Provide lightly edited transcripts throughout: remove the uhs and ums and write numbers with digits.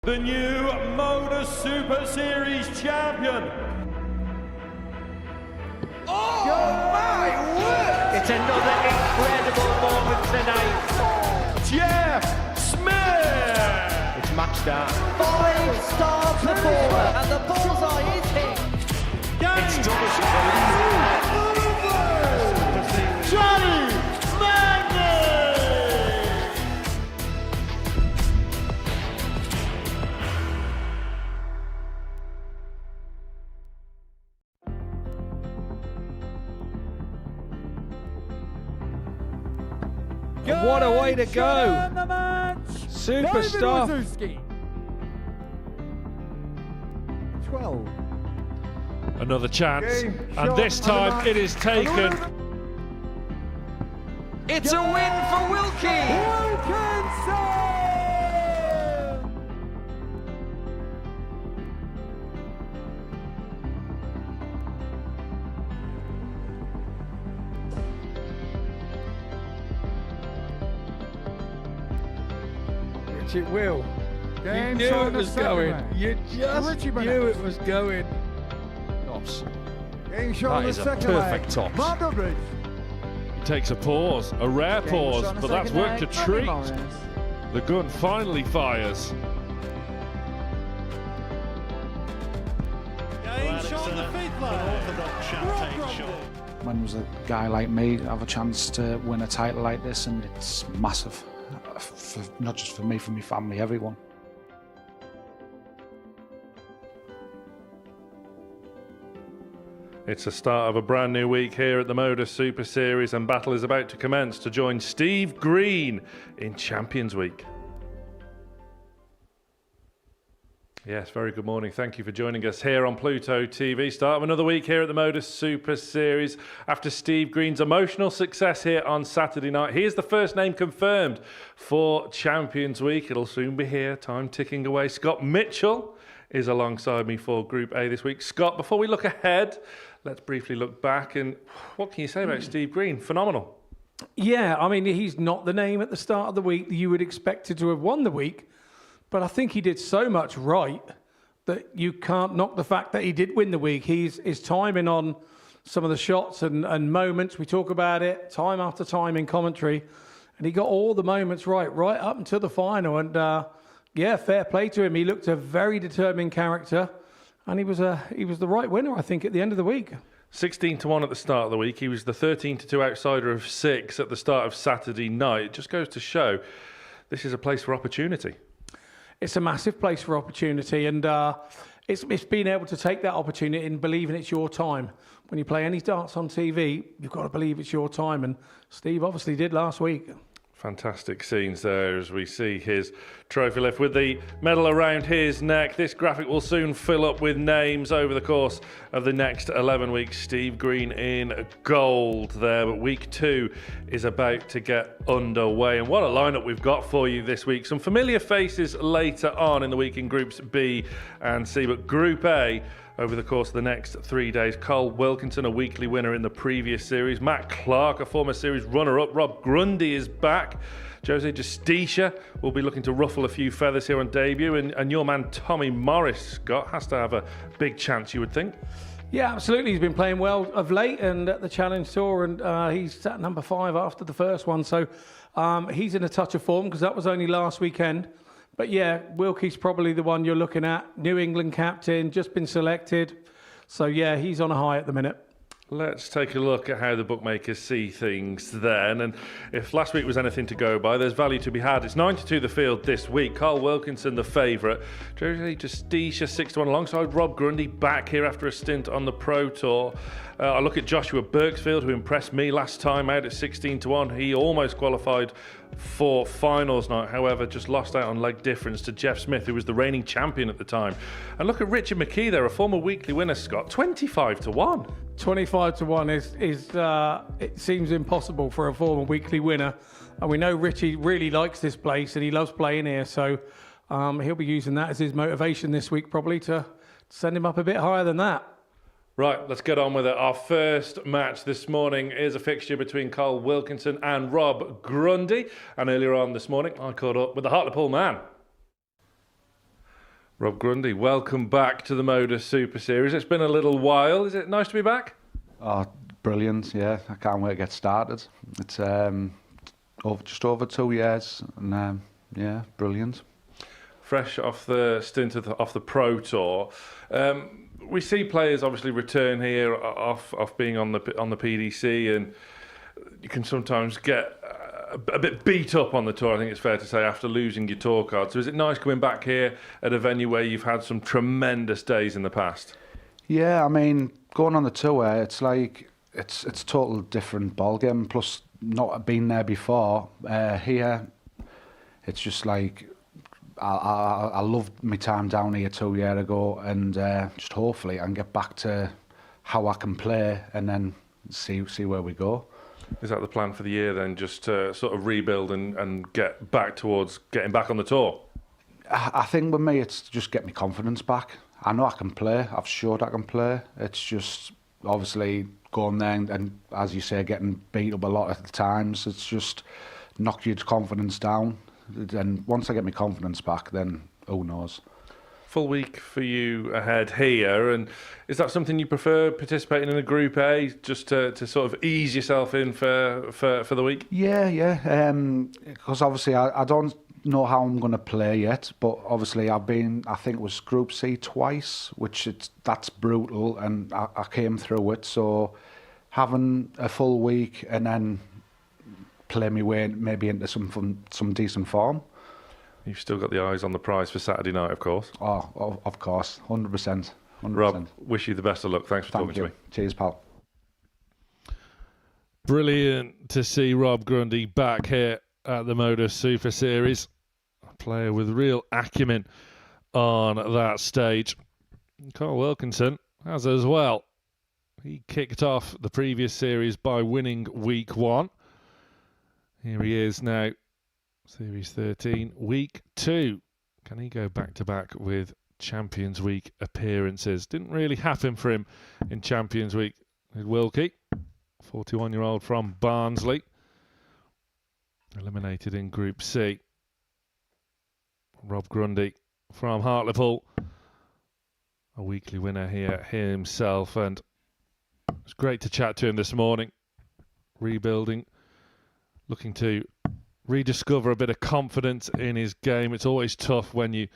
The new Modus Super Series champion. Oh my word! It's another incredible moment tonight. Jeff Smith. It's match start. 5-star performer, and the bullseye is hit. It's double Johnny Magny. What a way to go! Superstar. 12. Another chance, and this time it is taken. It's a win for Wilkie! Wilkinson! Richard Will. You Game knew shot it in the was second going. round. You just Richie knew Bennett. it was going. Tops. Game shot That in the is a second perfect leg. tops. Modus. Takes a pause, a rare pause, but that's worked a treat. The gun finally fires. Game shot on the fifth leg. When was a guy like me have a chance to win a title like this, and it's massive, not just for me, for my family, everyone. It's the start of a brand new week here at the Modus Super Series, and battle is about to commence to join Steve Green in Champions Week. Yes, very good morning. Thank you for joining us here on Pluto TV. Start of another week here at the Modus Super Series after Steve Green's emotional success here on Saturday night. He is the first name confirmed for Champions Week. It'll soon be here, time ticking away. Scott Mitchell is alongside me for Group A this week. Scott, before we look ahead, let's briefly look back. And what can you say about Steve Green? Phenomenal. Yeah, I mean, he's not the name at the start of the week that you would expect to have won the week. But I think he did so much right that you can't knock the fact that he did win the week. His timing on some of the shots and moments, we talk about it time after time in commentary, and he got all the moments right up until the final. And yeah, fair play to him. He looked a very determined character, and he was the right winner, I think, at the end of the week. 16-1 at the start of the week. He was the 13-2 outsider of 6 at the start of Saturday night. It just goes to show this is a place for opportunity. It's a massive place for opportunity, and it's being able to take that opportunity and believing it's your time. When you play any darts on TV, you've got to believe it's your time, and Steve obviously did last week. Fantastic scenes there as we see his trophy lift with the medal around his neck. This graphic will soon fill up with names over the course of the next 11 weeks. Steve Green in gold there, but week 2 is about to get underway. And what a lineup we've got for you this week. Some familiar faces later on in the week in Groups B and C, but Group A, over the course of the next 3 days, Carl Wilkinson, a weekly winner in the previous series. Matt Clark, a former series runner-up. Rob Grundy is back. Jose Justicia will be looking to ruffle a few feathers here on debut. And your man Tommy Morris, Scott, has to have a big chance, you would think. Yeah, absolutely. He's been playing well of late and at the Challenge Tour, and he's at number 5 after the first one. So he's in a touch of form because that was only last weekend. But yeah, Wilkie's probably the one you're looking at. New England captain, just been selected. So yeah, he's on a high at the minute. Let's take a look at how the bookmakers see things then. And if last week was anything to go by, there's value to be had. It's 9-2 the field this week. Carl Wilkinson, the favourite. Jose Justicia, 6-1 alongside Rob Grundy, back here after a stint on the Pro Tour. I look at Joshua Birksfield, who impressed me last time out at 16-1. He almost qualified for finals night, however, just lost out on leg difference to Jeff Smith, who was the reigning champion at the time. And look at Richard McKee there, a former weekly winner, Scott, 25-1. 25-1 is it seems impossible for a former weekly winner, and we know Richie really likes this place and he loves playing here, so he'll be using that as his motivation this week probably to send him up a bit higher than that. Right, let's get on with it. Our first match this morning is a fixture between Carl Wilkinson and Rob Grundy. And earlier on this morning, I caught up with the Hartlepool man. Rob Grundy, welcome back to the Modus Super Series. It's been a little while. Is it nice to be back? Oh, brilliant, yeah. I can't wait to get started. It's just over 2 years, and yeah, brilliant. Fresh off the stint off the Pro Tour. We see players obviously return here off being on the PDC, and you can sometimes get a bit beat up on the tour, I think it's fair to say, after losing your tour card. So is it nice coming back here at a venue where you've had some tremendous days in the past? Yeah, I mean, going on the tour, it's like it's a total different ballgame. Plus, not been there before. Here, it's just like I loved my time down here 2 years ago, and just hopefully I can get back to how I can play, and then see where we go. Is that the plan for the year then, just to sort of rebuild and get back towards getting back on the tour? I think with me, it's just get my confidence back. I know I can play. I've showed I can play. It's just obviously going there and as you say, getting beat up a lot of the times. It's just knock your confidence down. And once I get my confidence back, then who knows? Full week for you ahead here, and is that something you prefer, participating in a Group A, just to sort of ease yourself in for the week? Yeah. Because obviously I don't know how I'm going to play yet, but obviously I think it was Group C twice, that's brutal, and I came through it. So having a full week and then play my way maybe into some decent form. You've still got the eyes on the prize for Saturday night, of course. Oh, of course, 100%. Rob, wish you the best of luck. Thanks for talking to me. Cheers, pal. Brilliant to see Rob Grundy back here at the Modus Super Series. A player with real acumen on that stage. Carl Wilkinson has as well. He kicked off the previous series by winning week 1. Here he is now. Series 13, Week 2. Can he go back-to-back with Champions Week appearances? Didn't really happen for him in Champions Week with Wilkie, 41-year-old from Barnsley. Eliminated in Group C. Rob Grundy from Hartlepool, a weekly winner here himself, and it's great to chat to him this morning. Rebuilding, looking to rediscover a bit of confidence in his game. It's always tough when you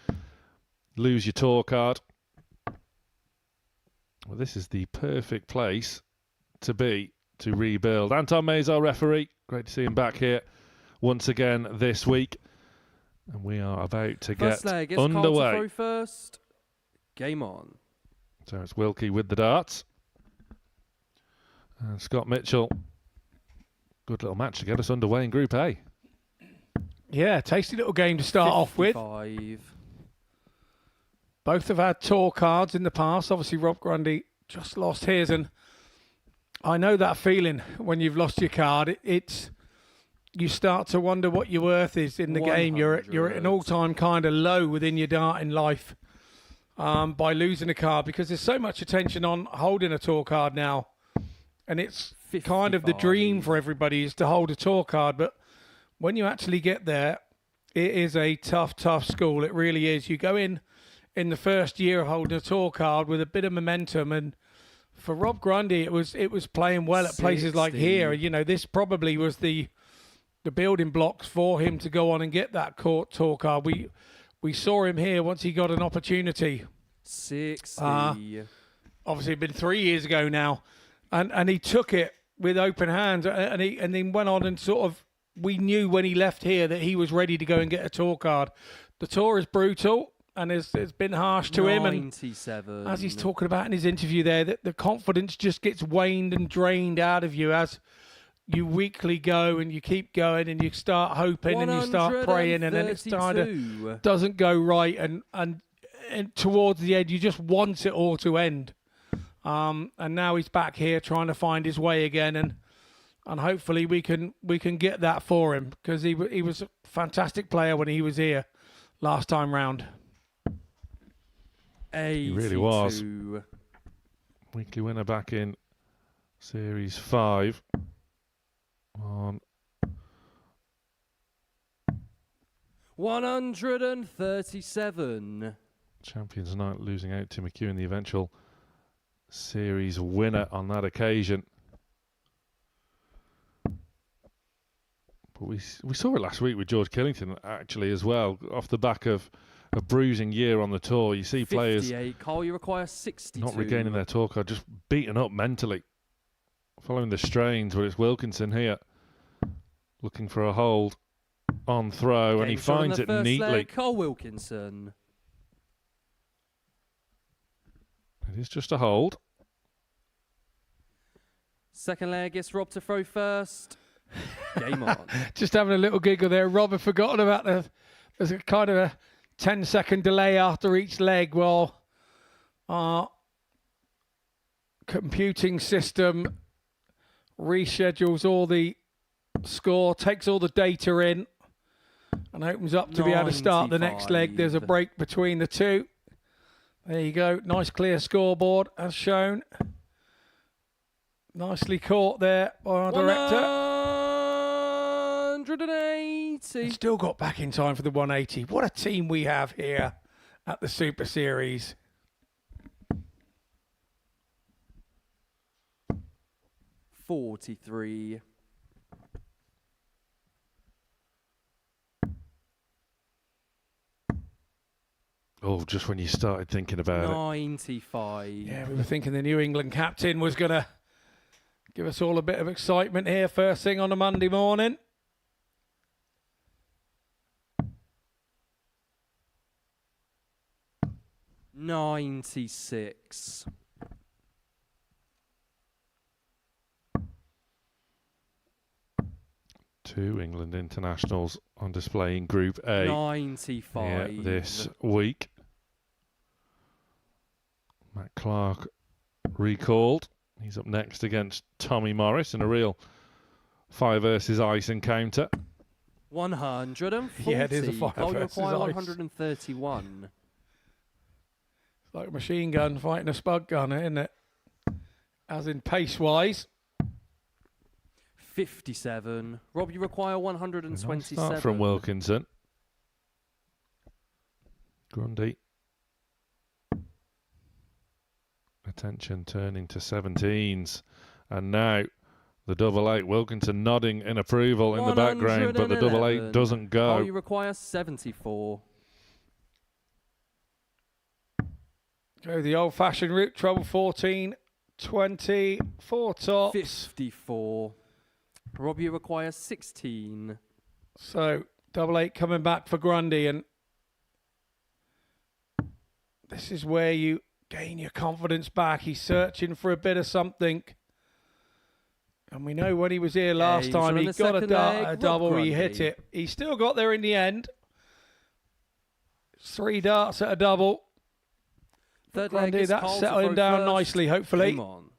lose your tour card. Well, this is the perfect place to be to rebuild. Anton May's our referee. Great to see him back here once again this week. And we are about to get underway. Throw first. Game on. So it's Wilkie with the darts. And Scott Mitchell. Good little match to get us underway in Group A. Yeah, tasty little game to start off with. 55. Both have had tour cards in the past. Obviously, Rob Grundy just lost his, and I know that feeling when you've lost your card. It's you start to wonder what your worth is in the game. You're at an all-time kind of low within your darting life by losing a card, because there's so much attention on holding a tour card now, and it's 55. kind of the dream for everybody is to hold a tour card, but when you actually get there, it is a tough school. It really is. You go in the first year of holding a tour card with a bit of momentum, and for Rob Grundy, it was playing well at places like here. You know, this probably was the building blocks for him to go on and get that tour card. We saw him here once he got an opportunity. 60. Obviously, it'd been 3 years ago now, and he took it with open hands, and then went on and sort of. We knew when he left here that he was ready to go and get a tour card. The tour is brutal and it's been harsh to him. And as he's talking about in his interview there, that the confidence just gets waned and drained out of you as you weekly go and you keep going and you start hoping and you start praying, and then it's kind of doesn't go right. And towards the end, you just want it all to end. And now he's back here trying to find his way again, and hopefully we can get that for him, because he was a fantastic player when he was here last time round. He really was. Weekly winner back in Series 5 on 137. Champions Night losing out to McEwen, the eventual series winner on that occasion. But we saw it last week with George Killington actually as well, off the back of a bruising year on the tour. You see players 58. Cole, you require 62. not regaining their tour card, just beaten up mentally, following the strains. But it's Wilkinson here, looking for a hold on throw, and he Game shot on finds the it first neatly. leg, Cole Wilkinson. It is just a hold. Second leg, it's Rob to throw first. Game on. Just having a little giggle there. Rob had forgotten about there's a kind of a 10-second delay after each leg while our computing system reschedules all the score, takes all the data in, and opens up to be able to start the next leg. There's a 95. break between the two. There you go. Nice clear scoreboard as shown. Nicely caught there by our director. 180. Still got back in time for the 180. What a team we have here at the Super Series. $43. Oh, just when you started thinking about it. 95. Yeah, we were thinking the New England captain was going to give us all a bit of excitement here first thing on a Monday morning. $96. Two England internationals on display in Group A 95. this week. Matt Clark recalled. He's up next against Tommy Morris in a real 5 versus ice encounter. 140. Yeah, it is a 5 Cole, you versus require ice. 131. It's like a machine gun fighting a spud gunner, isn't it? As in pace-wise. 57. Rob, you require Nice 127. start from Wilkinson. Grundy. Attention turning to 17s. And now the double 8. Wilkinson nodding in approval in the background, but the double 8 111. doesn't Cole, go. you require 74. Go the old-fashioned route, treble 14, 20, 4 tops. 54. Rob, you require 16. So, double 8 coming back for Grundy, and this is where you gain your confidence back. He's searching for a bit of something. And we know when he was here last he was time, on he the got a, second leg. a Rob double, he hit Grundy. it. He still got there in the end. 3 darts at a double. Third leg Grundy, is that's Cole to settling throw down first. nicely, hopefully. Game on.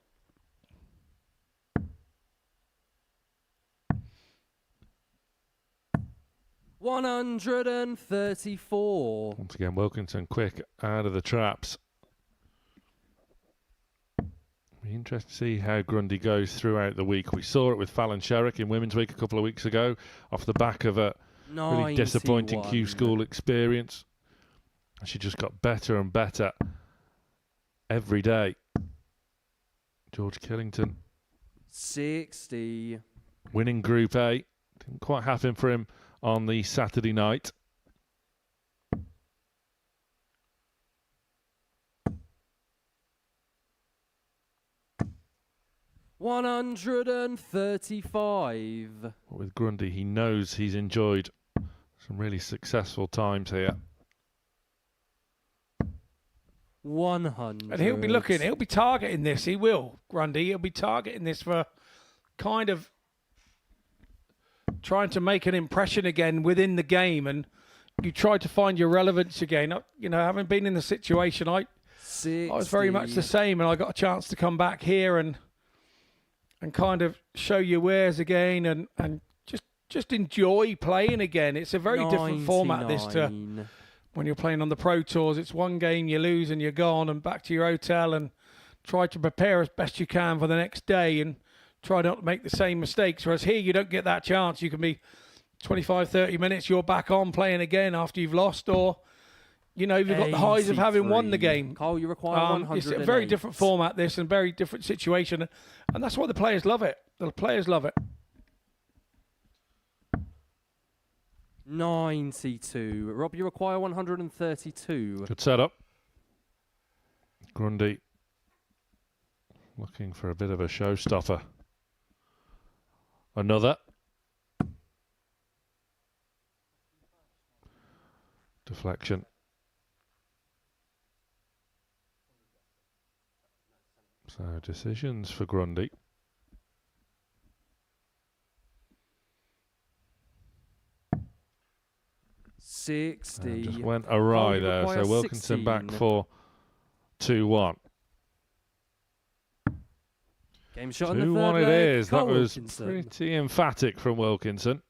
$134. Once again, Wilkinson quick out of the traps. Be interested to see how Grundy goes throughout the week. We saw it with Fallon Sherrick in Women's Week a couple of weeks ago, off the back of a really disappointing Q 91. School experience. And she just got better and better every day. George Killington 60. winning Group A. Didn't quite happen for him on the Saturday night. $135. With Grundy, he knows he's enjoyed some really successful times here. 100. And he'll be looking, he'll be targeting this. He will, Grundy. He'll be targeting this for kind of trying to make an impression again within the game. And you try to find your relevance again. You know, having been in the situation, I was very much the same. And I got a chance to come back here and kind of show your wares again and just enjoy playing again. It's a very different format, this, to 99. when you're playing on the Pro Tours. It's one game, you lose and you're gone and back to your hotel and try to prepare as best you can for the next day and try not to make the same mistakes. Whereas here, you don't get that chance. You can be 25, 30 minutes, you're back on playing again after you've lost, or you know, you've got the highs of having won the 83. game. Cole, you require 108. It's a very different format, this, and very different situation. And that's why the players love it. The players love it. 92. Rob, you require 132. Good setup. Grundy looking for a bit of a showstopper. Another. Deflection. So decisions for Grundy. Just Went awry you there. require So Wilkinson back 16. for 2-1. Game shot in the 2-1 third it leg. is. That Cole was Wilkinson. pretty emphatic from Wilkinson.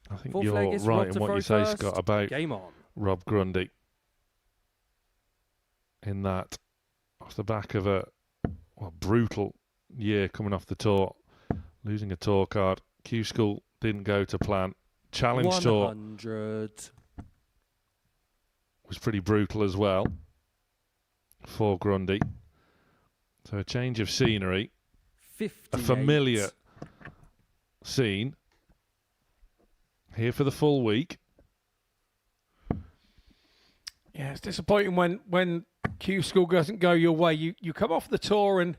I think Fourth you're leg is right Rob in to what throw you say, first. Scott, about Game on. Rob Grundy. In that, off the back of a brutal year coming off the tour, losing a tour card, Q School didn't go to plan. Challenge Tour 100. was pretty brutal as well for Grundy. So a change of scenery, 58. a familiar scene here for the full week. Yeah, it's disappointing when Q School doesn't go your way. You come off the tour and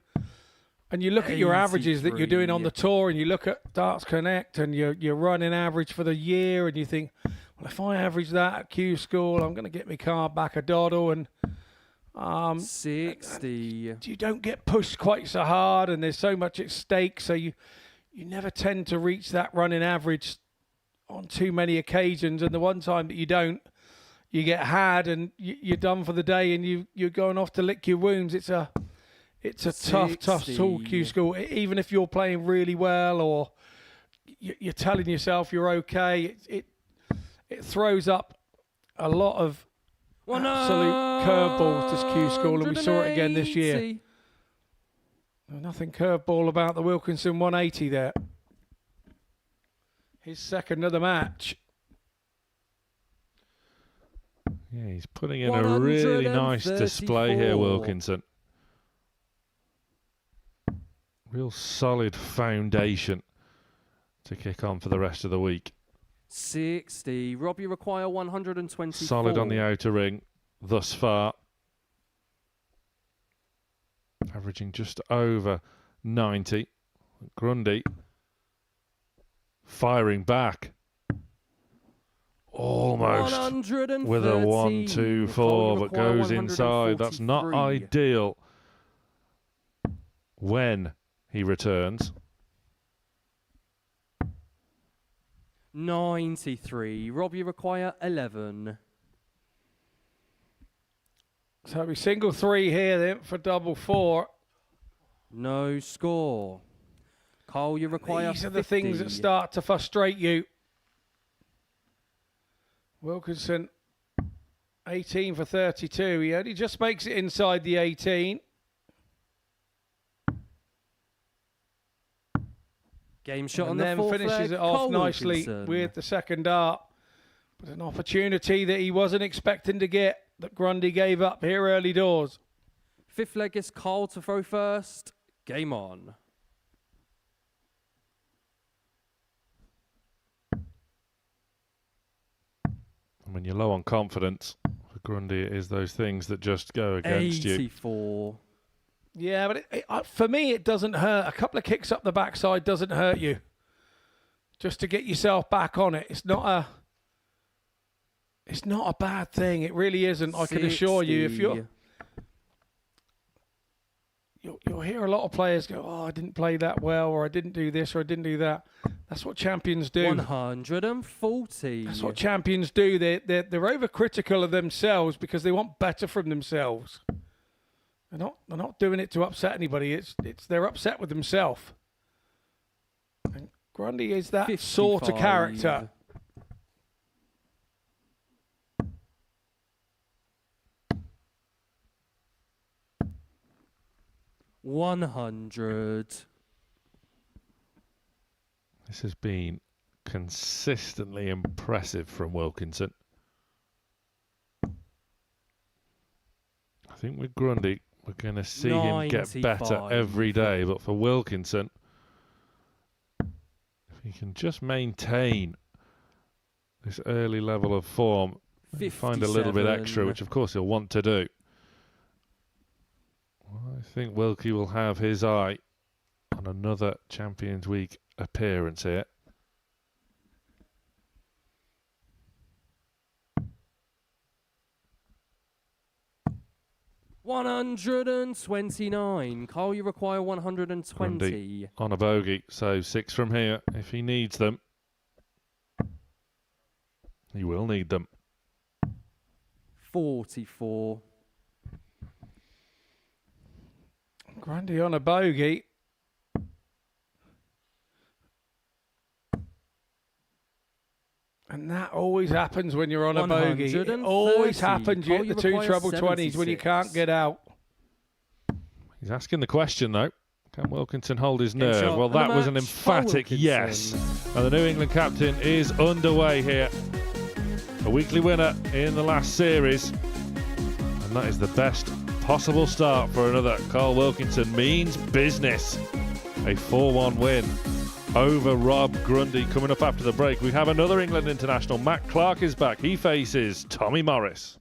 you look at your averages that you're doing on the tour, and you look at Darts Connect and your running average for the year, and you think, well, if I average that at Q School, I'm going to get my card back a doddle, and 60. you don't get pushed quite so hard, and there's so much at stake, so you never tend to reach that running average on too many occasions, and the one time that you don't, you get had, and you're done for the day, and you're going off to lick your wounds. It's a tough 60. tool, Q School. Even if you're playing really well, or you're telling yourself you're okay, it throws up a lot of absolute curveballs, this Q School, and we saw it again this year. 180. Nothing curveball about the Wilkinson 180 there. His second of the match. Yeah, he's putting in a really nice display here, 134. Wilkinson. Real solid foundation to kick on for the rest of the week. 60. Rob, you require 124. Solid on the outer ring thus far. Averaging just over 90. Grundy firing back. Almost 113. with a 1-2-4, Cole, you but require goes inside. That's not 143. ideal when he returns. 93. Rob, you require 11. So we single 3 here then for double 4. No score. Cole, you require These are the things that 50. start to frustrate you. Wilkinson, 18 for 32. He only just makes it inside the 18. Game shot on And the then fourth finishes leg. it off Cole nicely Wilkinson. with the second dart. But an opportunity that he wasn't expecting to get, that Grundy gave up here early doors. Fifth leg is Cole to throw first. Game on. When you're low on confidence, for Grundy, it is those things that just go against you. 84. Yeah, but for me, it doesn't hurt. A couple of kicks up the backside doesn't hurt you. Just to get yourself back on it. It's not a bad thing. It really isn't. I can assure you. If 60. you'll hear a lot of players go, "Oh, I didn't play that well," or "I didn't do this," or "I didn't do that." That's what champions do. 140. That's what champions do. They're overcritical of themselves because they want better from themselves. They're not doing it to upset anybody. It's they're upset with themselves. And Grundy is that sort of 55. character. $100. This has been consistently impressive from Wilkinson. I think with Grundy, we're going to see him get better 95. every day. But for Wilkinson, if he can just maintain this early level of form, find a little bit extra, which of course he'll want to do. Well, I think Wilkie will have his eye on another Champions Week appearance here. $129. Carl, you require 120. Grundy on a bogey, so 6 from here if he needs them. He will need them. 44. Grundy on a bogey. And that always happens when you're on a bogey. It 130. always happens. You Oh, hit you the 2 require treble 20s when you 76. can't get out. He's asking the question though. Can Wilkinson hold his Game nerve? shot Well, on the that was an match for emphatic Wilkinson. yes. And the New England captain is underway here. A weekly winner in the last series. And that is the best possible start for another Carl Wilkinson. Means business. A 4-1 win over Rob Grundy. Coming up after the break, we have another England international. Matt Clark is back. He faces Tommy Morris.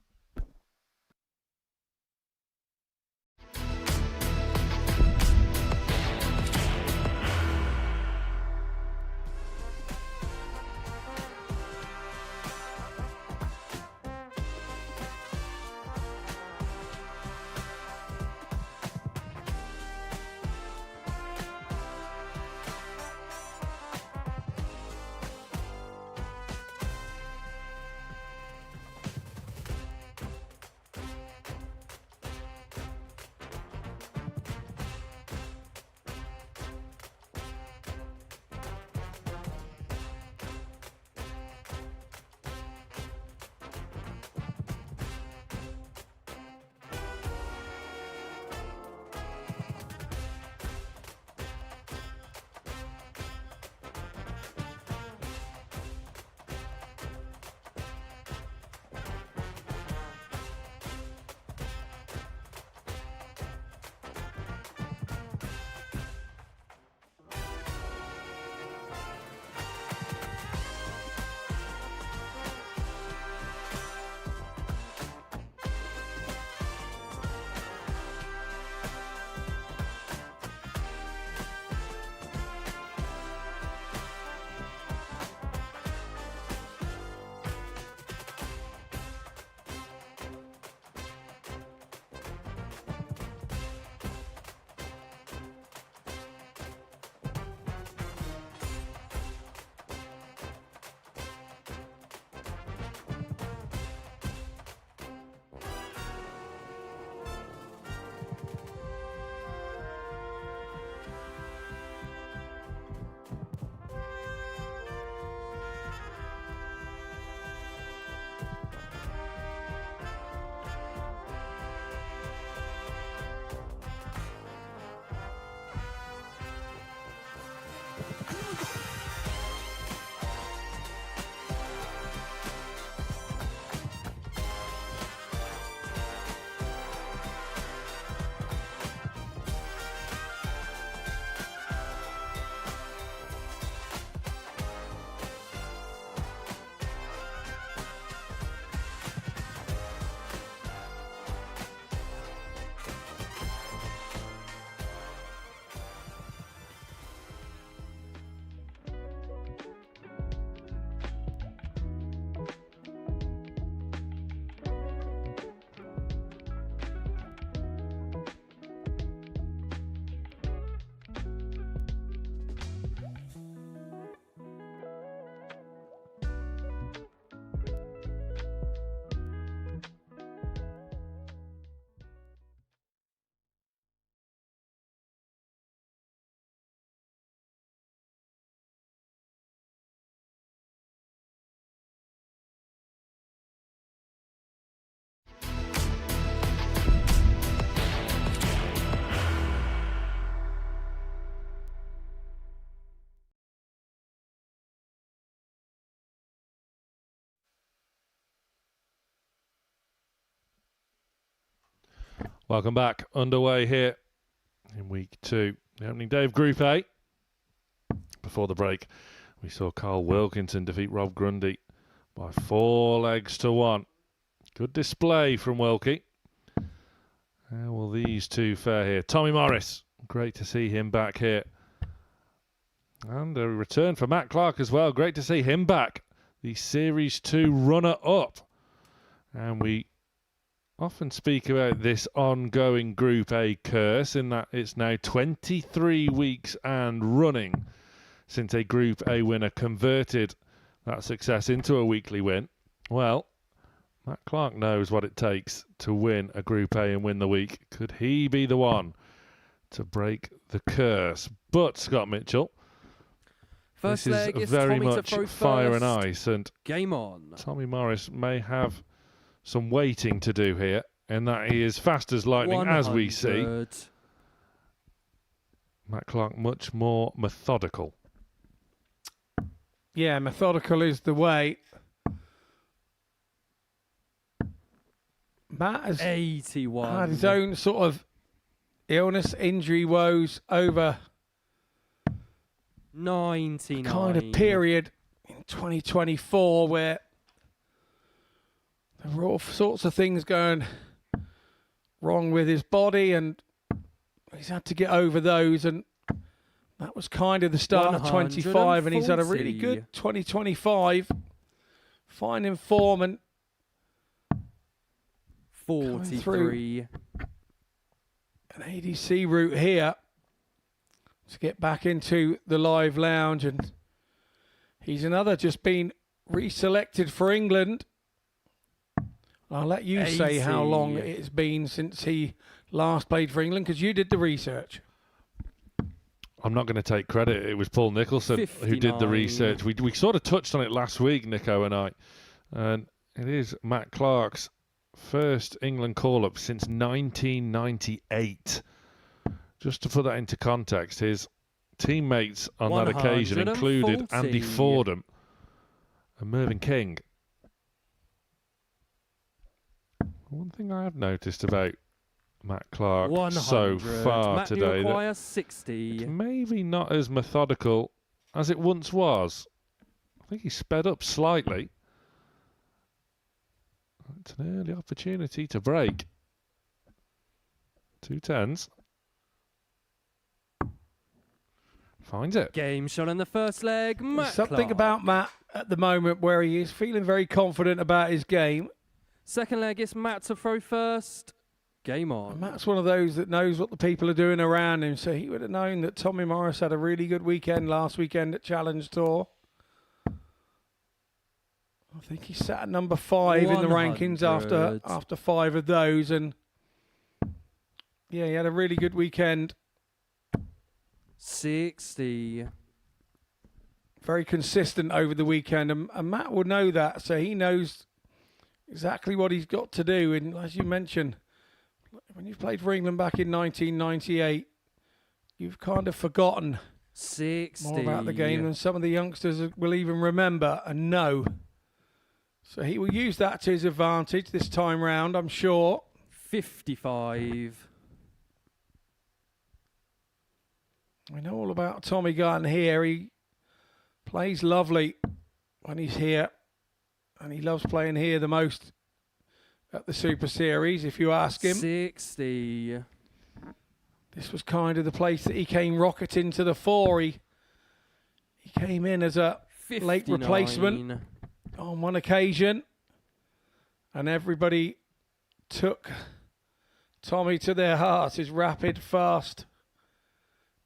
Welcome back. Underway here in week 2. The opening day of Group A. Before the break, we saw Carl Wilkinson defeat Rob Grundy by 4 legs to 1. Good display from Wilkie. How will these two fare here? Tommy Morris. Great to see him back here. And a return for Matt Clark as well. Great to see him back. The Series 2 runner-up. And we often speak about this ongoing Group A curse in that it's now 23 weeks and running since a Group A winner converted that success into a weekly win. Well, Matt Clark knows what it takes to win a Group A and win the week. Could he be the one to break the curse? But, Scott Mitchell, First this leg is is very Tommy to much throw fire and first. ice, and Game on. Tommy Morris may have some waiting to do here, and that he is fast as lightning, as we see. 100. Matt Clark much more methodical. Yeah, methodical is the way. Matt has 81. had his own sort of illness, injury woes over 99. kind of period in 2024 where there were all sorts of things going wrong with his body, and he's had to get over those, and that was kind of the start of 25, and he's had a really 140. good 2025, finding form and 43. an ADC route here to get back into the live lounge, and he's another just been reselected for England. I'll let you say how long 80. it's been since he last played for England, because you did the research. I'm not going to take credit. It was Paul Nicholson who did the 59. research. We sort of touched on it last week, Nico and I. And it is Matt Clark's first England call-up since 1998. Just to put that into context, his teammates on that occasion included Andy 140. Fordham and Mervyn King. One thing I have noticed about Matt Clark 100. so far Matt today, that requires 60. it's maybe not as methodical as it once was. I think he sped up slightly. It's an early opportunity to break. 2 10s. Finds it. Game shot in the first leg. There's Matt something Clark. about Matt at the moment where he is feeling very confident about his game. Second leg is Matt to throw first. Game on. And Matt's one of those that knows what the people are doing around him, so he would have known that Tommy Morris had a really good weekend last weekend at Challenge Tour. I think he sat at number 5 in the rankings 100. after 5 of those, and yeah, he had a really good weekend. 60. Very consistent over the weekend, and Matt will know that, so he knows exactly what he's got to do. And as you mentioned, when you played for England back in 1998, you've kind of forgotten 60. more about the game than some of the youngsters will even remember and know. So he will use that to his advantage this time round, I'm sure. 55. I know all about Tommy Garton here. He plays lovely when he's here, and he loves playing here the most at the Super Series, if you ask him. 60. This was kind of the place that he came rocketing to the fore. He came in as a 59. late replacement on one occasion, and everybody took Tommy to their hearts. His rapid, fast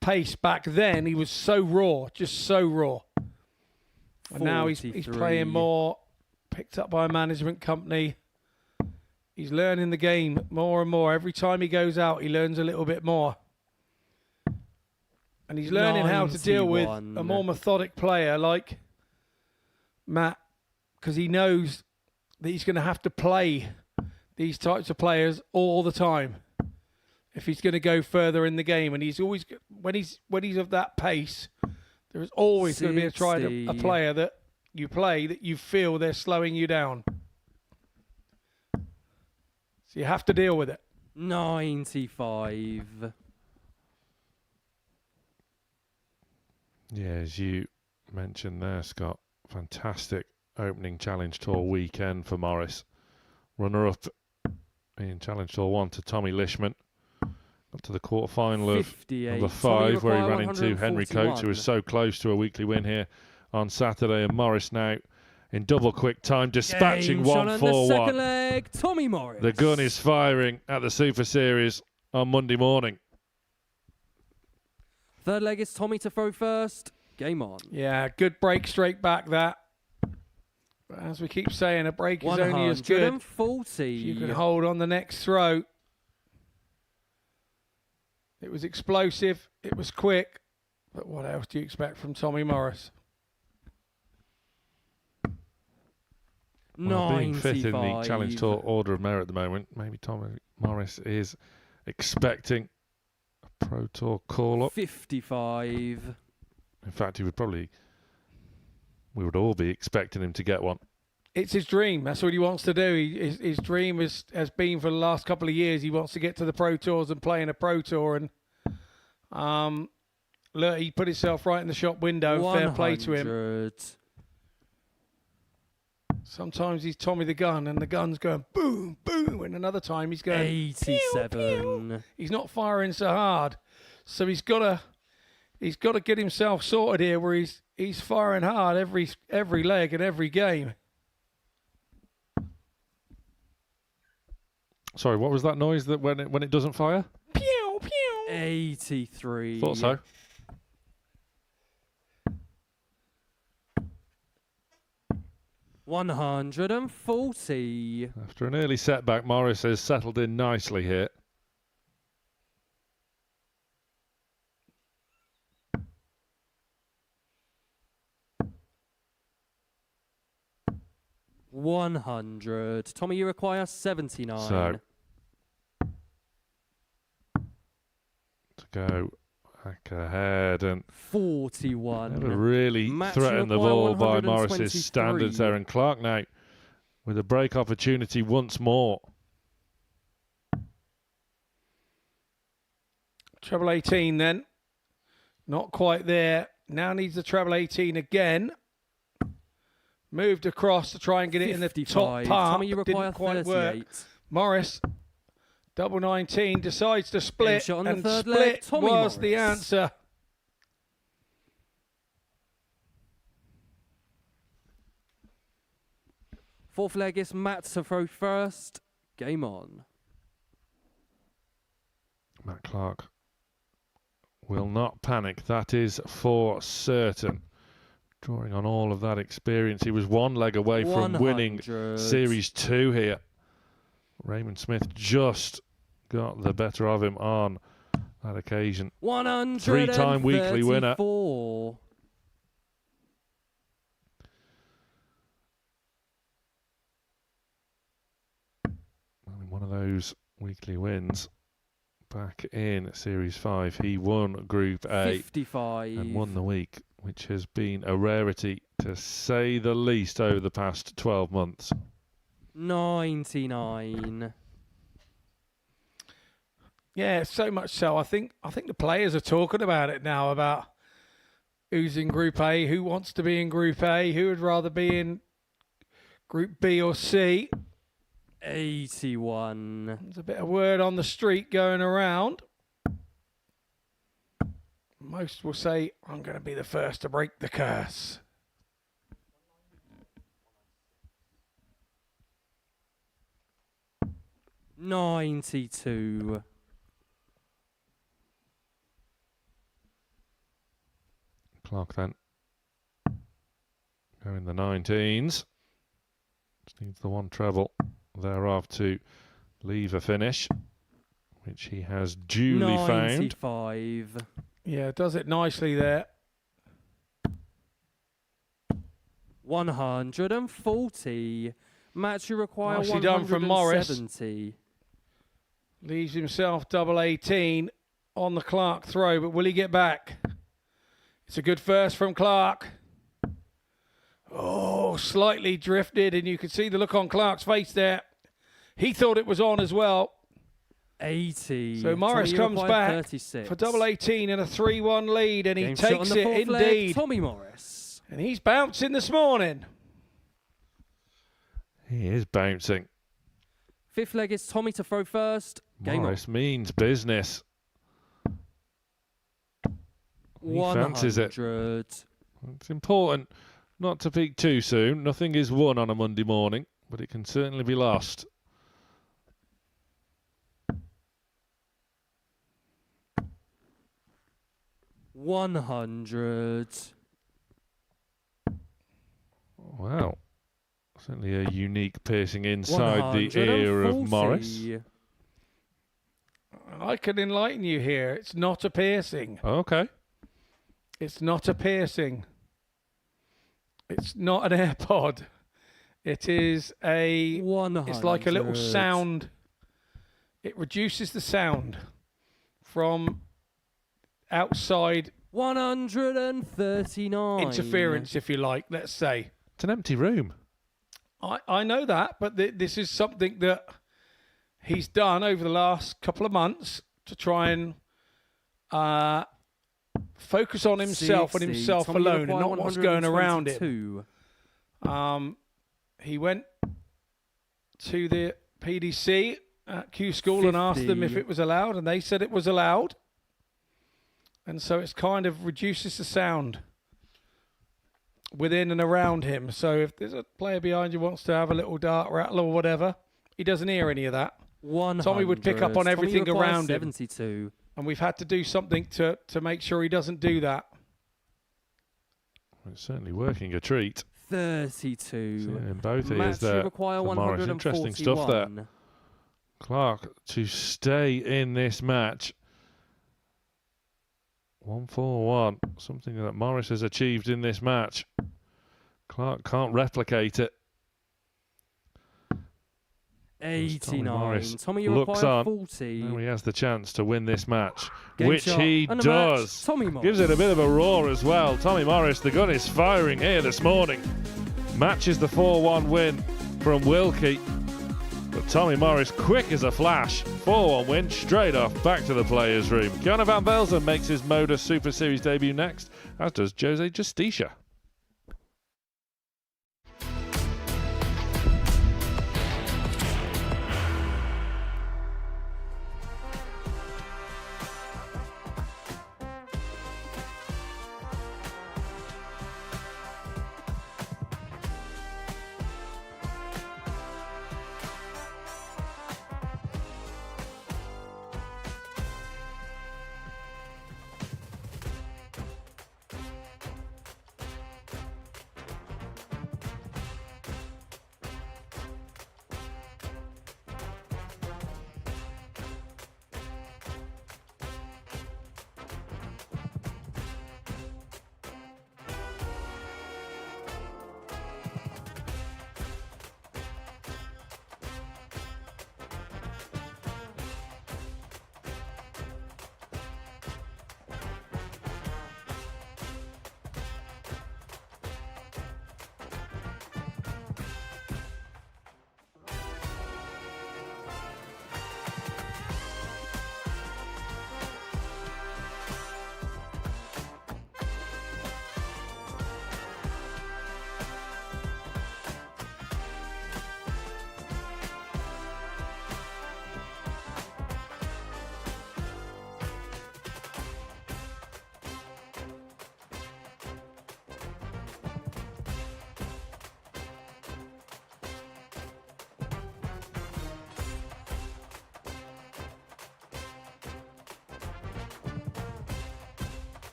pace back then, he was so raw, just so raw. And now he's 43. playing more, picked up by a management company. He's learning the game more and more. Every time he goes out, he learns a little bit more. And he's learning how to deal with 91. a more methodic player like Matt, because he knows that he's going to have to play these types of players all the time if he's going to go further in the game. And he's always, when he's of that pace, there is always going to be a 60. player that you play that you feel they're slowing you down. So you have to deal with it. 95. Yeah, as you mentioned there, Scott, fantastic opening Challenge Tour weekend for Morris. Runner-up in Challenge Tour 1 to Tommy Lishman. Got to the quarter-final of 58. number Tommy 5, where he require ran into Henry Coates, who was 141. so close to a weekly win here on Saturday. And Morris now in double quick time, dispatching Game shot on the 1-4-1. second leg, Tommy Morris. The gun is firing at the Super Series on Monday morning. Third leg is Tommy to throw first. Game on. Yeah, good break straight back that. But as we keep saying, a break is only as good 140. if you can hold on the next throw. It was explosive, it was quick, but what else do you expect from Tommy Morris? Well, being fifth in the 95. Challenge Tour Order of Merit at the moment, maybe Tommy Morris is expecting a Pro Tour call-up. 55. In fact, we would all be expecting him to get one. It's his dream. That's what he wants to do. His dream has been for the last couple of years. He wants to get to the Pro Tours and play in a Pro Tour. And look, he put himself right in the shop window. And fair play to him. 100. Sometimes he's Tommy the Gun, and the gun's going boom, boom, and another time he's going 87. pew, pew. He's not firing so hard, so he's got to get himself sorted here, where he's firing hard every leg and every game. Sorry, what was that noise that when it doesn't fire? Pew pew. 83. Thought so. $140. After an early setback, Morris has settled in nicely here. $100. Tommy, you require 79. So, to go back ahead and 41. never really Match threatened the require ball by 123. Morris's standards there. And Clark now with a break opportunity once more. Treble 18 then. Not quite there. Now needs the treble 18 again. Moved across to try and get it in the 55. top part. Tommy, you but require didn't quite 38. work. Morris, double 19, decides to split. shot on the And third split leg, Tommy was the Morris. answer. Fourth leg is Matt to throw first. Game on. Matt Clark will not panic, that is for certain. Drawing on all of that experience, he was one leg away from winning 100. Series 2 here. Raymond Smith just got the better of him on that occasion. 100. Three-time weekly winner. One of those weekly wins back in Series 5. He won Group A 55. and won the week, which has been a rarity to say the least over the past 12 months. 99. Yeah, so much so. I think the players are talking about it now, about who's in Group A, who wants to be in Group A, who would rather be in Group B or C. 81. There's a bit of word on the street going around. Most will say, I'm going to be the first to break the curse. $92. Clark then going the 19s. Just needs the one treble thereof to leave a finish, which he has duly found. 95. Yeah, does it nicely there. 140. Match you require Nicely done from Morris. 170. Leaves himself double 18 on the Clark throw, but will he get back? It's a good first from Clark. Oh, slightly drifted, and you can see the look on Clark's face there. He thought it was on as well. 80. So Morris Tommy, you comes require back 36. for double 18 and a 3-1 lead, and he Game shot on takes the it fourth leg, indeed. Tommy Morris. And he's bouncing this morning. He is bouncing. Fifth leg is Tommy to throw first. Game Morris means business. He fancies it. 100. It's important not to peak too soon. Nothing is won on a Monday morning, but it can certainly be lost. $100. Wow. Certainly a unique piercing inside the ear of Morris. I can enlighten you here. It's not a piercing. Okay. It's not a piercing. It's not an AirPod. It is a... 100. It's like a little sound. It reduces the sound from outside 139. interference, if you like, let's say. It's an empty room. I know that, but this is something that he's done over the last couple of months to try and focus on himself and 60. himself Tommy, alone and require not what's going around him. 122. He went to the PDC at Q School and asked them if 50. it was allowed, and they said it was allowed. And so it's kind of reduces the sound within and around him. So if there's a player behind you wants to have a little dart rattle or whatever, he doesn't hear any of that. 100. Tommy would pick up on Tommy everything requires around him. 72. And we've had to do something to make sure he doesn't do that. It's certainly working a treat. 32. In both ears Match there. you require for Morris. 141. Interesting stuff there. Clark to stay in this match. 141. Something that Morris has achieved in this match. Clark can't replicate it. 89. Tommy, you looks require on. 40. Now he has the chance to win this match, Game which shot he and a does. match. Tommy Morris. Gives it a bit of a roar as well. Tommy Morris, the gun is firing here this morning. Matches the 4-1 win from Wilkie. But Tommy Morris, quick as a flash. 4-1 win, straight off, back to the players' room. Gunnar van Belzen makes his Modus Super Series debut next, as does Jose Justicia.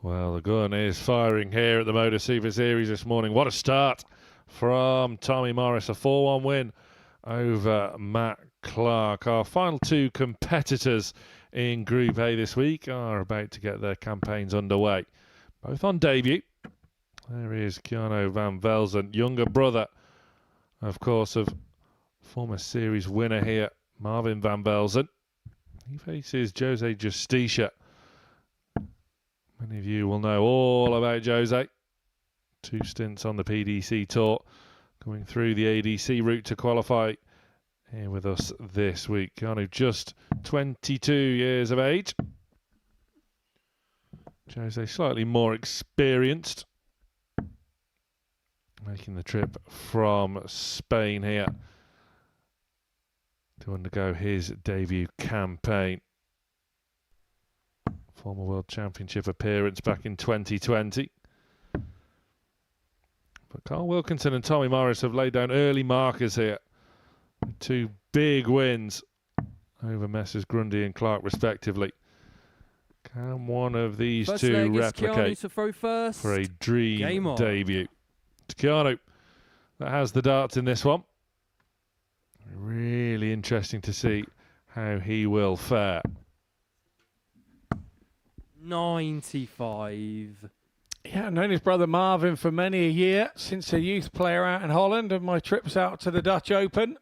Well, the gun is firing here at the Modus Super Series this morning. What a start from Tommy Morris. A 4-1 win over Matt Clark. Our final two competitors in Group A this week are about to get their campaigns underway. Both on debut. There is Keanu van Belzen, younger brother, of course, of former series winner here, Marvin van Belzen. He faces Jose Justicia. Many of you will know all about Jose. 2 stints on the PDC Tour, coming through the ADC route to qualify here with us this week. Keanu just 22 years of age. Jose slightly more experienced, making the trip from Spain here to undergo his debut campaign. Former World Championship appearance back in 2020. But Carl Wilkinson and Tommy Morris have laid down early markers here. 2 big wins over Messrs Grundy and Clark respectively. Can one of these First two leg is replicate Keanu to throw first. for a dream Game on. debut? It's Keanu that has the darts in this one. Really interesting to see how he will fare. 95. Yeah, I've known his brother Marvin for many a year, since a youth player out in Holland and my trips out to the Dutch Open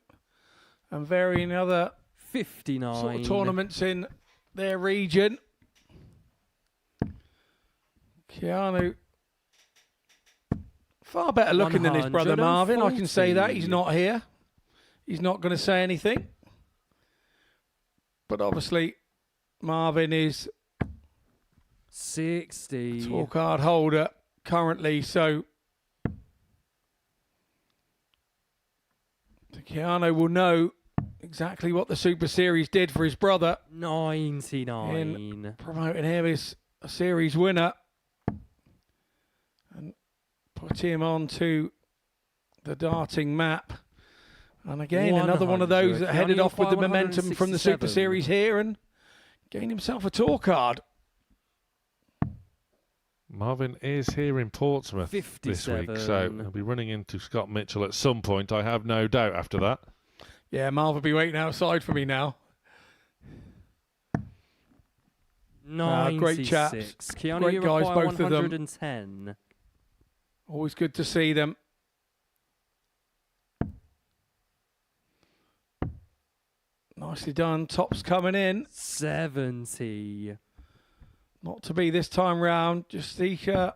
and varying other 59. sort of tournaments in their region. Keanu, far better looking than his brother Marvin. I can say that. He's not here. He's not going to say anything. But obviously, Marvin is 60. tour card holder currently, so Keanu will know exactly what the Super Series did for his brother 99. in promoting him as a series winner and put him onto the darting map. And again, another one of those that headed off with the momentum from the Super 167. Series here and gained himself a tour card. Marvin is here in Portsmouth this week, so 57. he'll be running into Scott Mitchell at some point, I have no doubt, after that. Yeah, Marv will be waiting outside for me now. 96. Great chaps. Keanu, Great you guys, require both of them. 110. Always good to see them. Nicely done. Tops coming in. 70. Not to be this time round. Justicia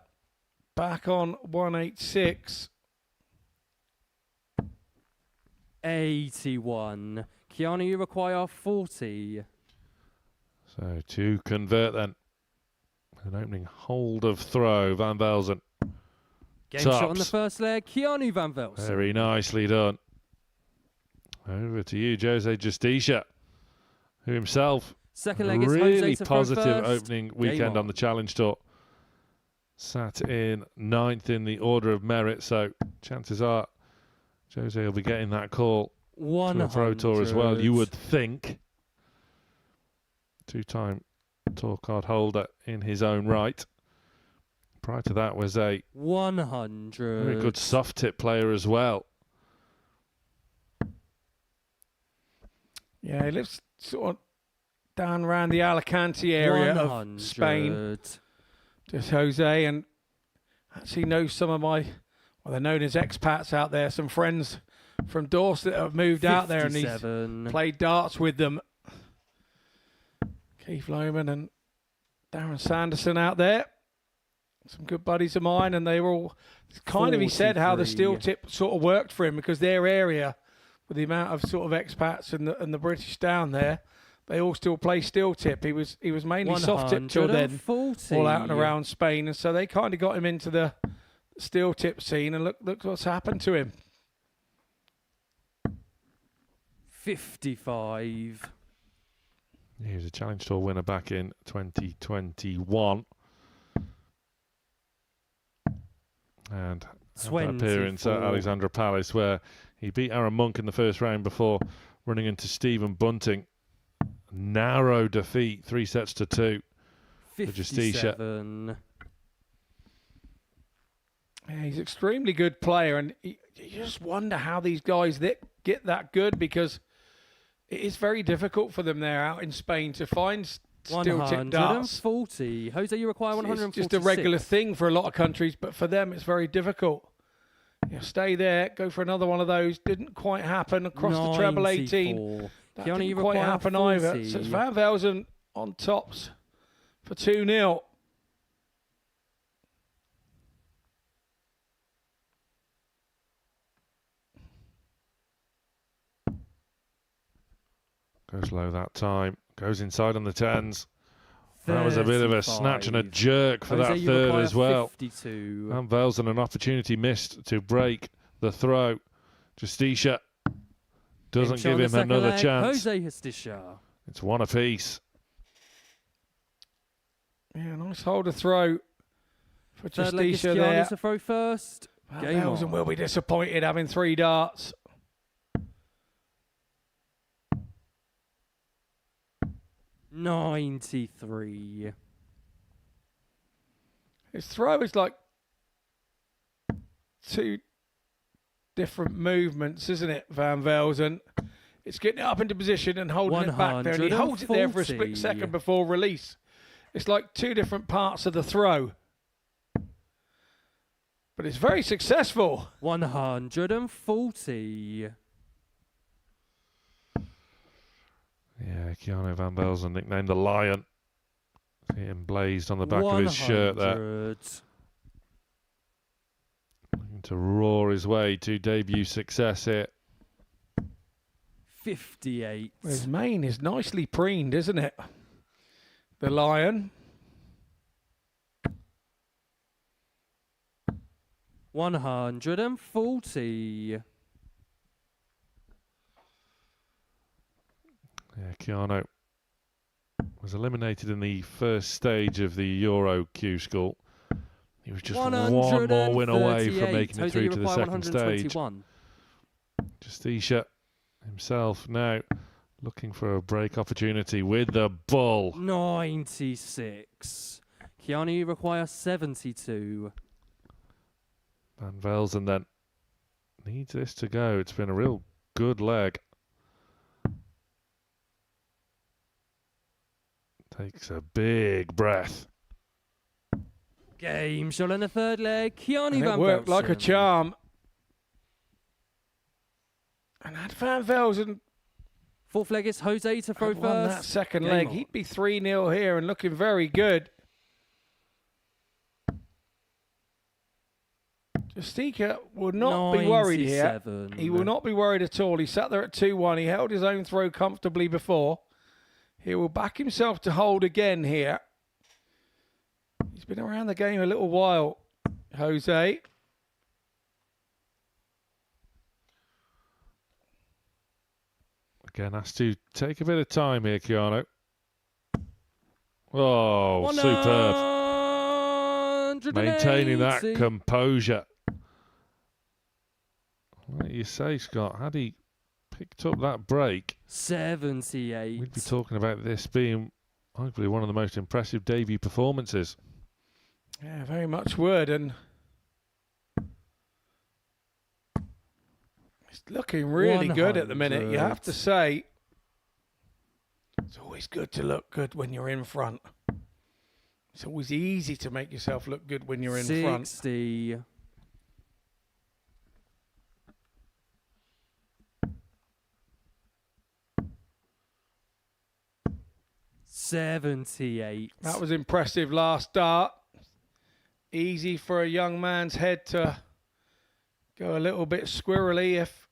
back on 186. 81. Keanu, you require 40. So to convert then, an opening hold of throw, Van Belzen. Game shot on the Tops. first leg. Keanu van Velsen. Very nicely done. Over to you, Jose Justicia, who himself Second leg is really Jose to throw positive first. opening Game weekend on the Challenge Tour. Sat in 9th in the order of merit, so chances are Jose will be getting that call to 100. a Pro Tour as well, you would think. 2-time tour card holder in his own right. Prior to that was a 100. very good soft tip player as well. Yeah, he lives sort of down around the Alicante area 100. of Spain. Just Jose, and actually knows some of my, well, they're known as expats out there, some friends from Dorset that have moved out there, and he's 57. played darts with them. Keith Lohman and Darren Sanderson out there. Some good buddies of mine, and they were all kind of, he said, how the steel 43. tip sort of worked for him, because their area, with the amount of sort of expats and the British down there, they all still play steel tip. He was mainly soft tip till then, 140. all out and around Spain, and so they kind of got him into the steel tip scene, and look what's happened to him. 55. He was a Challenge Tour winner back in 2021. And had that appearance at 24. Alexandra Palace, where he beat Aaron Monk in the first round before running into Stephen Bunting. Narrow defeat, 3-2 for Justicia. 57. Yeah, he's an extremely good player, and you just wonder how these guys that get that good, because it is very difficult for them there out in Spain to find steel tip darts. 140. Jose, you require 146. It's just a regular thing for a lot of countries, but for them it's very difficult. Yeah, stay there, go for another one of those. Didn't quite happen across the treble 18. That Keanu, didn't you quite require happen 40. either. So it's Van Velzen on tops for 2-0. Goes low that time. Goes inside on the 10s. That was a bit of a snatch and a 35. jerk for Jose, that you third require as well. 52. And Belzen an opportunity missed to break the throw. Justicia doesn't Shot give on the him second another leg, chance. Jose Justicia. It's one apiece. Yeah, nice hold of throw for Third leg is Justicia there. Keanu to throw first. Van Game Velzen on. will be disappointed having 3 darts. $93. His throw is like 2 different movements, isn't it, Van Velzen? It's getting it up into position and holding it back there, and he holds it there for a split 140. second before release. It's like 2 different parts of the throw. But it's very successful. 140. Yeah, Keanu Van Belzen, nicknamed the Lion. See him blazed on the back of his shirt there. 100. Looking to roar his way to debut success here. 58. His mane is nicely preened, isn't it? The Lion. 140. Yeah, Keanu was eliminated in the first stage of the Euro Q School. He was just one more win away from making it through to the second stage. Justicia himself now looking for a break opportunity with the bull. 96. Keanu, you require 72. Van Velzen then needs this to go. It's been a real good leg. Takes a big breath. Game shot in the third leg. Keanu And Van it worked like a Velzen. charm. And had Van Velzen Fourth leg is Jose to throw had won that first. second Game leg, on. he'd be 3-0 here and looking very good. Justicia will not be worried here. 97. He will not be worried at all. He sat there at 2-1. He held his own throw comfortably before. He will back himself to hold again here. He's been around the game a little while, Jose. Again, has to take a bit of time here, Keanu. Oh, superb. 180. Maintaining that composure. What do you say, Scott? Had he picked up that break, 78. we'd be talking about this being arguably one of the most impressive debut performances. Yeah, very much would. And it's looking really good at the minute, you have to 100. say. It's always good to look good when you're in front. It's always easy to make yourself look good when you're in front. 60. $78. That was impressive last dart. Easy for a young man's head to go a little bit squirrely if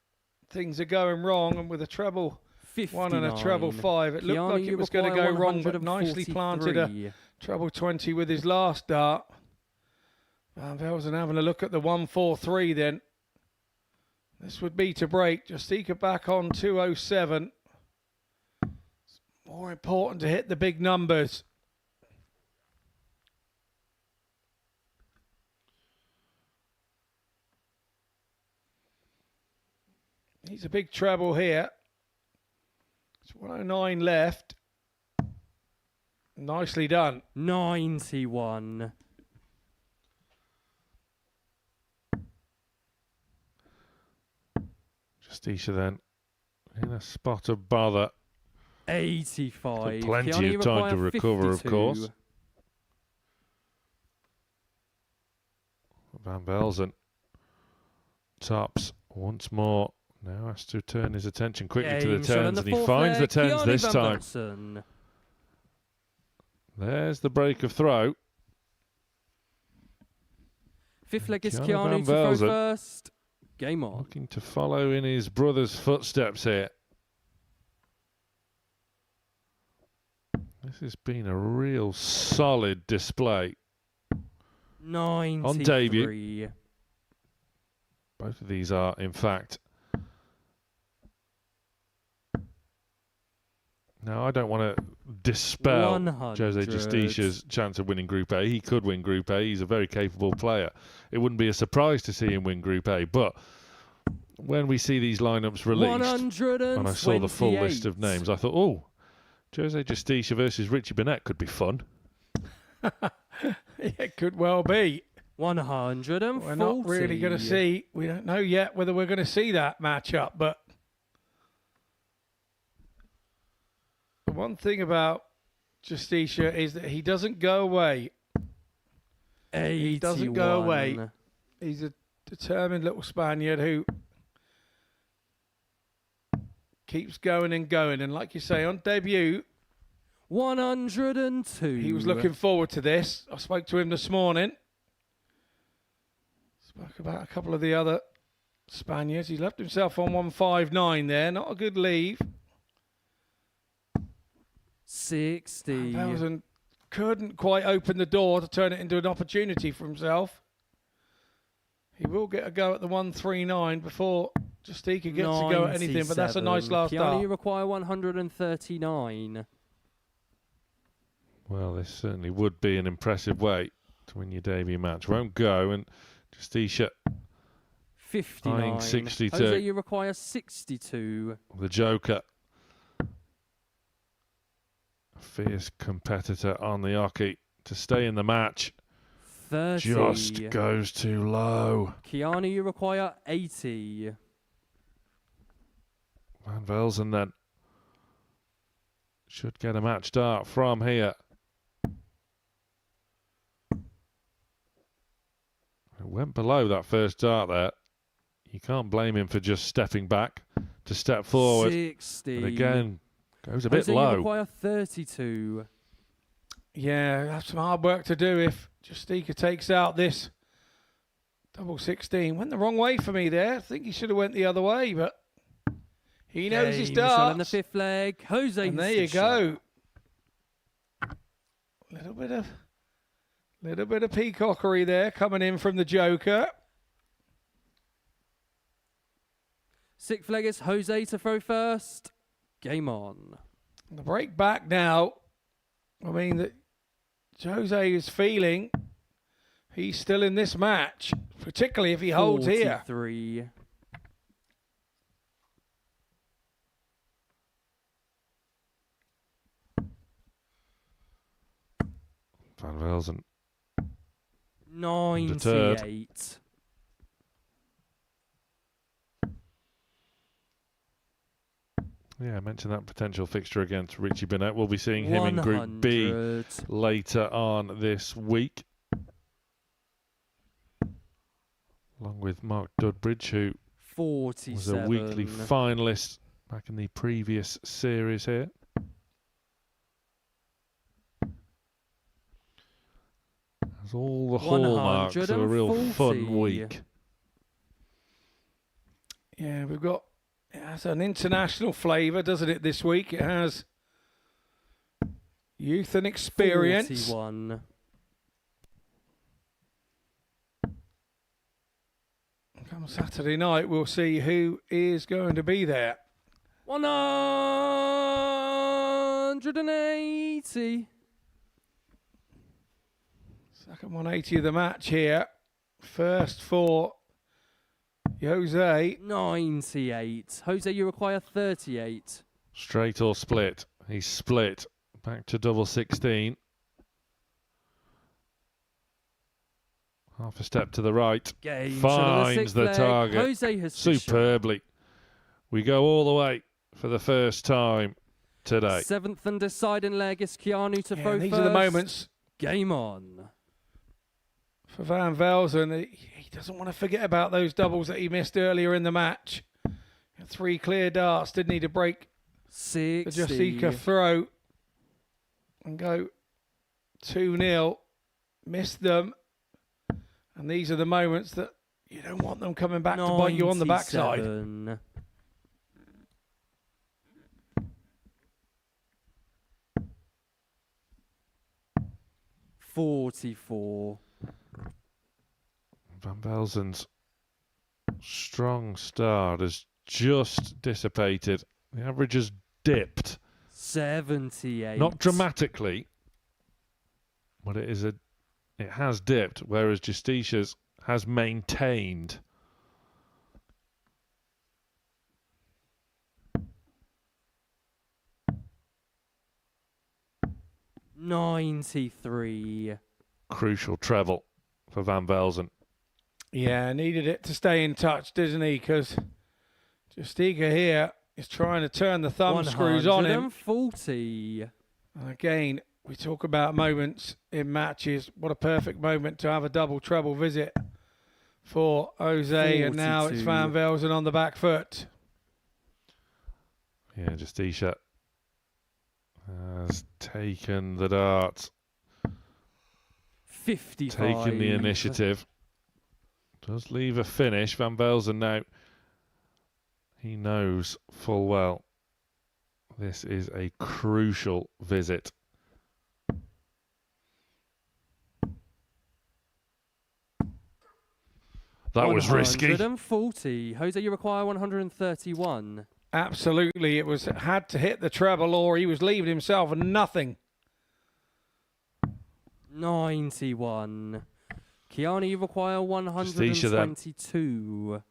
things are going wrong. And with a treble 1 and a treble 5, it looked Keanu, like you it was going to go require wrong, but nicely planted a 143. treble 20 with his last dart. Van Velzen having a look at the 143 then. This would be to break. Justicia back on 207. It's more important to hit the big numbers. He's a big treble here. It's 109 left. Nicely done. 91. Justicia then in a spot of bother. 85. So plenty Kiani of time require to recover, 52. of course. Van Belzen tops once more. Now has to turn his attention quickly to the Game shot on tens, the and he fourth finds the leg. tens Kiani this van time. Belzen. There's the break of throw. Fifth leg is Kiani Kiani van to throw Belzen. first. Game on. Looking to follow in his brother's footsteps here. This has been a real solid display. 93. On debut. Both of these are, in fact. Now, I don't want to dispel 100. Jose Justicia's chance of winning Group A. He could win Group A. He's a very capable player. It wouldn't be a surprise to see him win Group A. But when we see these lineups released, and I saw the full list of names, I thought, oh, Jose Justicia versus Richie Burnett could be fun. It could well be. 140. We're not really going to see. We don't know yet whether we're going to see that matchup, but the one thing about Justicia is that he doesn't go away. 81. He doesn't go away. He's a determined little Spaniard who keeps going and going. And like you say, on debut, 102. he was looking forward to this. I spoke to him this morning. Spoke about a couple of the other Spaniards. He left himself on 159 there. Not a good leave. 60. Belzen couldn't quite open the door to turn it into an opportunity for himself. He will get a go at the 139 before Justicia gets to go at anything, but that's a nice last Kiani, start. you require 139. Well, this certainly would be an impressive way to win your debut match. Won't go, and Justicia 59. eyeing 62. Jose, you require 62. The Joker. A fierce competitor on the hockey to stay in the match. 30. Just goes too low. Kiani, you require 80. Van Belzen then should get a match start from here. It went below that first start there. You can't blame him for just stepping back to step forward. 60. But again, goes a bit Jose, you low. require 32. Yeah, that's some hard work to do if Justicia takes out this double 16. Went the wrong way for me there. I think he should have went the other way, but he knows his Game shot on the darts. fifth leg. Jose, And there you Justicia. go. Little bit of peacockery there coming in from the Joker. Sixth leg is Jose to throw first. Game on. The break back now. I mean, that Jose is feeling he's still in this match, particularly if he holds here. 43. Van Belzen. 98. Yeah, I mentioned that potential fixture against Richie Burnett. We'll be seeing him in Group B 100. later on this week. Along with Mark Dudbridge, who 47. was a weekly finalist back in the previous series here. Has all the hallmarks of a real fun 140. week. Yeah, it has an international flavour, doesn't it, this week? It has youth and experience. 41. Come Saturday night, we'll see who is going to be there. 180. Second 180 of the match here. First for Jose. 98. Jose, you require 38. Straight or split? He's split. Back to double 16. Half a step to the right. Game shot of Finds sixth the leg. target Jose Justicia. superbly. We go all the way for the first time today. 7th and deciding leg is Keanu to throw these first. are the moments Game on. for Van Velzen. He doesn't want to forget about those doubles that he missed earlier in the match. 3 clear darts, didn't he, to break 60. the Justicia throw and go 2-0. Missed them. And these are the moments that you don't want them coming back to bite you on the backside. 97. $44. Van Belzen's strong start has just dissipated. The average has dipped. 78. Not dramatically, but it has dipped, whereas Justicia's has maintained. $93. Crucial treble for Van Belzen. Yeah, needed it to stay in touch, didn't he? Because Justicia here is trying to turn the thumb screws on him. 140. And again, we talk about moments in matches. What a perfect moment to have a double treble visit for Jose. And now it's 42. Van Velzen on the back foot. Yeah, Justicia has taken the dart, 55. taken the initiative. Does leave a finish. Van Belzen now, he knows full well this is a crucial visit. That was risky. 140. Jose, you require 131. Absolutely, it had to hit the treble or he was leaving himself nothing. 91. Keanu, you require Justicia then. 122.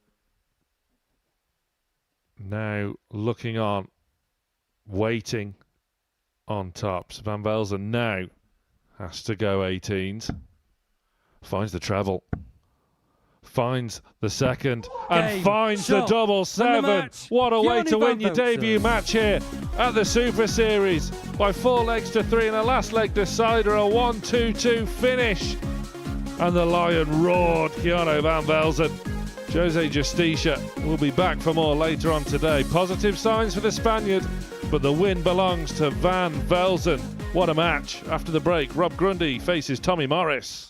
Now looking on, waiting on tops. Van Belzen now has to go 18s. Finds the treble. Finds the second and Game, finds shot, the double win the 7. match. What a way Keanu to win Van your Velzen. debut match here at the Super Series by 4 legs to 3 and a last leg decider, a 1-2-2 finish. And the Lion roared. Keanu Van Belzen. Jose Justicia will be back for more later on today. Positive signs for the Spaniard, but the win belongs to Van Velzen. What a match. After the break, Rob Grundy faces Tommy Morris.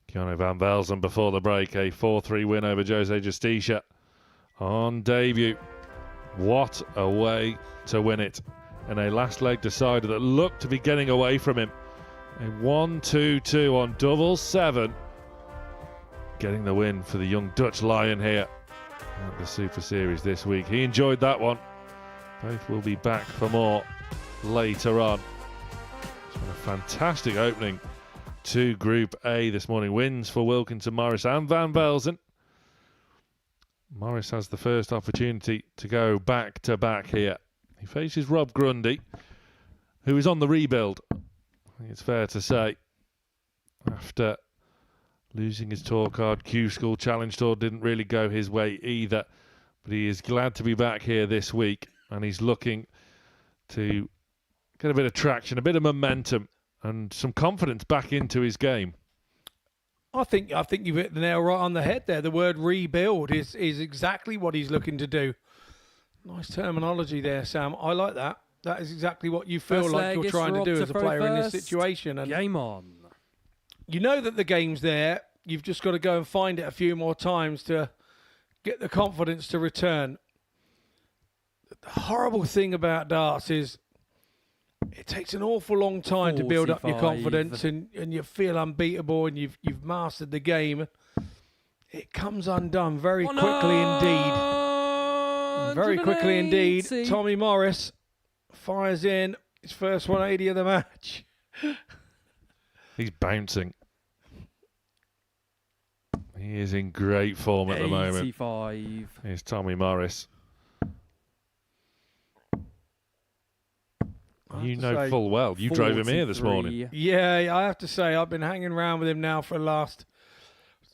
Keanu Van Belzen before the break, a 4-3 win over Jose Justicia on debut. What a way to win it in a last leg decider that looked to be getting away from him. A 1-2-2 on double 7, getting the win for the young Dutch Lion here at the Super Series this week. He enjoyed that one. Both will be back for more later on. It's been a fantastic opening to Group A this morning. Wins for Wilkinson, Morris and Van Belzen. Morris has the first opportunity to go back-to-back here. He faces Rob Grundy, who is on the rebuild, I think it's fair to say. After losing his tour card, Q School Challenge Tour didn't really go his way either. But he is glad to be back here this week, and he's looking to get a bit of traction, a bit of momentum, and some confidence back into his game. I think you've hit the nail right on the head there. The word rebuild is exactly what he's looking to do. Nice terminology there, Sam. I like that. That is exactly what you feel First like leg, you're it's trying to Rob do to as a throw player in this first. situation. And Game on. you know that the game's there. You've just got to go and find it a few more times to get the confidence to return. The horrible thing about darts is it takes an awful long time to build up your 45. confidence, and you feel unbeatable, and you've mastered the game. It comes undone very quickly indeed. Very quickly indeed. 180. Tommy Morris fires in his first 180 of the match. He's bouncing. He is in great form at the moment. 85. Here's Tommy Morris. You know full well. You drove him here this morning. 43. Yeah, I have to say, I've been hanging around with him now for the last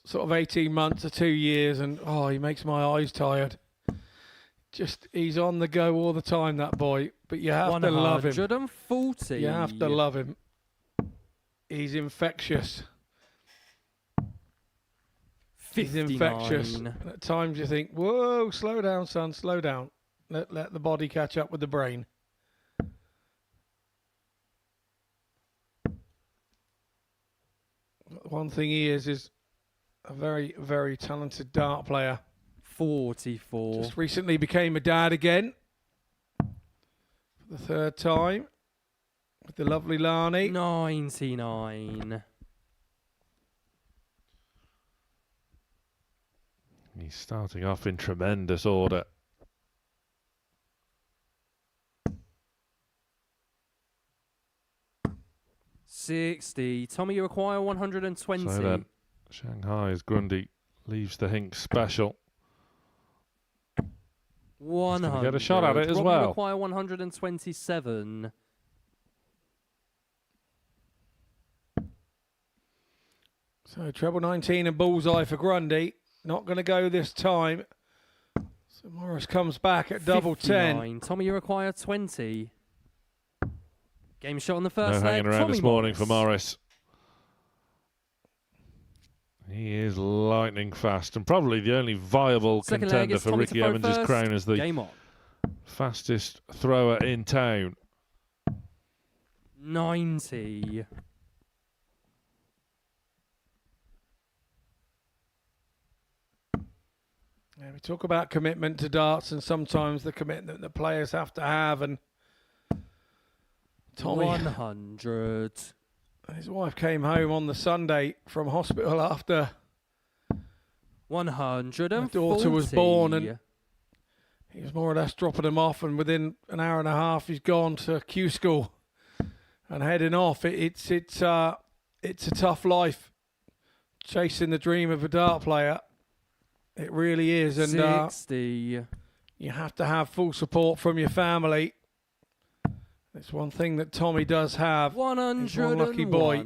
sort of 18 months or 2 years, and he makes my eyes tired. Just, he's on the go all the time, that boy. But you have to love him. 140. You have to love him. He's infectious. He's 59. infectious. And at times you think, whoa, slow down, son, slow down. Let the body catch up with the brain. One thing he is a very, very talented dart player. 44. Just recently became a dad again. For the third time. With the lovely Lani. 99. He's starting off in tremendous order. $60. Tommy, you require 120. So then, Shanghai as Grundy leaves the Hink special. 100. get a shot at it as Rob, well. You require 127. So treble 19 and bullseye for Grundy. Not going to go this time. So Morris comes back at double 10. 59. Tommy, you require 20. Game shot on the No first leg. hanging around Tommy this morning for Morris. Morris. He is lightning fast and probably the only viable Second leg contender is for Tommy Ricky to throw Evans' first. crown as the Game on. fastest thrower in town. 90. Yeah, we talk about commitment to darts and sometimes the commitment that players have to have. And Tommy 100. and his wife came home on the Sunday from hospital after 140. my daughter was born, and he was more or less dropping them off, and within an hour and a half he's gone to Q School and heading off. It's a tough life chasing the dream of a dart player. It really is, and 60. you have to have full support from your family. It's one thing that Tommy does have. He's one 101. lucky boy.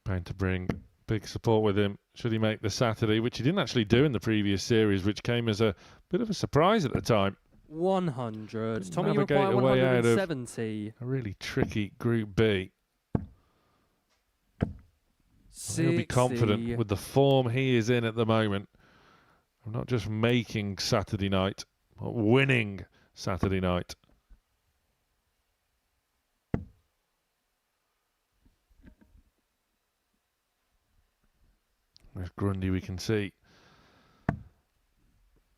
Bound to bring big support with him should he make the Saturday, which he didn't actually do in the previous series, which came as a bit of a surprise at the time. 100. Tommy, you Navigate require a way out of 170. A really tricky Group B. He'll be confident with the form he is in at the moment. of not just making Saturday night, but winning Saturday night. There's Grundy, we can see. He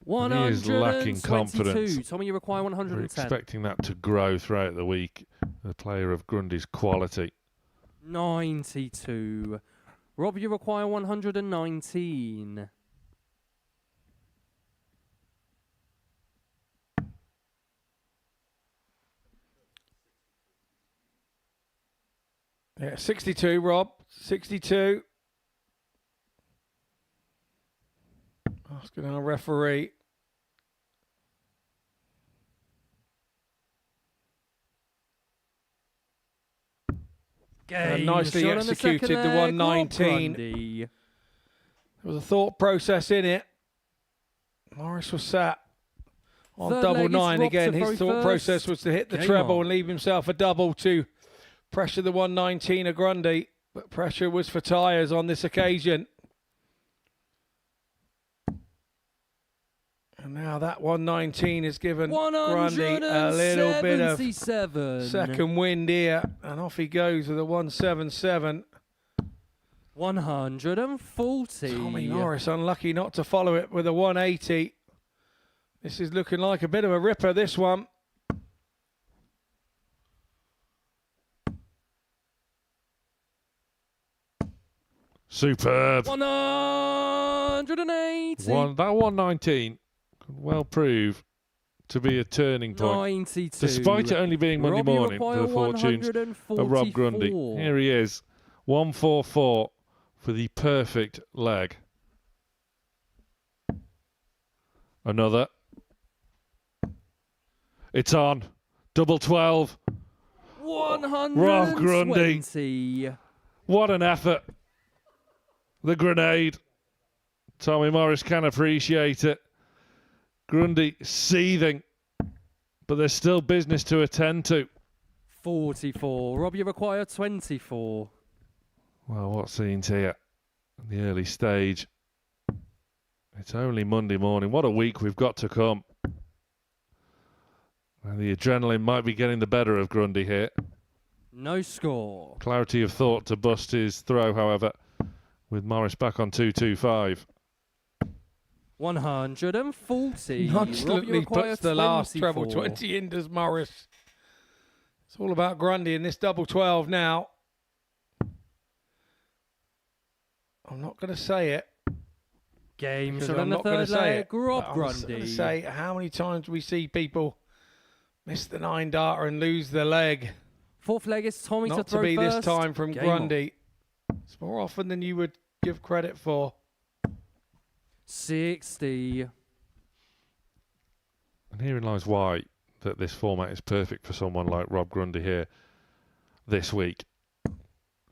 122. is lacking confidence. Tommy, you require We're 110. expecting that to grow throughout the week. The player of Grundy's quality. 92. Rob, you require 119. Yeah, 62, Rob. 62. Asking our referee. Nicely shot on the second executed, the leg, 119. Grundy. There was a thought process in it. Morris was sat on Third double leg is nine Rob again. to His throw thought process first. was to hit the Game treble on. and leave himself a double to pressure the 119 of Grundy. But pressure was for tyres on this occasion. And now that 119 has given Grundy a little bit of 177. second wind here. And off he goes with a 177. 140. Tommy Morris unlucky not to follow it with a 180. This is looking like a bit of a ripper, this one. Superb. 180. That 119 could well prove to be a turning point. 92. Despite it only being Monday Rob, you morning, require to the fortunes of Rob Grundy. 144. Here he is. 144 for the perfect leg. Another. It's on. Double 12. 120. Rob Grundy. What an effort. The grenade. Tommy Morris can appreciate it. Grundy seething. But there's still business to attend to. 44. Rob, you require 24. Well, what scenes here in the early stage. It's only Monday morning. What a week we've got to come. And the adrenaline might be getting the better of Grundy here. No score. Clarity of thought to bust his throw, however, with Morris back on 225. 140. Nonchalantly puts the last treble 24. 20 in, does Morris. It's all about Grundy in this double 12 now. I'm not going to say it. Game because shot I'm on the not going to third say leg. it. Rob But I'm just going Grundy. to say how many times we see people miss the 9 darter and lose the leg. Fourth leg is Tommy Not to throw to be first. this time from Game Grundy. It's more often than you would give credit for. 60. And herein lies why that this format is perfect for someone like Rob Grundy here this week.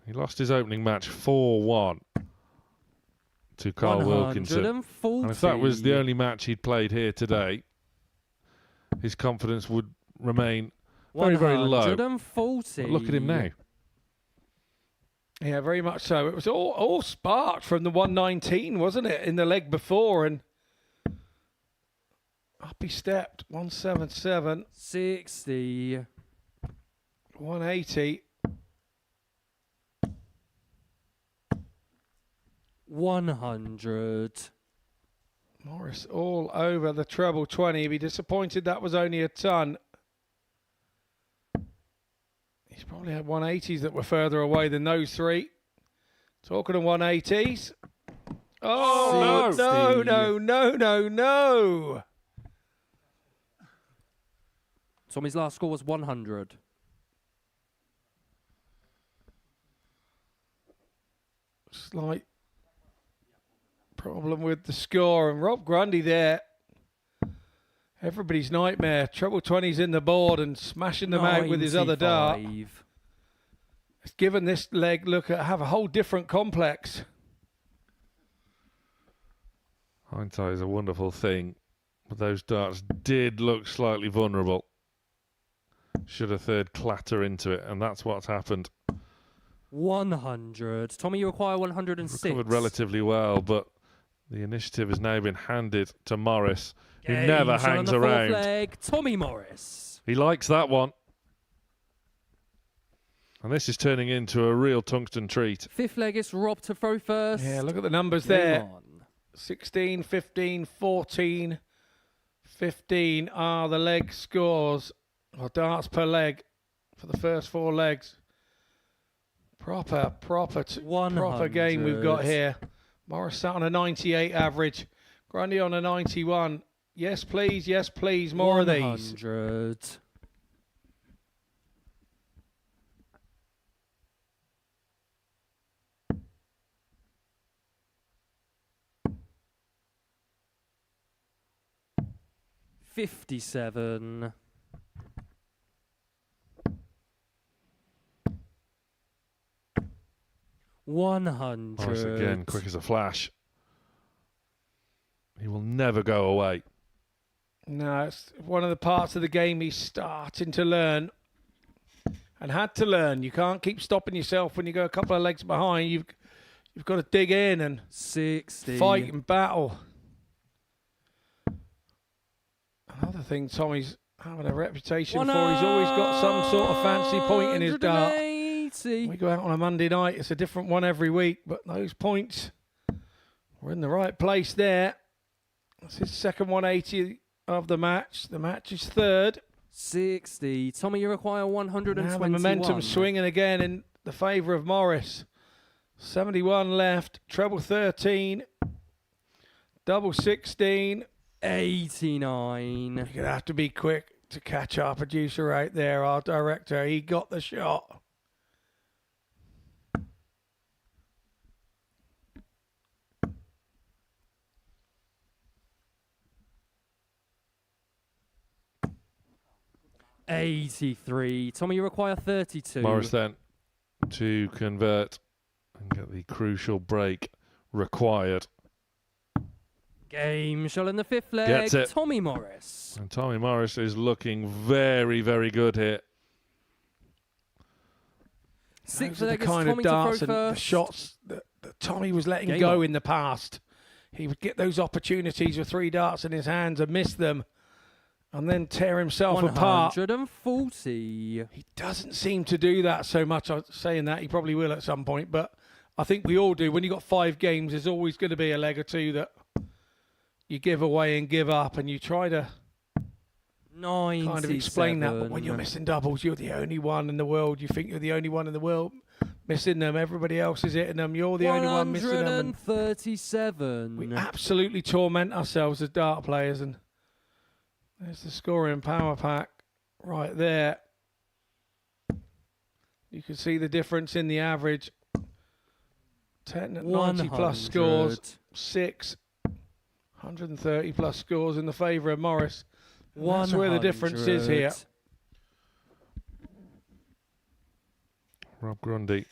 He lost his opening match 4-1 to Carl Wilkinson. 140. And if that was the only match he'd played here today, his confidence would remain very, very low. 140. But look at him now. Yeah, very much so. It was all sparked from the 119, wasn't it, in the leg before, and up he stepped. 177, 60. 180. 100. Morris all over the treble 20. He'd be disappointed that was only a ton. He's probably had 180s that were further away than those three. Talking of 180s. Oh, no. Tommy's last score was 100. Slight problem with the score. And Rob Grundy there. Everybody's nightmare. Treble 20s in the board and smashing them out with his other dart. 95. It's given this leg have a whole different complex. Hindsight is a wonderful thing, but those darts did look slightly vulnerable. Should a third clatter into it, and that's what's happened. 100. Tommy, you require 106. Recovered relatively well, but the initiative has now been handed to Morris, who Game never shot on hangs the fourth around. leg. Tommy Morris. He likes that one. And this is turning into a real tungsten treat. Fifth leg is Rob to throw first. Yeah, look at the numbers Game there. on. 16, 15, 14, 15 are the leg scores, or darts per leg for the first 4 legs. Proper game we've got here. Morris sat on a 98 average. Grundy on a 91. Yes, please, more of these. 100. $57. 100. Morris again, quick as a flash. He will never go away. No, it's one of the parts of the game he's starting to learn and had to learn. You can't keep stopping yourself when you go a couple of legs behind. You've got to dig in and 60. fight and battle. Another thing Tommy's having a reputation for, he's always got some sort of fancy point in his dart. 180. We go out on a Monday night, it's a different one every week, but those points were in the right place there. That's his second 180 of the match. The match is third. 60. Tommy, you require 121. Now the momentum swinging again in the favour of Morris. 71 left, treble 13, double 16. 89. You're going to have to be quick to catch our producer right there, our director. He got the shot. $83. Tommy, you require 32. Morris then to convert and get the crucial break required. Game shot in the fifth leg. Gets it. Tommy Morris. And Tommy Morris is looking very, very good here. Sixth Those are leg the is kind Tommy of to darts throw and the first. shots that Tommy was letting Game go on. in the past. He would get those opportunities with 3 darts in his hands and miss them and then tear himself apart. 140. He doesn't seem to do that so much. I'm saying that he probably will at some point, but I think we all do. When you've got 5 games, there's always going to be a leg or two that you give away and give up, and you try to 97. kind of explain that. But when you're missing doubles, you're the only one in the world. You think you're the only one in the world missing them. Everybody else is hitting them. You're the only one missing them. And 137. we absolutely torment ourselves as dart players. And there's the scoring power pack right there. You can see the difference in the average. 10 at 90 plus scores, 6, 130 plus scores in the favour of Morris. And that's where the difference is here. Rob Grundy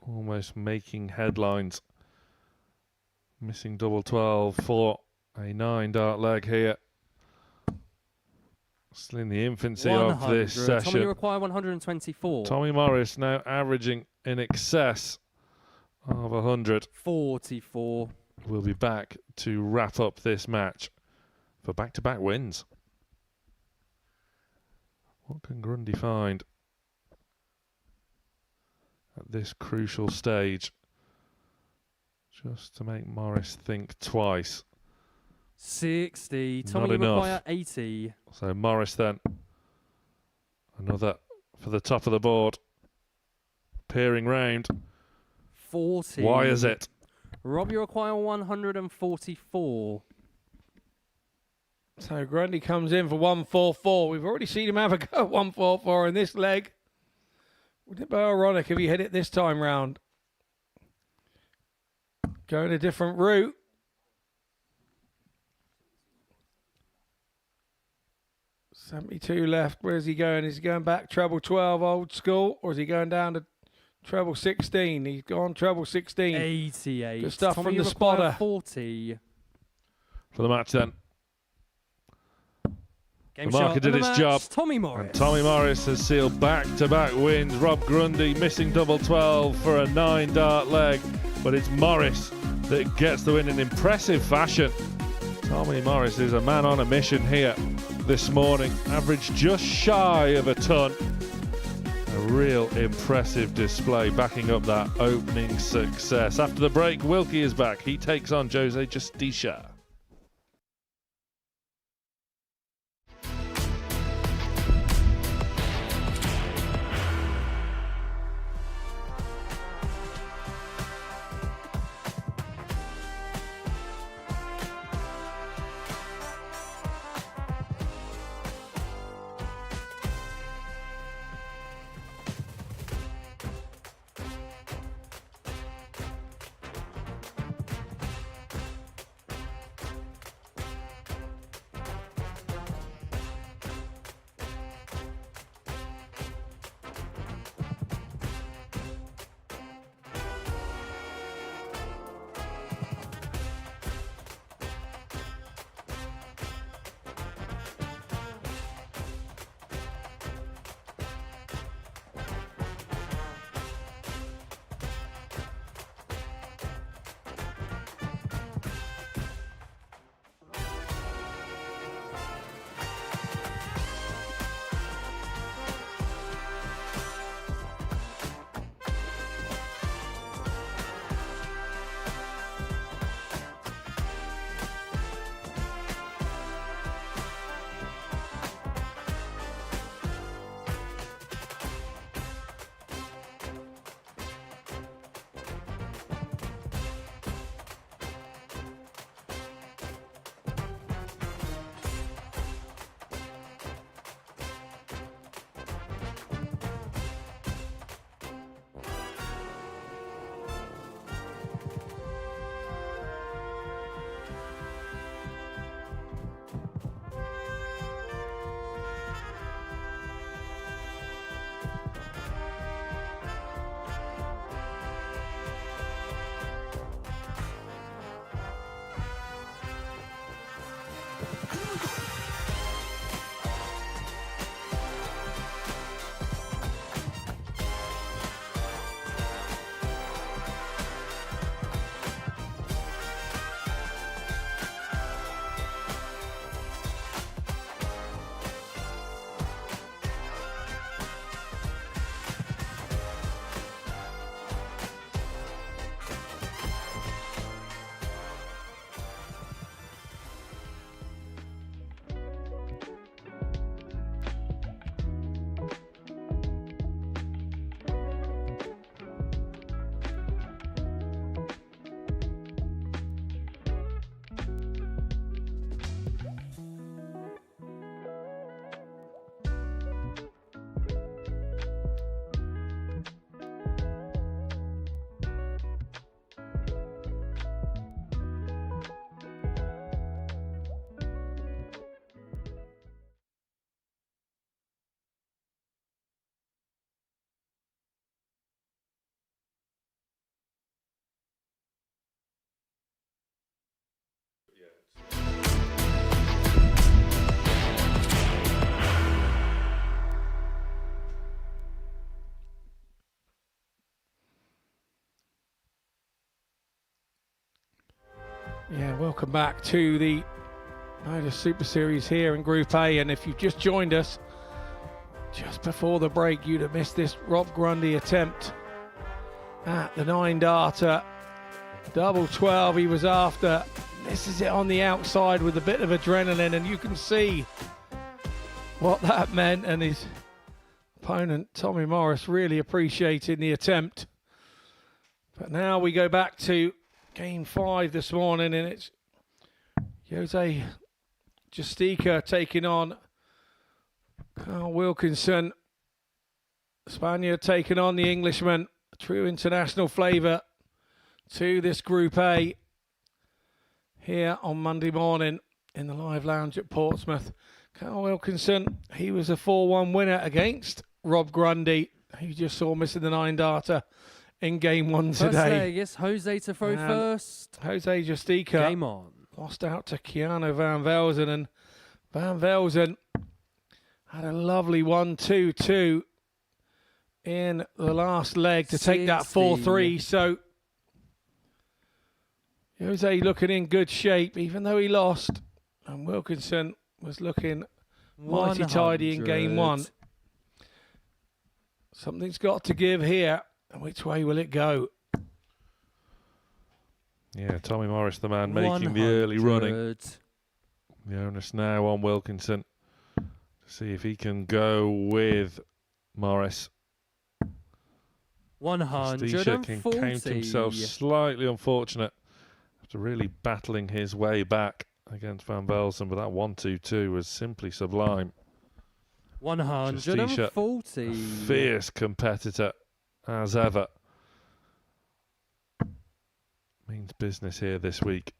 almost making headlines. Missing double 12 for a 9 dart leg here. Still in the infancy of this 100. session. Tommy, you require 124. Tommy Morris now averaging in excess of 100. 44. We'll be back to wrap up this match for back-to-back wins. What can Grundy find at this crucial stage just to make Morris think twice? 60. Tommy, Not you enough. require 80. So Morris then, another for the top of the board, peering round. 40. Why is it? Rob, you require 144. So Grundy comes in for 144. We've already seen him have a go at 144 in this leg. Wouldn't it be ironic if he hit it this time round? Going a different route. $72 left. Where's he going? Is he going back treble 12 old school, or is he going down to treble 16? He's gone treble 16. 88. Good stuff Tommy, from you the require spotter. 40. For the match then. Game The marker shot and did the its match, job. Tommy Morris. And Tommy Morris has sealed back-to-back wins. Rob Grundy missing double 12 for a 9 dart leg, but it's Morris that gets the win in impressive fashion. Tommy Morris is a man on a mission here this morning. Averaged just shy of a ton. A real impressive display backing up that opening success. After the break, Wilkie is back. He takes on Jose Justicia. Yeah, welcome back to the Modus Super Series here in Group A. And if you've just joined us, just before the break, you'd have missed this Rob Grundy attempt at the 9-darter. Double 12 he was after. Misses it on the outside with a bit of adrenaline, and you can see what that meant. And his opponent, Tommy Morris, really appreciating the attempt. But now we go back to Game 5 this morning, and it's Jose Justicia taking on Carl Wilkinson. Spaniard taking on the Englishman. A true international flavour to this Group A here on Monday morning in the live lounge at Portsmouth. Carl Wilkinson, he was a 4-1 winner against Rob Grundy, who just saw missing the 9-darter in Game 1 today. First leg, it's Jose to throw first. Jose Justicia Game on. lost out to Keanu Van Belzen, and Van Belzen had a lovely 1-2-2 in the last leg to take that 4-3. So Jose looking in good shape, even though he lost. And Wilkinson was looking mighty tidy in Game 1. Something's got to give here. And which way will it go? Yeah, Tommy Morris, the man making the early running. 100. The onus now on Wilkinson to see if he can go with Morris. Justicia can count himself 140. slightly unfortunate after really battling his way back against Van Belzen, but that 1-2-2 was simply sublime. 140. Fierce competitor as ever. Means business here this week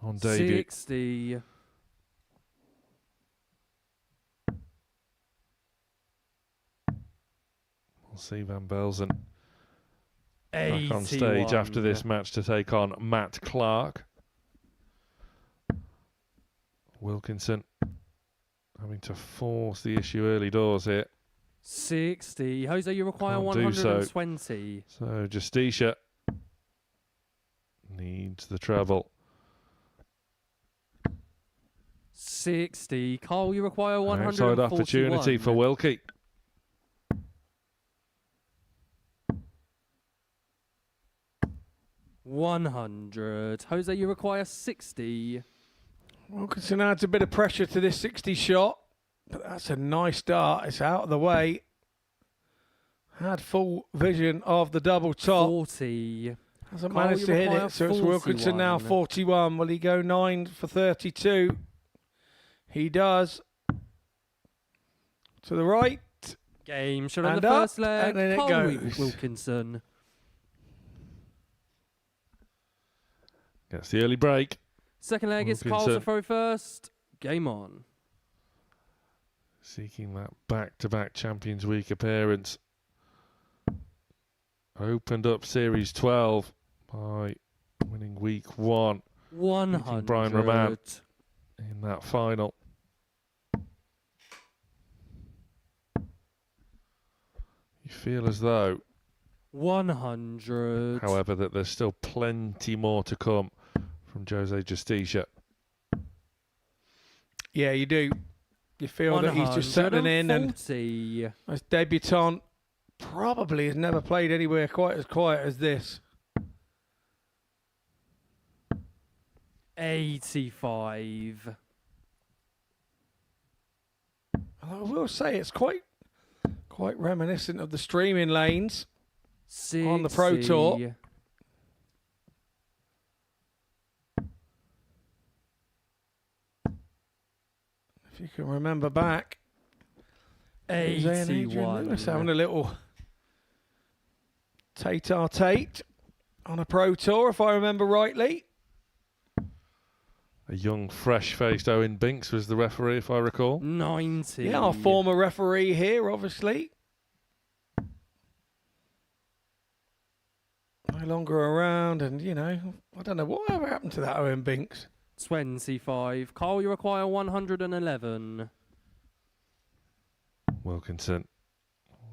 on debut. 60. We'll see Van Belzen back 81. on stage after this match to take on Matt Clark. Wilkinson having to force the issue early doors here. 60. Jose, you require Can't do so. 120. So Justicia needs the treble. 60. Carl, you require Outside 141. opportunity for Wilkie. $100. Jose, you require 60. Wilkinson adds a bit of pressure to this 60 shot, but that's a nice start. It's out of the way. Had full vision of the double top. 40. Hasn't Carl, managed you to hit require it, so it's Wilkinson now 41. Will he go 9 for 32? He does. To the right. Game shot on And the up, first leg. and then it Carl goes. Wilkinson. Gets the early break. Second leg is Carl Wilkinson. to throw first. Game on. Seeking that back-to-back Champions Week appearance. Opened up Series 12 by winning Week 1. 100. Brian Roman in that final. You feel as though, 100. however, that there's still plenty more to come from Jose Justicia. Yeah, you do. You feel that he's just settling in, and 140. as debutant, probably has never played anywhere quite as quiet as this. 85. I will say it's quite reminiscent of the streaming lanes 60. on the Pro Tour. If you can remember back, Jose and Adrian 81. Lewis having a little Tate-a-Tate on a Pro Tour, if I remember rightly. A young, fresh-faced Owen Binks was the referee, if I recall. 90. Yeah, our former referee here, obviously. No longer around, and, you know, I don't know whatever happened to that Owen Binks. 25. Carl, you require 111. Wilkinson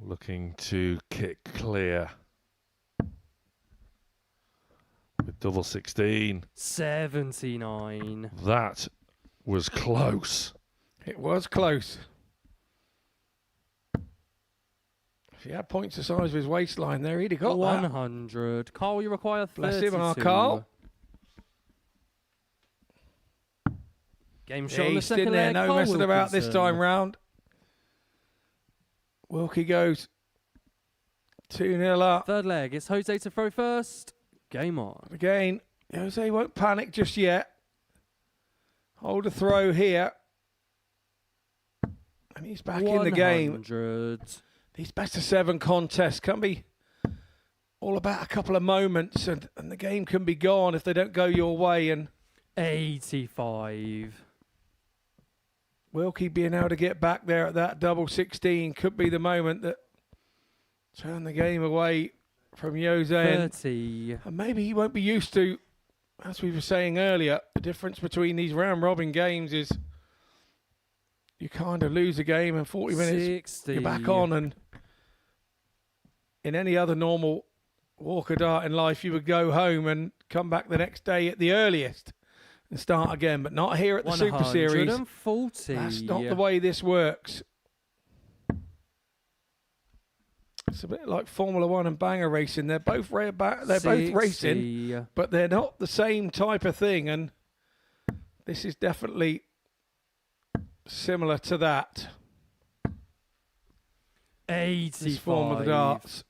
looking to kick clear. With double 16. 79. That was close. It was close. If he had points the size of his waistline there, he'd have got that. 100. Carl, you require 32. Bless him, our Carl. Game Yeah, shot on the he's second in there, leg. no Carl messing about this Wilkinson. time round. Wilkie goes 2-0 up. Third leg. It's Jose to throw first. Game on. Again, Jose won't panic just yet. Hold a throw here. And he's back in the game. 100. These best of 7 contests can be all about a couple of moments, and the game can be gone if they don't go your way. And 85. Wilkie being able to get back there at that double 16 could be the moment that turn the game away from Jose. 30. And maybe he won't be used to, as we were saying earlier, the difference between these round robin games is you kind of lose a game and 40 minutes 60. you're back on. And in any other normal walk of dart in life, you would go home and come back the next day at the earliest and start again, but not here at the Super Series. 140. That's not the way this works. It's a bit like Formula One and banger racing. They're both racing, but they're not the same type of thing. And this is definitely similar to that. 85. This form of the darts.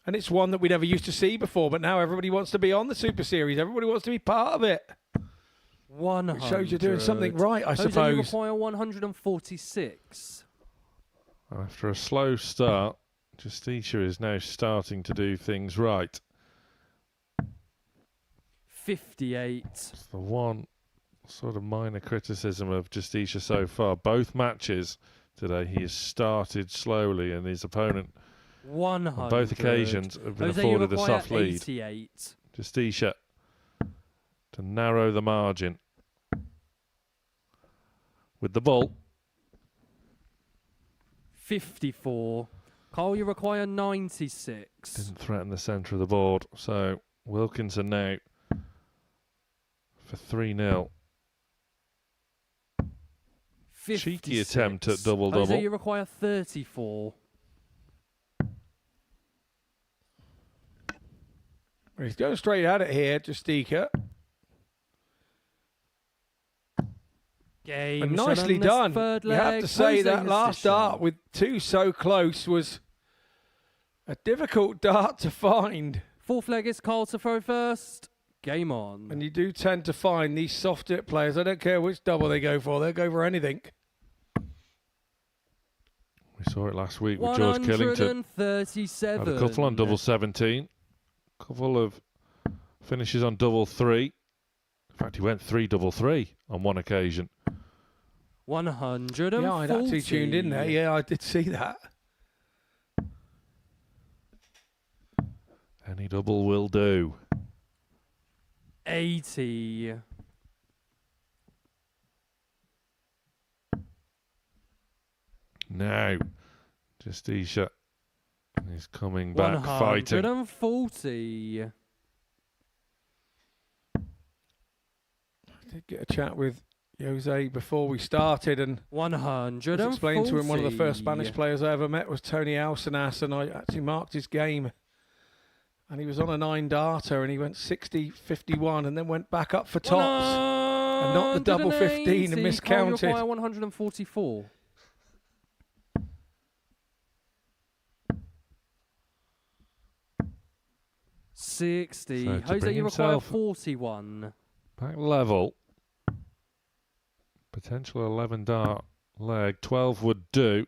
And it's one that we never used to see before, but now everybody wants to be on the Super Series. Everybody wants to be part of it. 100. It shows you're doing something right, I Jose, suppose. you require 146. After a slow start, Justicia is now starting to do things right. 58. It's the one sort of minor criticism of Justicia so far. Both matches today, he has started slowly, and his opponent 100. on both occasions have been Jose, afforded you a require soft lead. 88. Justicia to narrow the margin with the ball. 54. Carl, you require 96. Didn't threaten the centre of the board. So Wilkinson now for 3-0. 56. Cheeky attempt at double-double. Jose, you require 34. He's going straight at it here, Justicia. Game And shot nicely on this done. third You have leg. to say Jose that last Justicia. dart with two so close was a difficult dart to find. Fourth leg is Carl to throw first. Game on. And you do tend to find these soft hit players, I don't care which double they go for, they'll go for anything. We saw it last week with George Killington. 137. Had a couple on double 17. Couple of finishes on double 3. In fact, he went 3-3 on one occasion. 140. Yeah, I'd actually tuned in there. Yeah, I did see that. Any double will do. 80. Now, Justicia is coming back fighting. 140. I did get a chat with Jose before we started, and 140. I explained to him one of the first Spanish players I ever met was Tony Alcenas, and I actually marked his game. And he was on a 9-darter, and he went 60-51, and then went back up for tops, and not the double 15 and miscounted. 144. So 60. to Jose, bring you require himself 41. Back level. Potential 11-dart leg. 12 would do.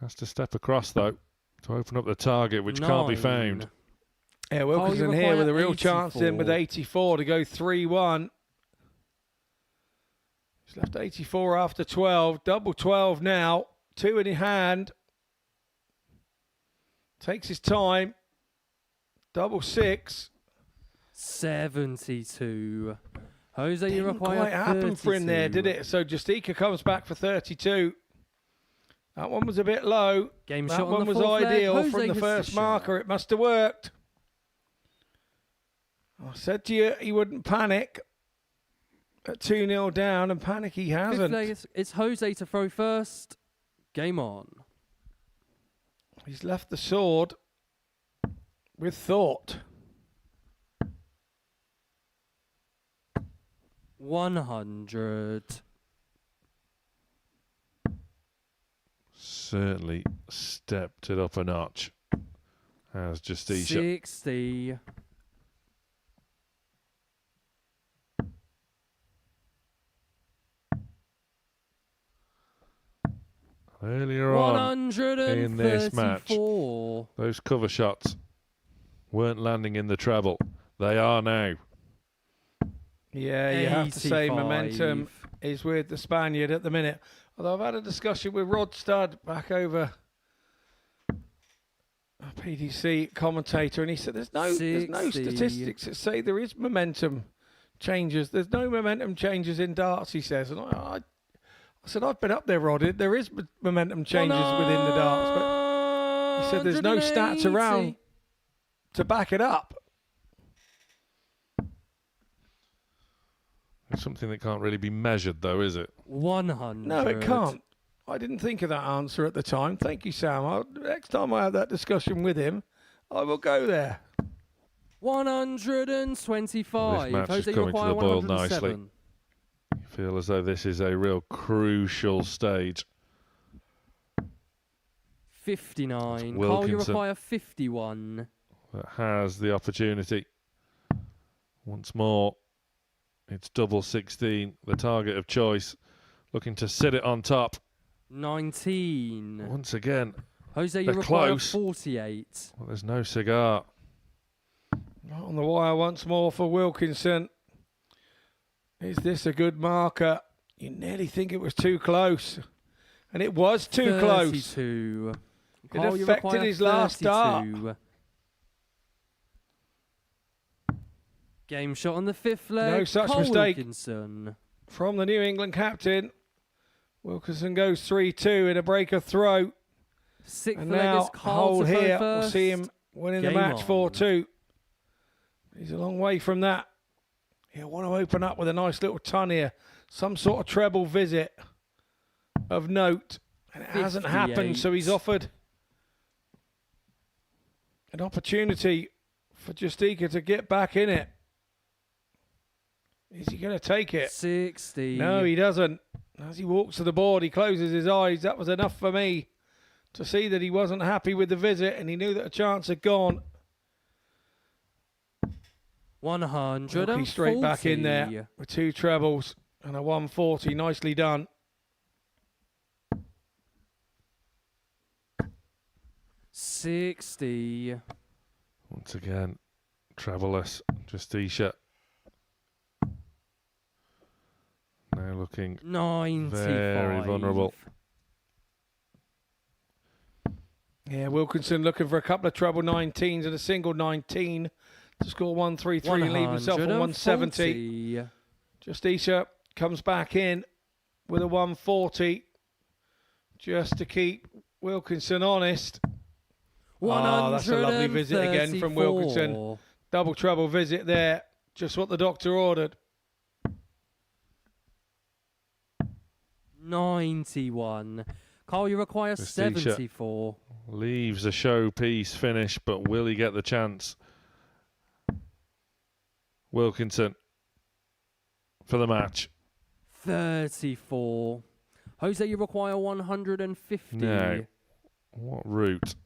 Has to step across, though, to open up the target, which can't be found. Yeah, Wilkinson here with a real chance in with 84 to go 3-1. He's left 84 after 12. Double 12 now. 2 in his hand. Takes his time. Double 6. 72. Jose, you Didn't require quite happen for him there, 32. did it? So Justicia comes back for 32. That one was a bit low. Game That shot on one the was fourth leg. ideal Jose from the first Justicia. marker. It must have worked. I said to you he wouldn't panic at 2-0 down, and panic he Fifth hasn't. leg it's Jose to throw first. Game on. He's left the sword with thought. 100. Certainly stepped it up a notch. As Justicia. 60. Earlier on in this match, 134. those cover shots weren't landing in the treble. They are now. Yeah, you have to say 85. momentum is with the Spaniard at the minute. Although I've had a discussion with Rod Studd back over a PDC commentator, and he said there's no 60. statistics that say there is momentum changes. There's no momentum changes in darts, he says. And I said, I've been up there, Rod. There is momentum changes within the darts, but he said there's no stats around to back it up. It's something that can't really be measured, though, is it? 100. No, it can't. I didn't think of that answer at the time. Thank you, Sam. Next time I have that discussion with him, I will go there. 125. This match is Jose, you coming to require the boil 107. nicely. You feel as though this is a real crucial stage. 59. Carl, you Wilkinson. require 51. That has the opportunity. Once more, it's double 16, the target of choice, looking to sit it on top. 19. Once again, Jose, you they're require close. 48. well, there's no cigar. On the wire once more for Wilkinson. Is this a good marker? You nearly think it was too close. And it was too close. 32. It Carl, you affected require his last start. 32. Game shot on the fifth leg. No such Cole mistake. Wilkinson. From the New England captain. Wilkinson goes 3-2 in a break of throw. Sixth And leg now is Carl hold to throw here. first. We'll see him winning the Game match on. 4-2. He's a long way from that. He'll want to open up with a nice little ton here. Some sort of treble visit of note. And it hasn't happened, so he's 58. offered an opportunity for Justicia to get back in it. Is he going to take it? 60. No, he doesn't. As he walks to the board, he closes his eyes. That was enough for me to see that he wasn't happy with the visit and he knew that a chance had gone. 140. He's straight back in there with 2 trebles and a 140. Nicely done. 60. Once again, trebleless Justicia. Now looking 95. very vulnerable. Yeah, Wilkinson looking for a couple of treble 19s and a single 19 to score 133 and leave himself on 170. 140. Justicia comes back in with a 140 just to keep Wilkinson honest. Oh, that's a lovely visit again from Wilkinson. 134. Double treble visit there. Just what the doctor ordered. 91. Carl, you require Justicia. 74. Leaves a showpiece finish, but will he get the chance? Wilkinson for the match. 34. Jose, you require 150. No. What route?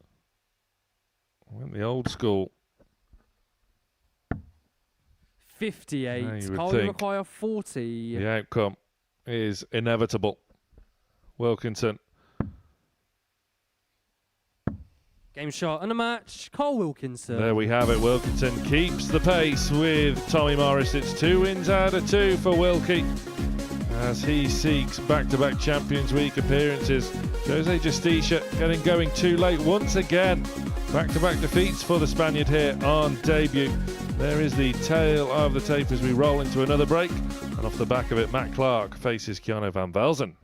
Went the old school. 58. Now you would Carl, you think require 40. The outcome is inevitable. Wilkinson. Game shot and a match. Carl Wilkinson. There we have it. Wilkinson keeps the pace with Tommy Morris. It's 2 wins out of 2 for Wilkie as he seeks back-to-back Champions Week appearances. Jose Justicia getting going too late once again. Back-to-back defeats for the Spaniard here on debut. There is the tail of the tape as we roll into another break. And off the back of it, Matt Clark faces Keanu van Belzen.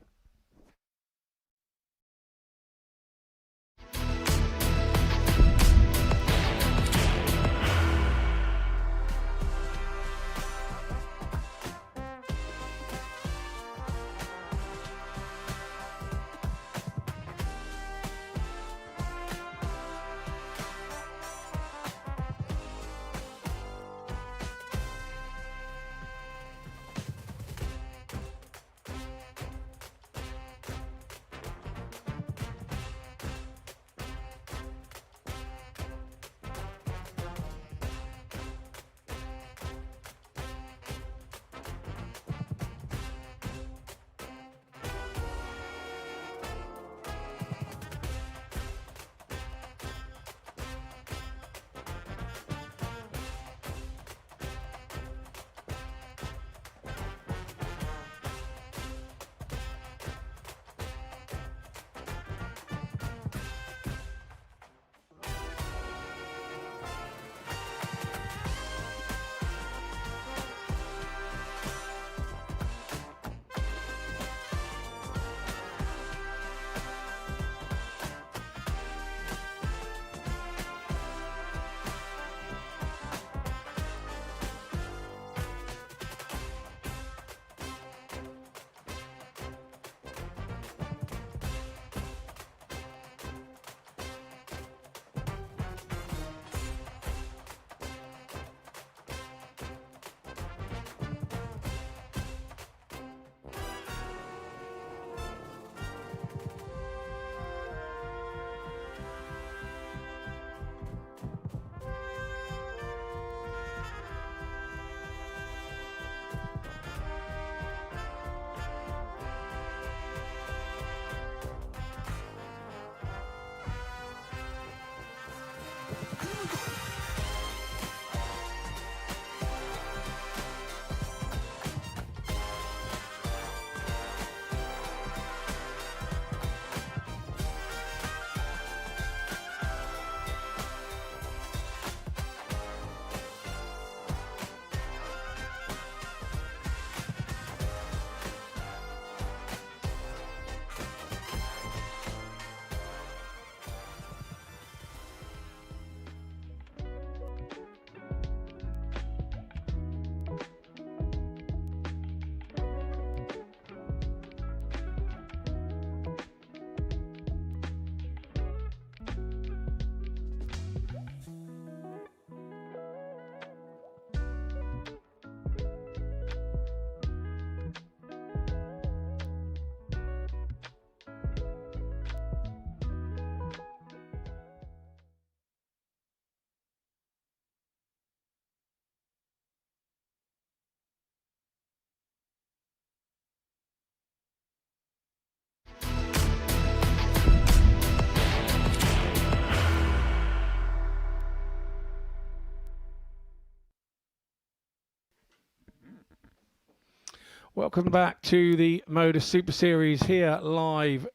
Welcome back to the Modus Super Series here live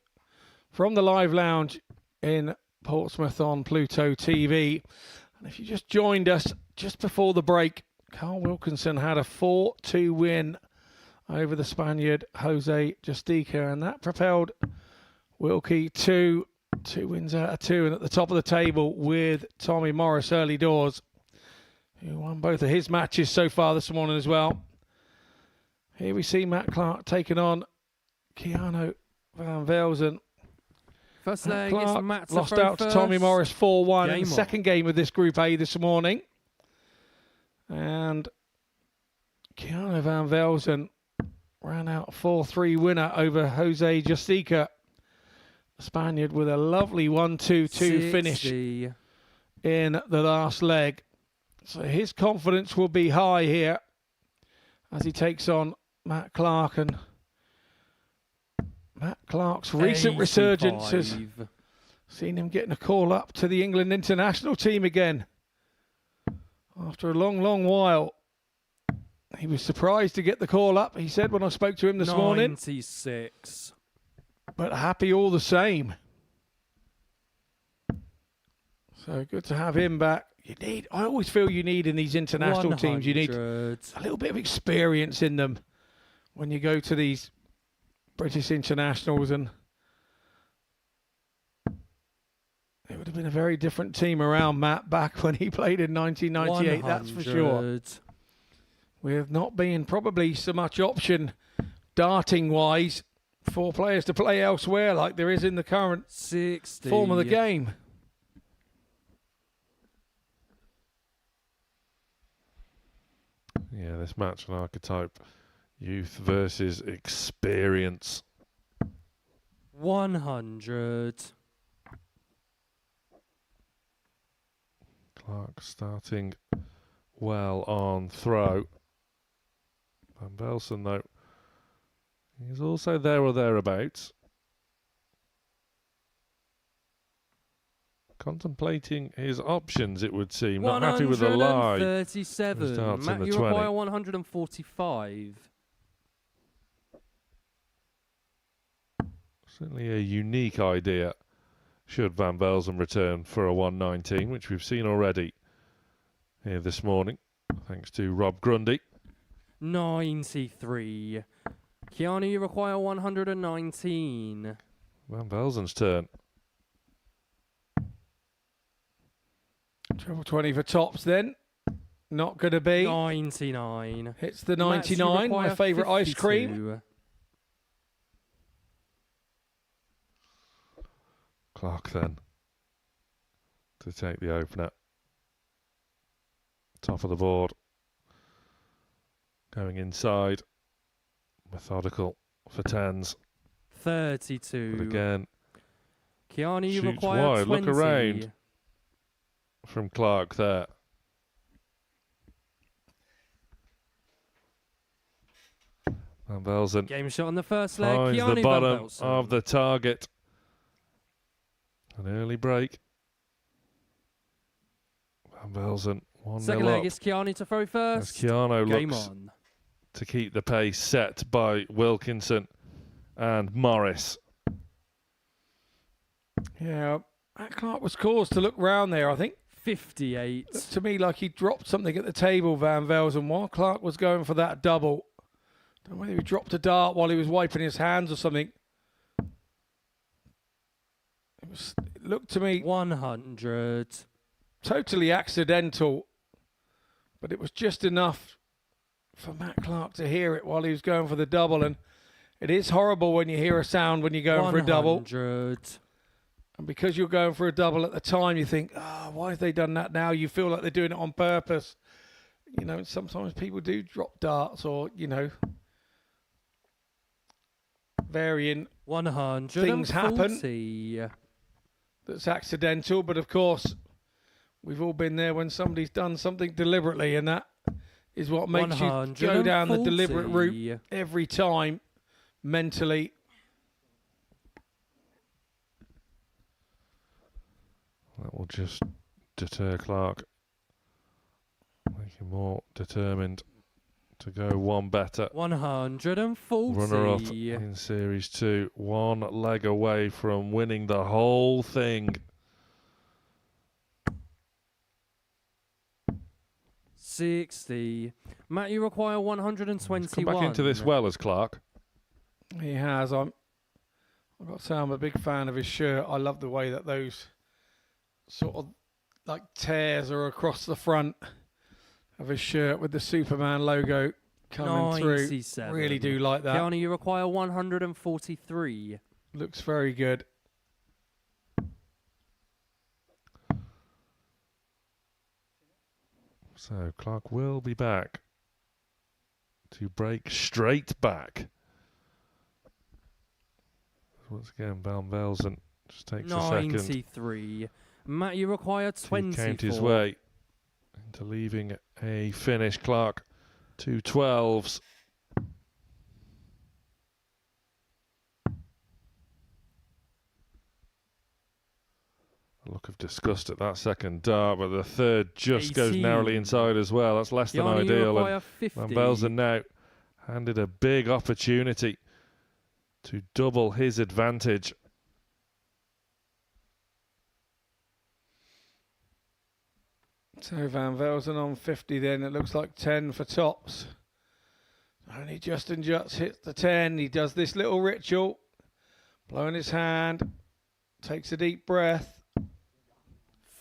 from the Live Lounge in Portsmouth on Pluto TV. And if you just joined us just before the break, Carl Wilkinson had a 4-2 win over the Spaniard Jose Justicia, and that propelled Wilkie to 2 wins out of 2 and at the top of the table with Tommy Morris early doors, who won both of his matches so far this morning as well. Here we see Matt Clark taking on Keanu van Belzen. First leg Clark is Matt lost out to Tommy Morris 4-1 in the second game of this Group A this morning. And Keanu van Belzen ran out a 4-3 winner over Jose Justicia, the Spaniard, with a lovely 1-2-2 finish in the last leg. So his confidence will be high here as he takes on Matt Clark, and Matt Clark's recent resurgence has seen him getting a call up to the England international team again. After a long, long while, he was surprised to get the call up, he said when I spoke to him this morning. 96. But happy all the same. So good to have him back. I always feel you need in these international 100. teams, you need a little bit of experience in them when you go to these British internationals, and it would have been a very different team around Matt back when he played in 1998, 100. That's for sure. With not being probably so much option darting-wise for players to play elsewhere like there is in the current 60. Form of the game. Yeah, this match an archetype. Youth versus experience. 100. Clark starting well on throw. Van Belzen, though, he's also there or thereabouts. Contemplating his options, it would seem. Not happy with the lie. 137. Matt, you require 145. Certainly a unique idea should Van Belzen return for a 119, which we've seen already here this morning, thanks to Rob Grundy. 93. Keanu, you require 119. Van Belzen's turn. Treble 20 for tops then. Not going to be. 99. Hits the 99, my favourite ice cream. Clark then to take the opener. Top of the board. Going inside. Methodical for tens. 32. But again, Keanu, you shoots require wide. 20. Look around from Clark there. Van Belzen Game shot on the first leg. finds Keanu the bottom Van Belzen. of the target. An early break. Van Belzen 1-0 Second leg up. is Keanu to throw As first. Keanu Game looks on. to keep the pace set by Wilkinson and Morris. Yeah, Matt Clark was caused to look round there, I think. 58. Looked to me like he dropped something at the table, Van Belzen, while Clark was going for that double. Don't know whether he dropped a dart while he was wiping his hands or something. It looked to me 100. totally accidental, but it was just enough for Matt Clark to hear it while he was going for the double. And it is horrible when you hear a sound when you're going for a double. 100. And because you're going for a double at the time, you think, why have they done that now? You feel like they're doing it on purpose. You know, sometimes people do drop darts or, you know, varying 140. things happen that's accidental. But of course, we've all been there when somebody's done something deliberately, and that is what makes you go down the deliberate route every time mentally. That will just deter Clark, make him more determined to go one better. 140. Runner-up in Series 2. One leg away from winning the whole thing. 60. Matt, you require 121. He's come back into this well as Clark. He has. I've got to say I'm a big fan of his shirt. I love the way that those sort of like tears are across the front of his shirt with the Superman logo coming 97. through. Really do like that. Keanu, you require 143. Looks very good. So Clark will be back to break straight back. Once again, Belzen just takes a second 93. Matt, you require to 24. count his way into leaving a finish. Clark, 2 12s. A look of disgust at that second dart, but the third just goes 18. narrowly inside as well. That's less than Keanu, you ideal. require And 50. Van Belzen now handed a big opportunity to double his advantage. So Van Velzen on 50 then. It looks like 10 for tops. Only Justin Juts hits the 10. He does this little ritual. Blowing his hand. Takes a deep breath.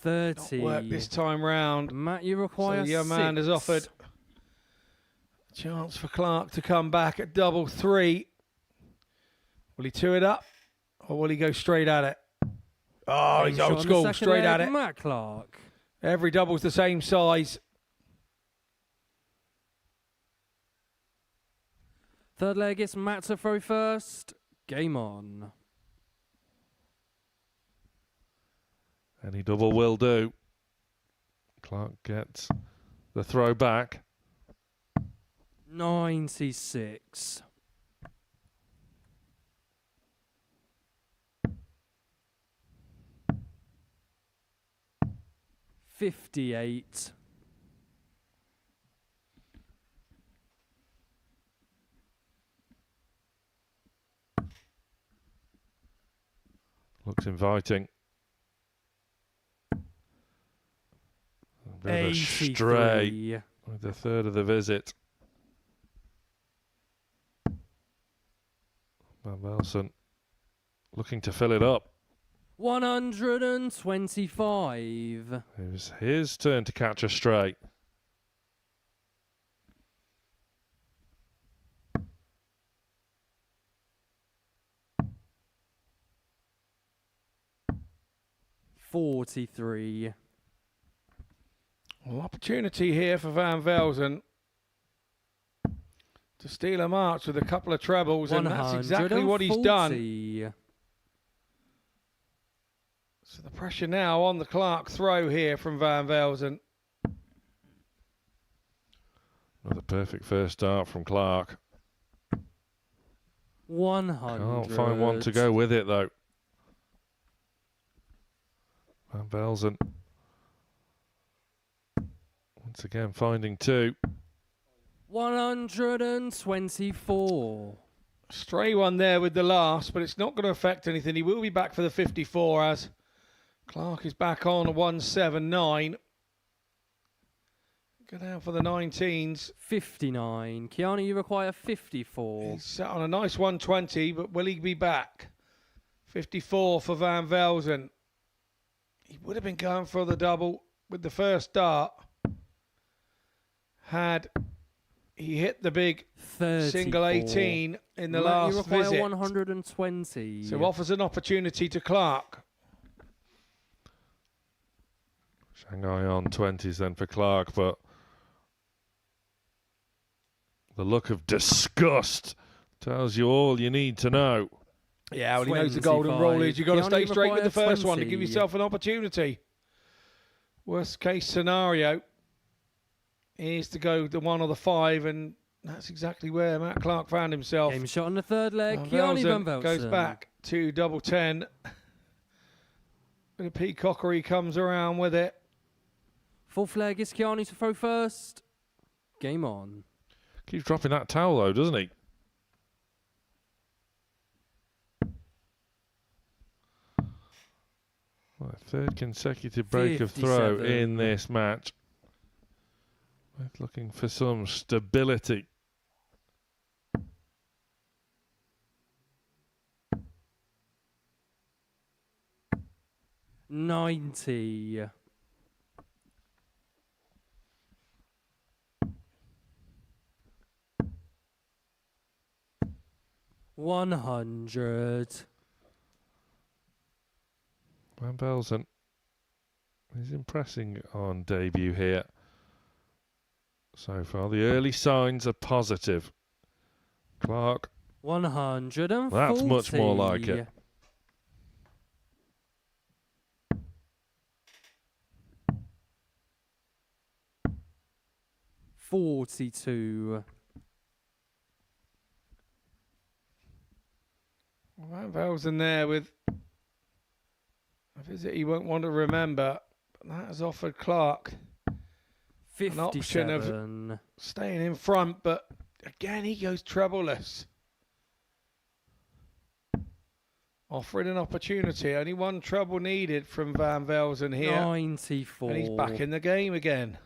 30. Not work this time round. Matt, you So require the young man 6. has offered a chance for Clark to come back at double 3. Will he 2 it up? Or will he go straight at it? Oh, he's Shot old on the school. second Straight leg, at it. Matt Clark. Every double's the same size. Third leg, it's Matt to throw first. Game on. Any double will do. Clark gets the throw back. 96. 58. Looks inviting. A bit of a stray 83. with the third of the visit. Van Belzen looking to fill it up. 125. It was his turn to catch a stray. $43. Well, opportunity here for Van Velzen to steal a march with a couple of trebles, and that's exactly what he's done. 140. So the pressure now on the Clark throw here from Van Velzen. Another perfect first start from Clark. 100. Can't find one to go with it though. Van Belzen once again finding 2. 124. Stray one there with the last, but it's not going to affect anything. He will be back for the 54 as Clark is back on a 179. Go down for the 19s. 59. Keanu, you require 54. He's sat on a nice 120, but will he be back? 54 for Van Velzen. He would have been going for the double with the first dart had he hit the big 34. single 18 in the Matt, last you require visit. 120. So offers an opportunity to Clark. Shanghai on 20s then for Clark, but the look of disgust tells you all you need to know. Yeah, well, he knows the golden rule is you've got to Keanu stay straight with the requires first one to give 20. yourself an opportunity. Worst case scenario is to go the 1 or the 5, and that's exactly where Matt Clark found himself. Game shot on the third leg. Van Keanu Van Velzen Velzen goes back to double 10. Bit of peacockery comes around with it. Fourth leg is Keanu to throw first. Game on. Keeps dropping that towel though, doesn't he? Well, third consecutive break of throw 57. in this match. Both looking for some stability. $90. 100. Van Belzen is impressing on debut here. So far, the early signs are positive. Clark. 140. That's much more like it. $42. Van Belzen there with a visit he won't want to remember. But that has offered Clark an option of 57. staying in front, but again he goes troubleless. Offering an opportunity. Only one trouble needed from Van Belzen here. 94. And he's back in the game again.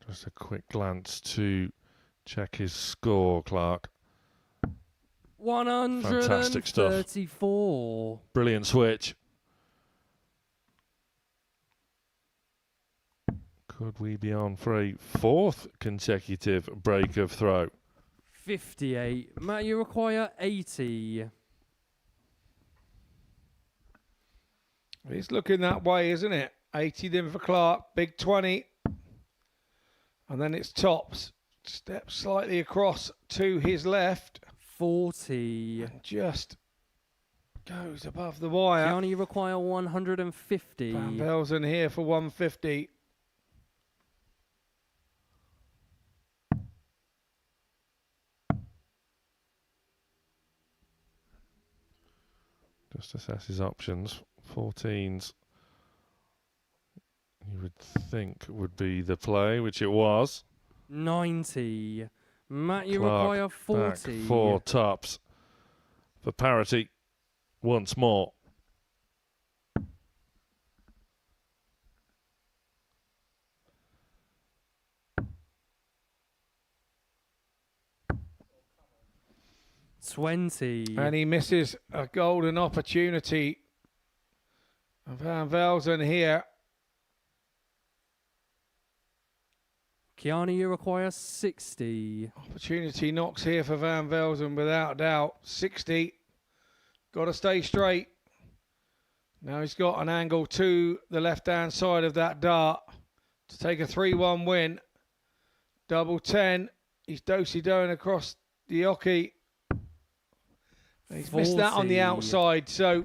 Just a quick glance to check his score, Clark. 134. Fantastic stuff. Brilliant switch. Could we be on for a fourth consecutive break of throw? 58. Matt, you require 80. It's looking that way, isn't it? 80 then for Clark. Big 20. And then it's Tops. Steps slightly across to his left. 40. And just goes above the wire. Gianni, you require 150. Van Belzen here for 150. Just assess his options. 14s, you would think would be the play, which it was. 90. Matt, you Clark require 40. Back for Tops. For parity, once more. $20. And he misses a golden opportunity. Van Belzen here. Kiani, you require 60. Opportunity knocks here for Van Belzen without doubt. 60. Got to stay straight. Now he's got an angle to the left-hand side of that dart to take a 3-1 win. Double 10. He's do-si-doing across the oki. He's missed that on the 40. outside, so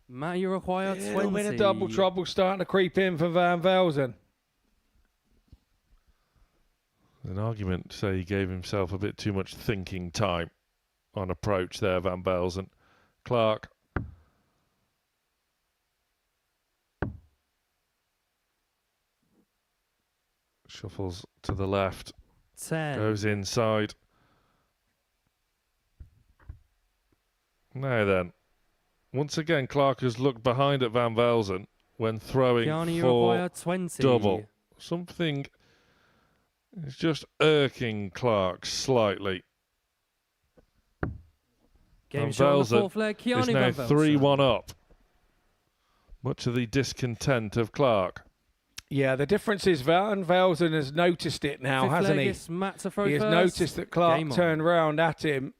Matt, you require a 20. bit of double trouble starting to creep in for Van Belzen. An argument to say he gave himself a bit too much thinking time on approach there, Van Belzen. Clark. Shuffles to the left. 10. Goes inside. Now then. Once again, Clark has looked behind at Van Belzen when throwing Kiani, you for require 20. double. Something is just irking Clark slightly. Game Van shot on the Belzen fourth leg. is Kiani now Van Belzen. 3-1 up. Much of the discontent of Clark. Yeah, the difference is Van Belzen has noticed it now, Fifth hasn't leg he? is Matt to throw He has first. noticed that Clark Game on. turned round at him.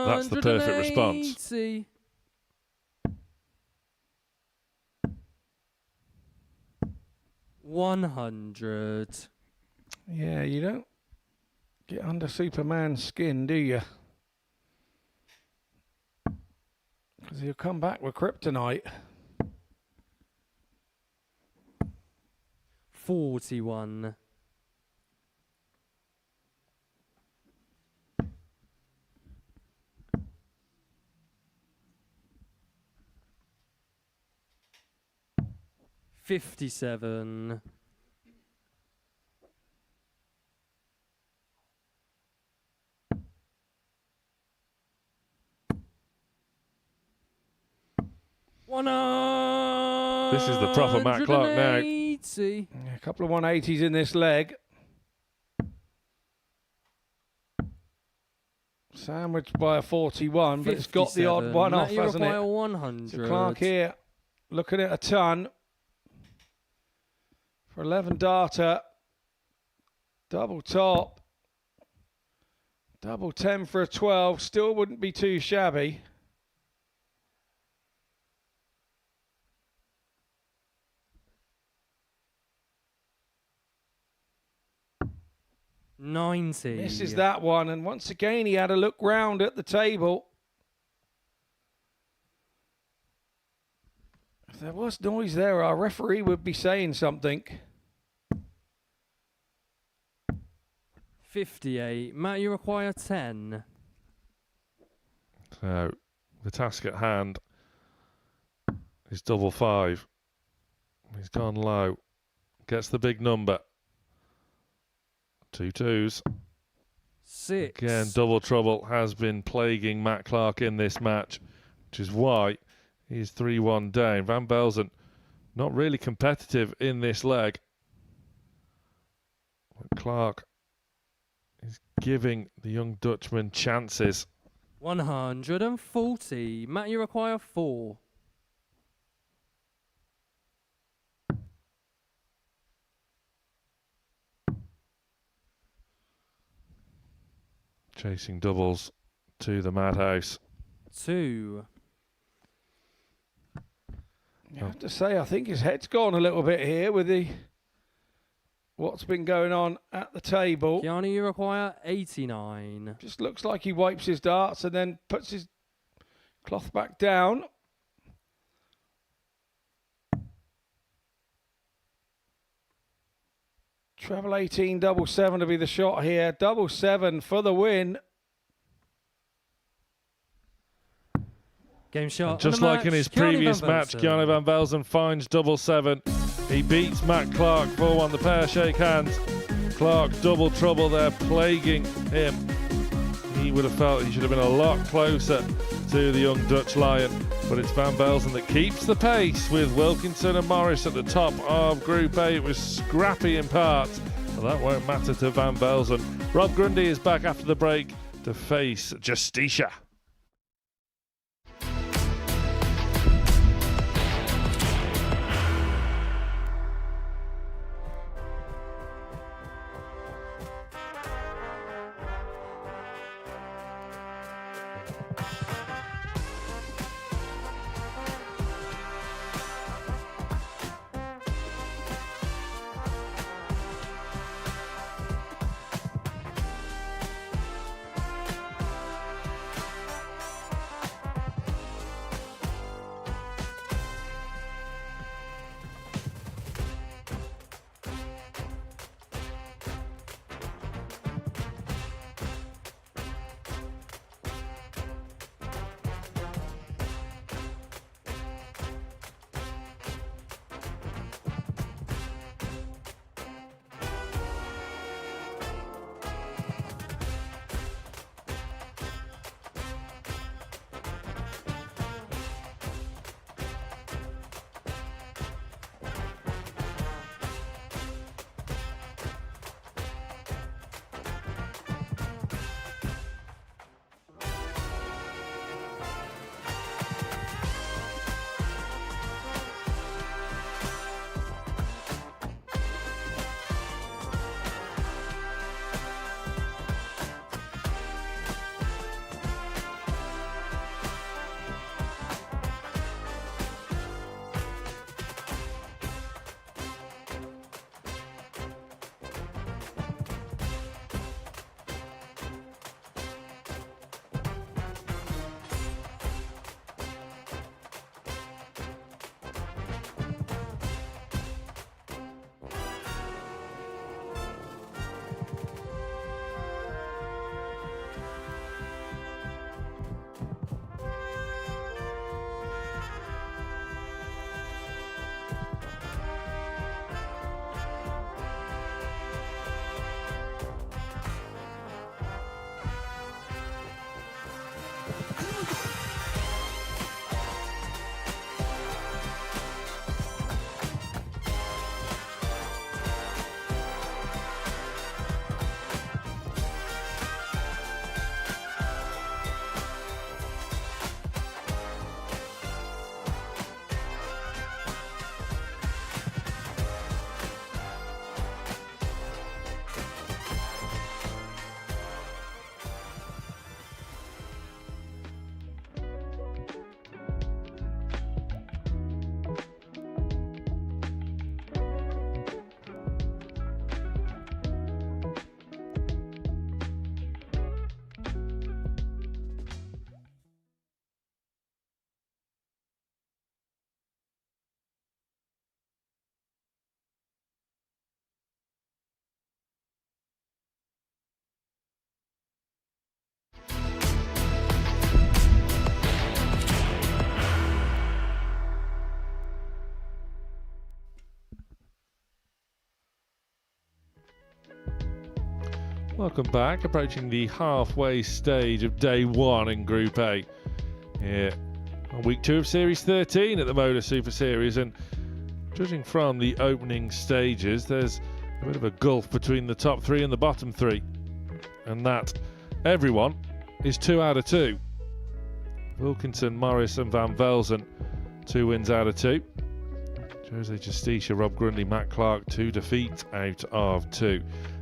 That's the perfect response. 100. Yeah, you don't get under Superman's skin, do you? Because he'll come back with kryptonite. 41. $57. This is the proper Matt Clark now. 180. A couple of 180s in this leg. Sandwiched by a 41, but it's got the odd 57. one off, Matt, hasn't Uruguay it? 100. So Clark here looking at a ton for 11 data. Double top. Double 10 for a 12. Still wouldn't be too shabby. $90. Misses that one, and once again he had a look round at the table. If there was noise there, our referee would be saying something. 58. Matt, you require 10. So the task at hand is double 5. He's gone low. Gets the big number. 2 2s. 6. Again, double trouble has been plaguing Matt Clark in this match, which is why he's 3-1 down. Van Belzen not really competitive in this leg. But Clark is giving the young Dutchman chances. 140. Matt, you require 4. Chasing doubles to the madhouse. 2. I have to say, I think his head's gone a little bit here with what's been going on at the table. Keanu, you require 89. Just looks like he wipes his darts and then puts his cloth back down. Treble 18, double 7 to be the shot here. Double 7 for the win. Game shot. And just and a like in his match, Keanu previous Van match, Belzen. Keanu Van Belzen finds double 7. He beats Matt Clark 4-1. The pair shake hands. Clark double trouble there, plaguing him. He would have felt he should have been a lot closer to the young Dutch Lion, but it's Van Belzen that keeps the pace with Wilkinson and Morris at the top of Group A. It was scrappy in parts, but that won't matter to Van Belzen. Rob Grundy is back after the break to face Justicia. Welcome back, approaching the halfway stage of day 1 in Group A. Here on week 2 of Series 13 at the Modus Super Series, and judging from the opening stages, there's a bit of a gulf between the top 3 and the bottom 3, and that everyone is 2 out of 2. Wilkinson, Morris and Van Belzen, 2 wins out of 2. Jose Justicia, Rob Grundy, Matt Clark, 2 defeats out of 2.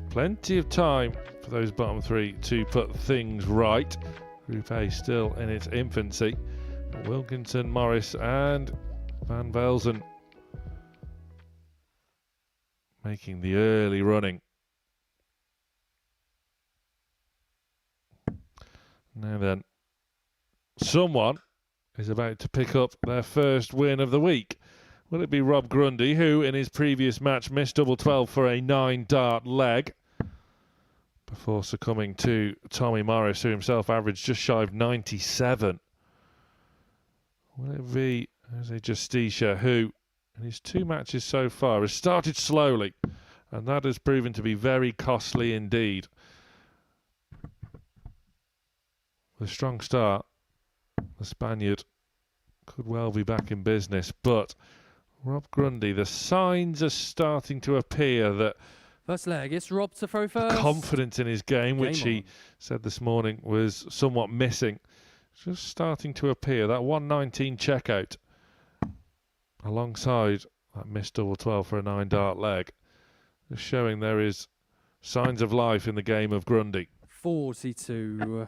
Plenty of time for those bottom 3 to put things right. Group A still in its infancy. Wilkinson, Morris and Van Belzen making the early running. Now then, someone is about to pick up their first win of the week. Will it be Rob Grundy, who in his previous match missed double 12 for a 9-dart leg before succumbing to Tommy Morris, who himself averaged just shy of 97? Will it be Jose Justicia, who in his 2 matches so far has started slowly, and that has proven to be very costly indeed. With a strong start, the Spaniard could well be back in business, but Rob Grundy, the signs are starting to appear that First leg, it's Rob to throw first. confidence in his game, which he said this morning was somewhat missing, just starting to appear. That 119 checkout alongside that missed double 12 for a 9-dart leg, just showing there is signs of life in the game of Grundy. 42.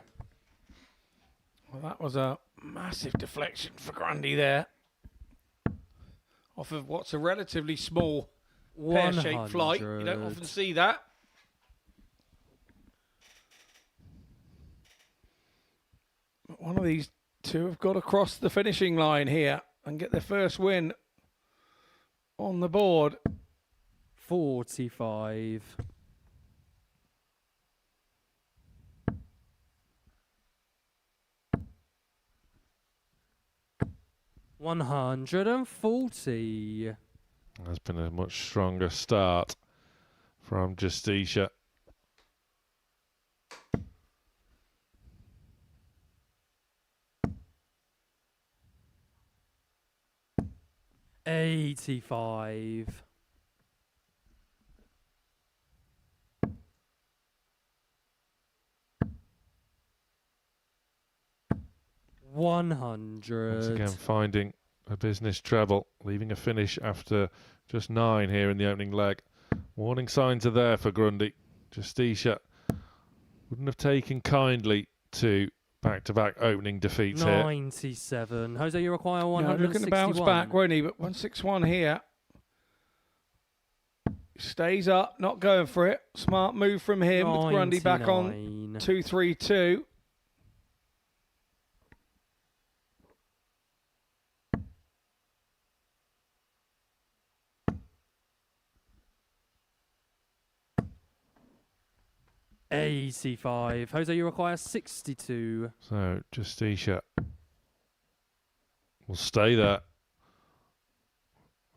Well, that was a massive deflection for Grundy there. Off of what's a relatively small pear-shaped flight. You don't often see that. But one of these two have got to cross the finishing line here and get their first win on the board. 45. $140. Has been a much stronger start from Justicia. $85. $100. Once again finding a business treble, leaving a finish after just 9 here in the opening leg. Warning signs are there for Grundy. Justicia wouldn't have taken kindly to back-to-back opening defeats here. 97. Jose, you require Yeah, 161. looking to bounce back, won't he? But 161 here. Stays up, not going for it. Smart move from him with Grundy back on 232. $85. Jose, you require 62. So Justicia will stay there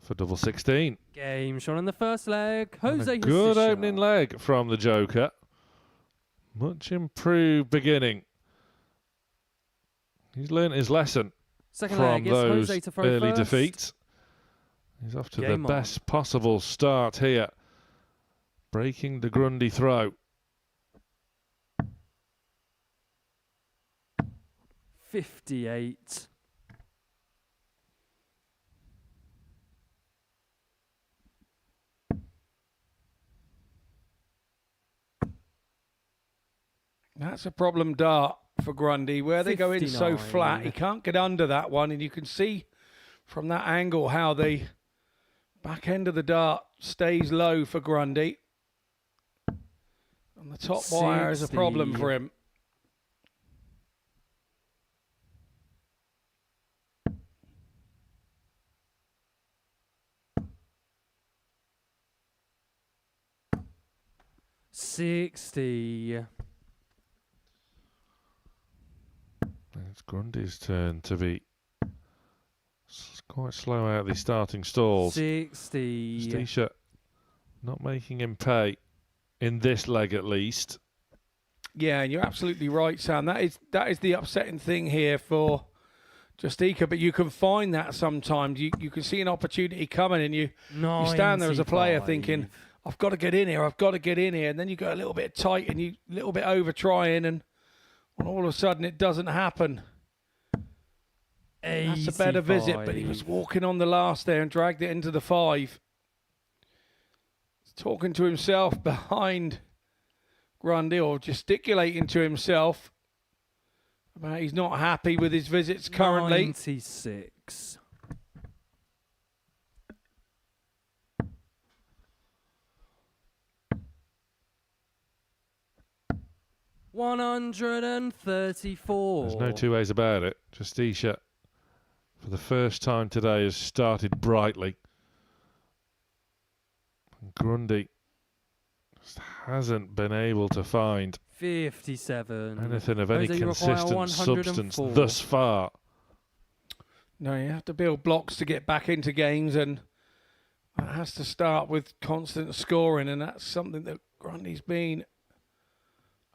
for double 16. Game shot in the first leg. Jose And a good Justicia. opening leg from the Joker. Much improved beginning. He's learnt his lesson Second from leg, it's those Jose to throw early first. defeats. He's off to Game the on. best possible start here. Breaking the Grundy throw. 58. That's a problem dart for Grundy, where they go in so 59. flat. He can't get under that one, and you can see from that angle how the back end of the dart stays low for Grundy. And the top wire is a problem 60. for him. $60. It's Grundy's turn to be quite slow out the starting stalls. 60. Justicia not making him pay in this leg at least. Yeah, and you're absolutely right, Sam. That is the upsetting thing here for Justicia, but you can find that sometimes. You can see an opportunity coming and you stand there as a player 95. thinking, I've got to get in here, I've got to get in here. And then you go a little bit tight and you a little bit over trying and all of a sudden it doesn't happen. That's a better visit, but he was walking on the last there and dragged it into the 5. He's talking to himself behind Grundy, or gesticulating to himself about he's not happy with his visits currently. 96. $134. There's no two ways about it. Justicia, for the first time today, has started brightly. Grundy just hasn't been able to find 57. anything of any Jose, you require consistent substance 104. thus far. No, you have to build blocks to get back into games, and that has to start with constant scoring, and that's something that Grundy's been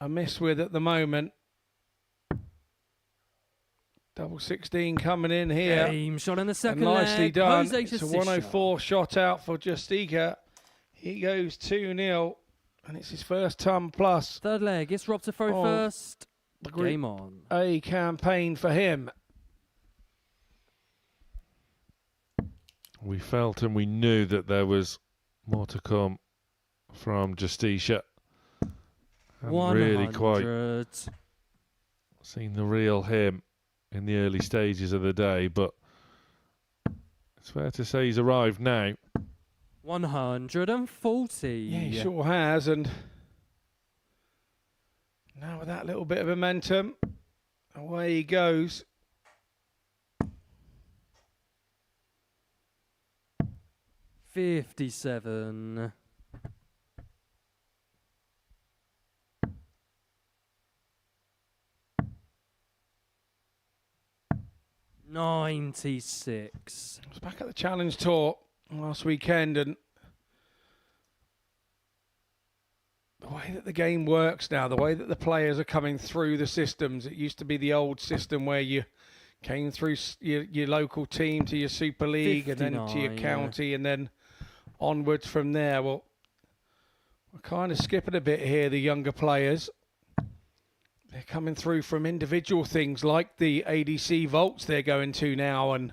amiss with at the moment. Double 16 coming in here. Game shot in the second And nicely leg. done. Jose It's a Justicia. 104 shot out for Justicia. He goes 2-0, and it's his first ton plus. Third leg. It's Rob to throw Oh, first. the Group Game on. A campaign for him. We felt and we knew that there was more to come from Justicia. Haven't really quite 100. seen the real him in the early stages of the day, but it's fair to say he's arrived now. 140. Yeah, he sure has, and now with that little bit of momentum, away he goes. $57. $96. I was back at the Challenge Tour last weekend, and the way that the game works now, the way that the players are coming through the systems, it used to be the old system where you came through your local team to your Super League and then to your 59, county and then onwards from there. Well, we're kind of skipping a bit here, the younger players. They're coming through from individual things like the ADC vaults they're going to now, and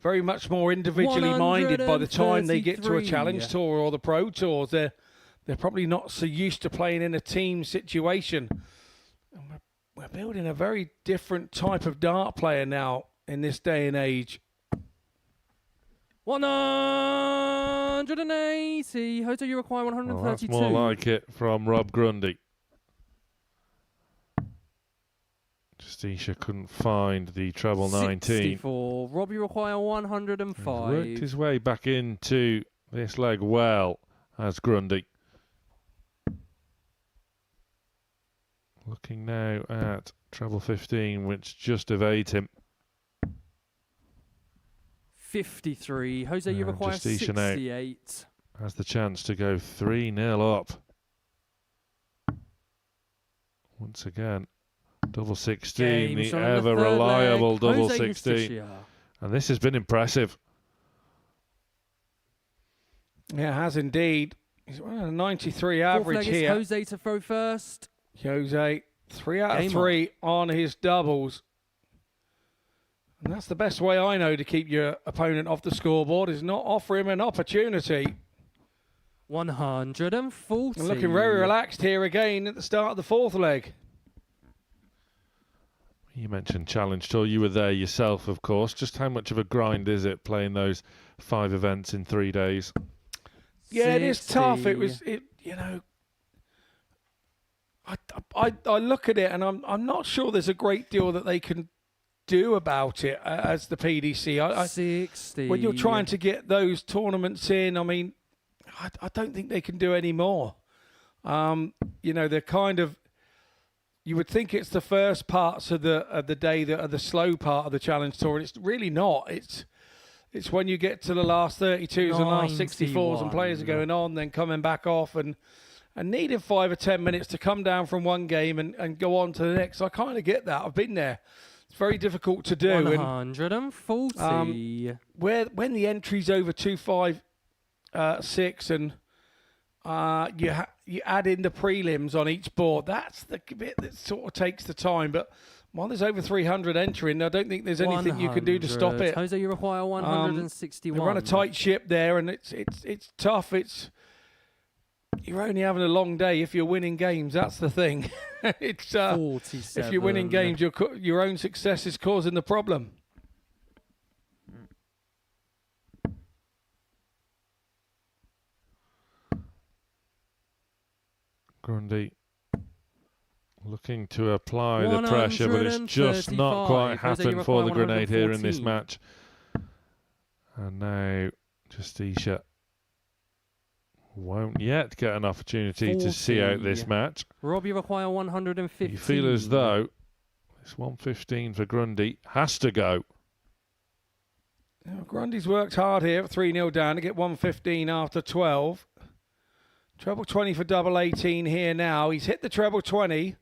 very much more individually minded by the time they get to a 133. Challenge Tour or the Pro Tours. They're probably not so used to playing in a team situation. And we're building a very different type of dart player now in this day and age. 180. Jose, you require Well, 132. that's more like it from Rob Grundy. Justicia couldn't find the treble 19. 64. Rob, you require 105. Worked his way back into this leg well as Grundy. Looking now at treble 15, which just evades him. 53. Jose, you And require Justicia now 68. has the chance to go 3-0 up. Once again, double 16, Game the shot in the ever third reliable leg. double Jose 16. Justicia. And this has been impressive. Yeah, it has indeed. He's running a 93 Fourth average leg is here. Jose to throw first. Jose, 3 out Game of 3 on his doubles. And that's the best way I know to keep your opponent off the scoreboard, is not offer him an opportunity. 140. And looking very relaxed here again at the start of the fourth leg. You mentioned Challenge Tour. You were there yourself, of course. Just how much of a grind is it playing those 5 events in 3 days? Yeah, it is 60. tough. I look at it and I'm not sure there's a great deal that they can do about it as the PDC. 60. When you're trying to get those tournaments in, I mean, I don't think they can do any more. They're kind of, you would think it's the first parts of the day that are the slow part of the Challenge Tour, and it's really not. It's when you get to the last 32s and last 64s and players are going on, then coming back off, and and needing 5 or 10 minutes to come down from one game and go on to the next. I kind of get that. I've been there. It's very difficult to do. 140. When the entry's over 256 and you add in the prelims on each board, that's the bit that sort of takes the time. But while there's over 300 entering, I don't think there's anything you can do to stop it. Jose, you require 161. They run a tight ship there, and it's tough. You're only having a long day if you're winning games. That's the thing. It's 47. If you're winning games, your own success is causing the problem. Grundy looking to apply the pressure, but it's just not quite happened for the Grenade here in this match. And now Justicia won't yet get an opportunity to see out this match. Rob, you require 150. You feel as though this 115 for Grundy has to go. Now, Grundy's worked hard here, 3-0 down to get 115 after 12. Treble 20 for double 18 here now. He's hit the treble 20,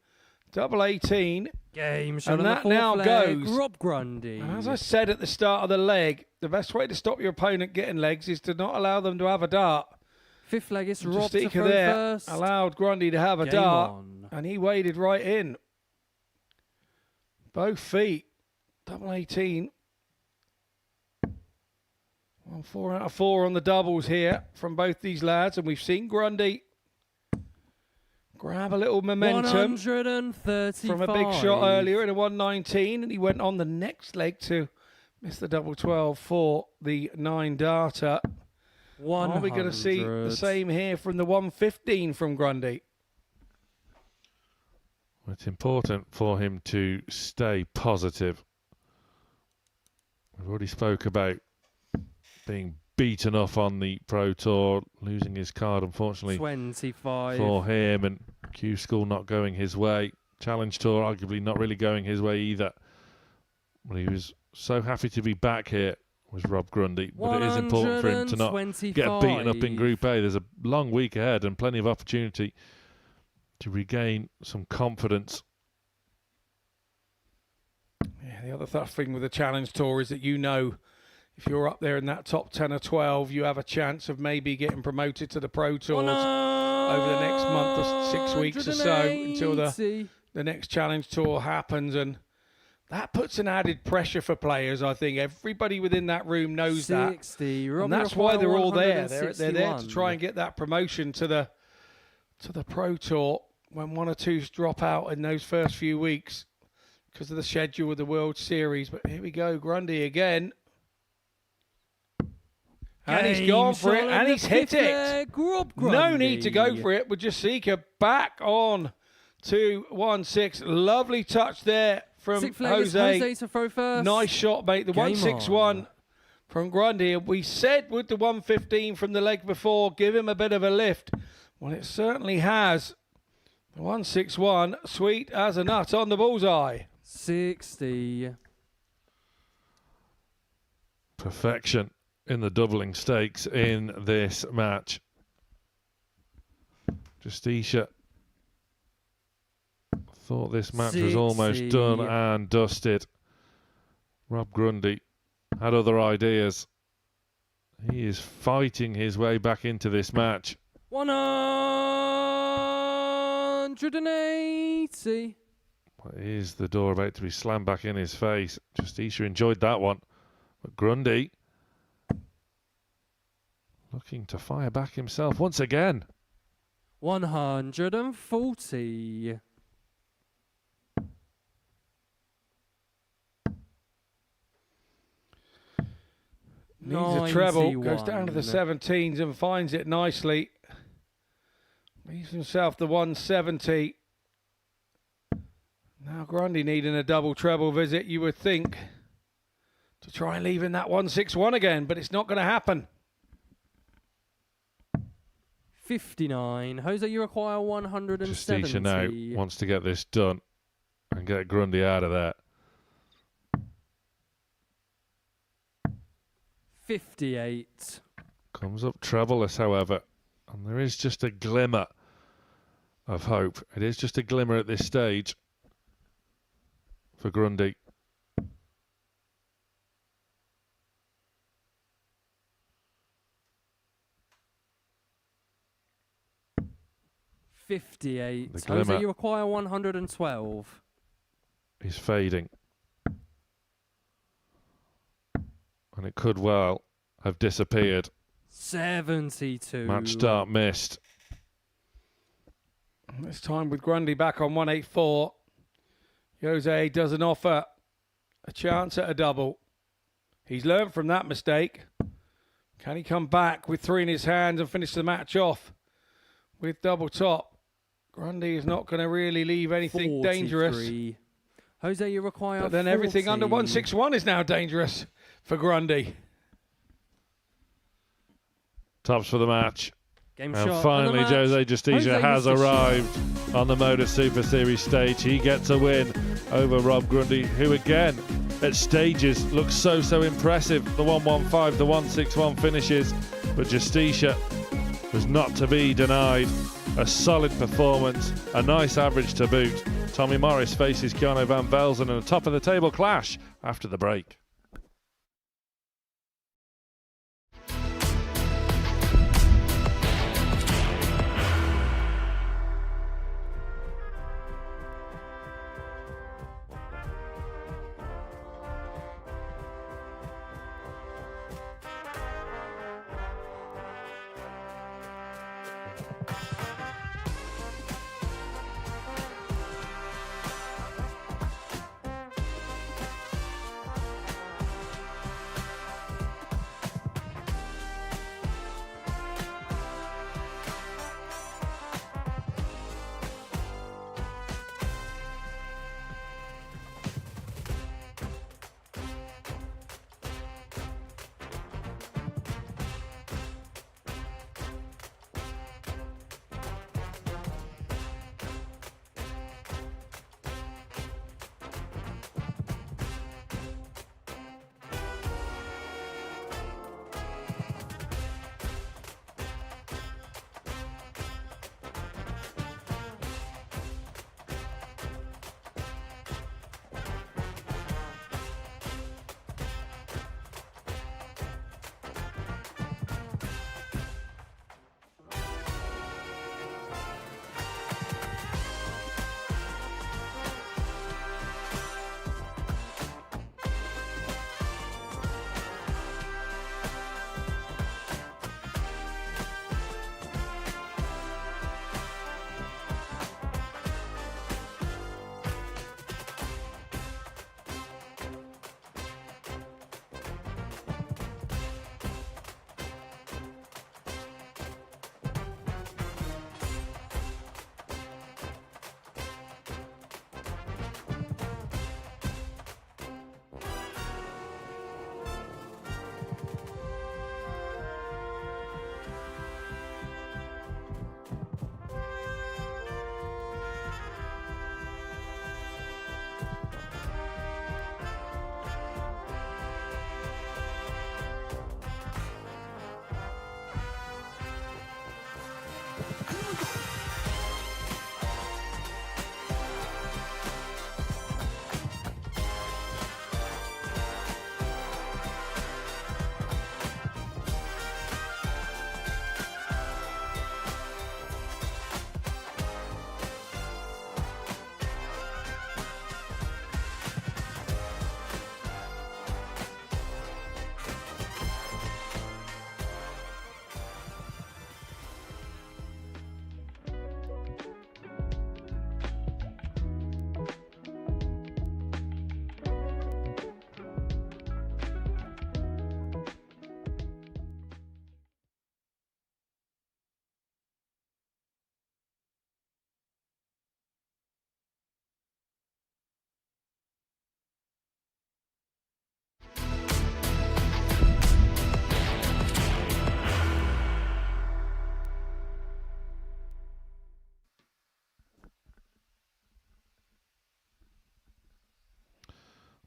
double 18. Game and that now goes. Rob Grundy. And as I said at the start of the leg, the best way to stop your opponent getting legs is to not allow them to have a dart. Fifth leg is Rob to Justicia throw there first. allowed Grundy to have a Game dart, on. and he waded right in. Both feet, double 18. 4 out of 4 on the doubles here from both these lads, and we've seen Grundy grab a little momentum 135. from a big shot earlier in a 119, and he went on the next leg to miss the double 12 for the 9 darter. Are we going to see the same here from the 115 from Grundy? It's important for him to stay positive. We've already spoke about being beaten up on the Pro Tour, losing his card, unfortunately, 25 for him, and Q School not going his way. Challenge Tour arguably not really going his way either. But he was so happy to be back here, was Rob Grundy. But it is important for him to not get beaten up in Group A. There's a long week ahead and plenty of opportunity to regain some confidence. Yeah, the other thing with the Challenge Tour is that if you're up there in that top 10 or 12, you have a chance of maybe getting promoted to the Pro Tours over the next month or 6 weeks or so until the next Challenge Tour happens. And that puts an added pressure for players, I think. Everybody within that room knows 60. that. And that's why they're all there. They're there to try and get that promotion to the Pro Tour when one or two's drop out in those first few weeks because of the schedule of the World Series. But here we go, Grundy again. And he's gone for it, and he's hit it. No need to go for it with Justicia back on to 1-6. Lovely touch there from Jose. To throw first. Nice shot, mate. The 161 from Grundy. We said with the 115 from the leg before, give him a bit of a lift. Well, it certainly has. The 161, sweet as a nut on the bullseye. 60. Perfection in the doubling stakes in this match. Justicia thought this match was almost done and dusted. Rob Grundy had other ideas. He is fighting his way back into this match. 180. Is the door about to be slammed back in his face? Justicia enjoyed that one. But Grundy looking to fire back himself once again. 140. Needs a treble, goes down to the 17s and finds it nicely. Leaves himself the 170. Now Grundy needing a double treble visit, you would think, to try and leave in that 161 again, but it's not going to happen. 59. Jose, you require 170. Justicia now wants to get this done and get Grundy out of there. 58. Comes up troubleless, however, and there is just a glimmer of hope. It is just a glimmer at this stage for Grundy. $58. The glimmer. Jose, you require 112. He's fading. And it could well have disappeared. 72. Match start missed. This time with Grundy back on 184. Jose doesn't offer a chance at a double. He's learned from that mistake. Can he come back with 3 in his hands and finish the match off with double top? Grundy is not going to really leave anything 43. dangerous. Jose, you require But then everything under 161 is now dangerous for Grundy. Tops for the match. Game And shot. finally, and the match. Jose Justicia Jose has Justicia. arrived on the Modus Super Series stage. He gets a win over Rob Grundy, who again, at stages, looks so impressive. The 115, the 161 finishes, but Justicia was not to be denied. A solid performance, a nice average to boot. Tommy Morris faces Keanu van Belzen in a top-of-the-table clash after the break.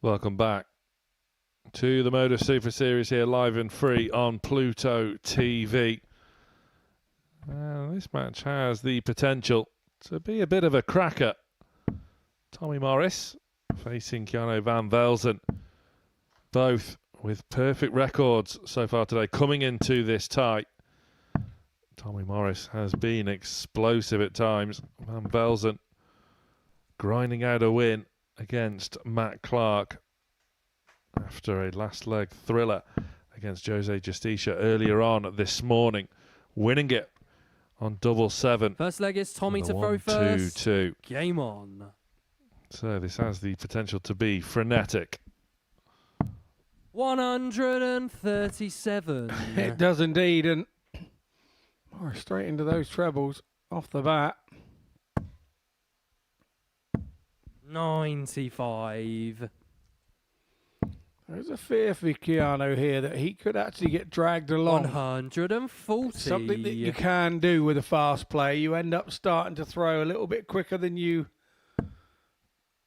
Welcome back to the Modus Super Series here, live and free on Pluto TV. This match has the potential to be a bit of a cracker. Tommy Morris facing Keanu Van Velzen. Both with perfect records so far today coming into this tie. Tommy Morris has been explosive at times. Van Velzen grinding out a win against Matt Clark after a last leg thriller against Jose Justicia earlier on this morning, winning it on double 7. First leg is Tommy to throw 1, first. 2, 2. Game on. So this has the potential to be frenetic. 137. It does indeed, and Morris straight into those trebles off the bat. 95. There's a fear for Keanu here that he could actually get dragged along. 140. Something that you can do with a fast play. You end up starting to throw a little bit quicker than you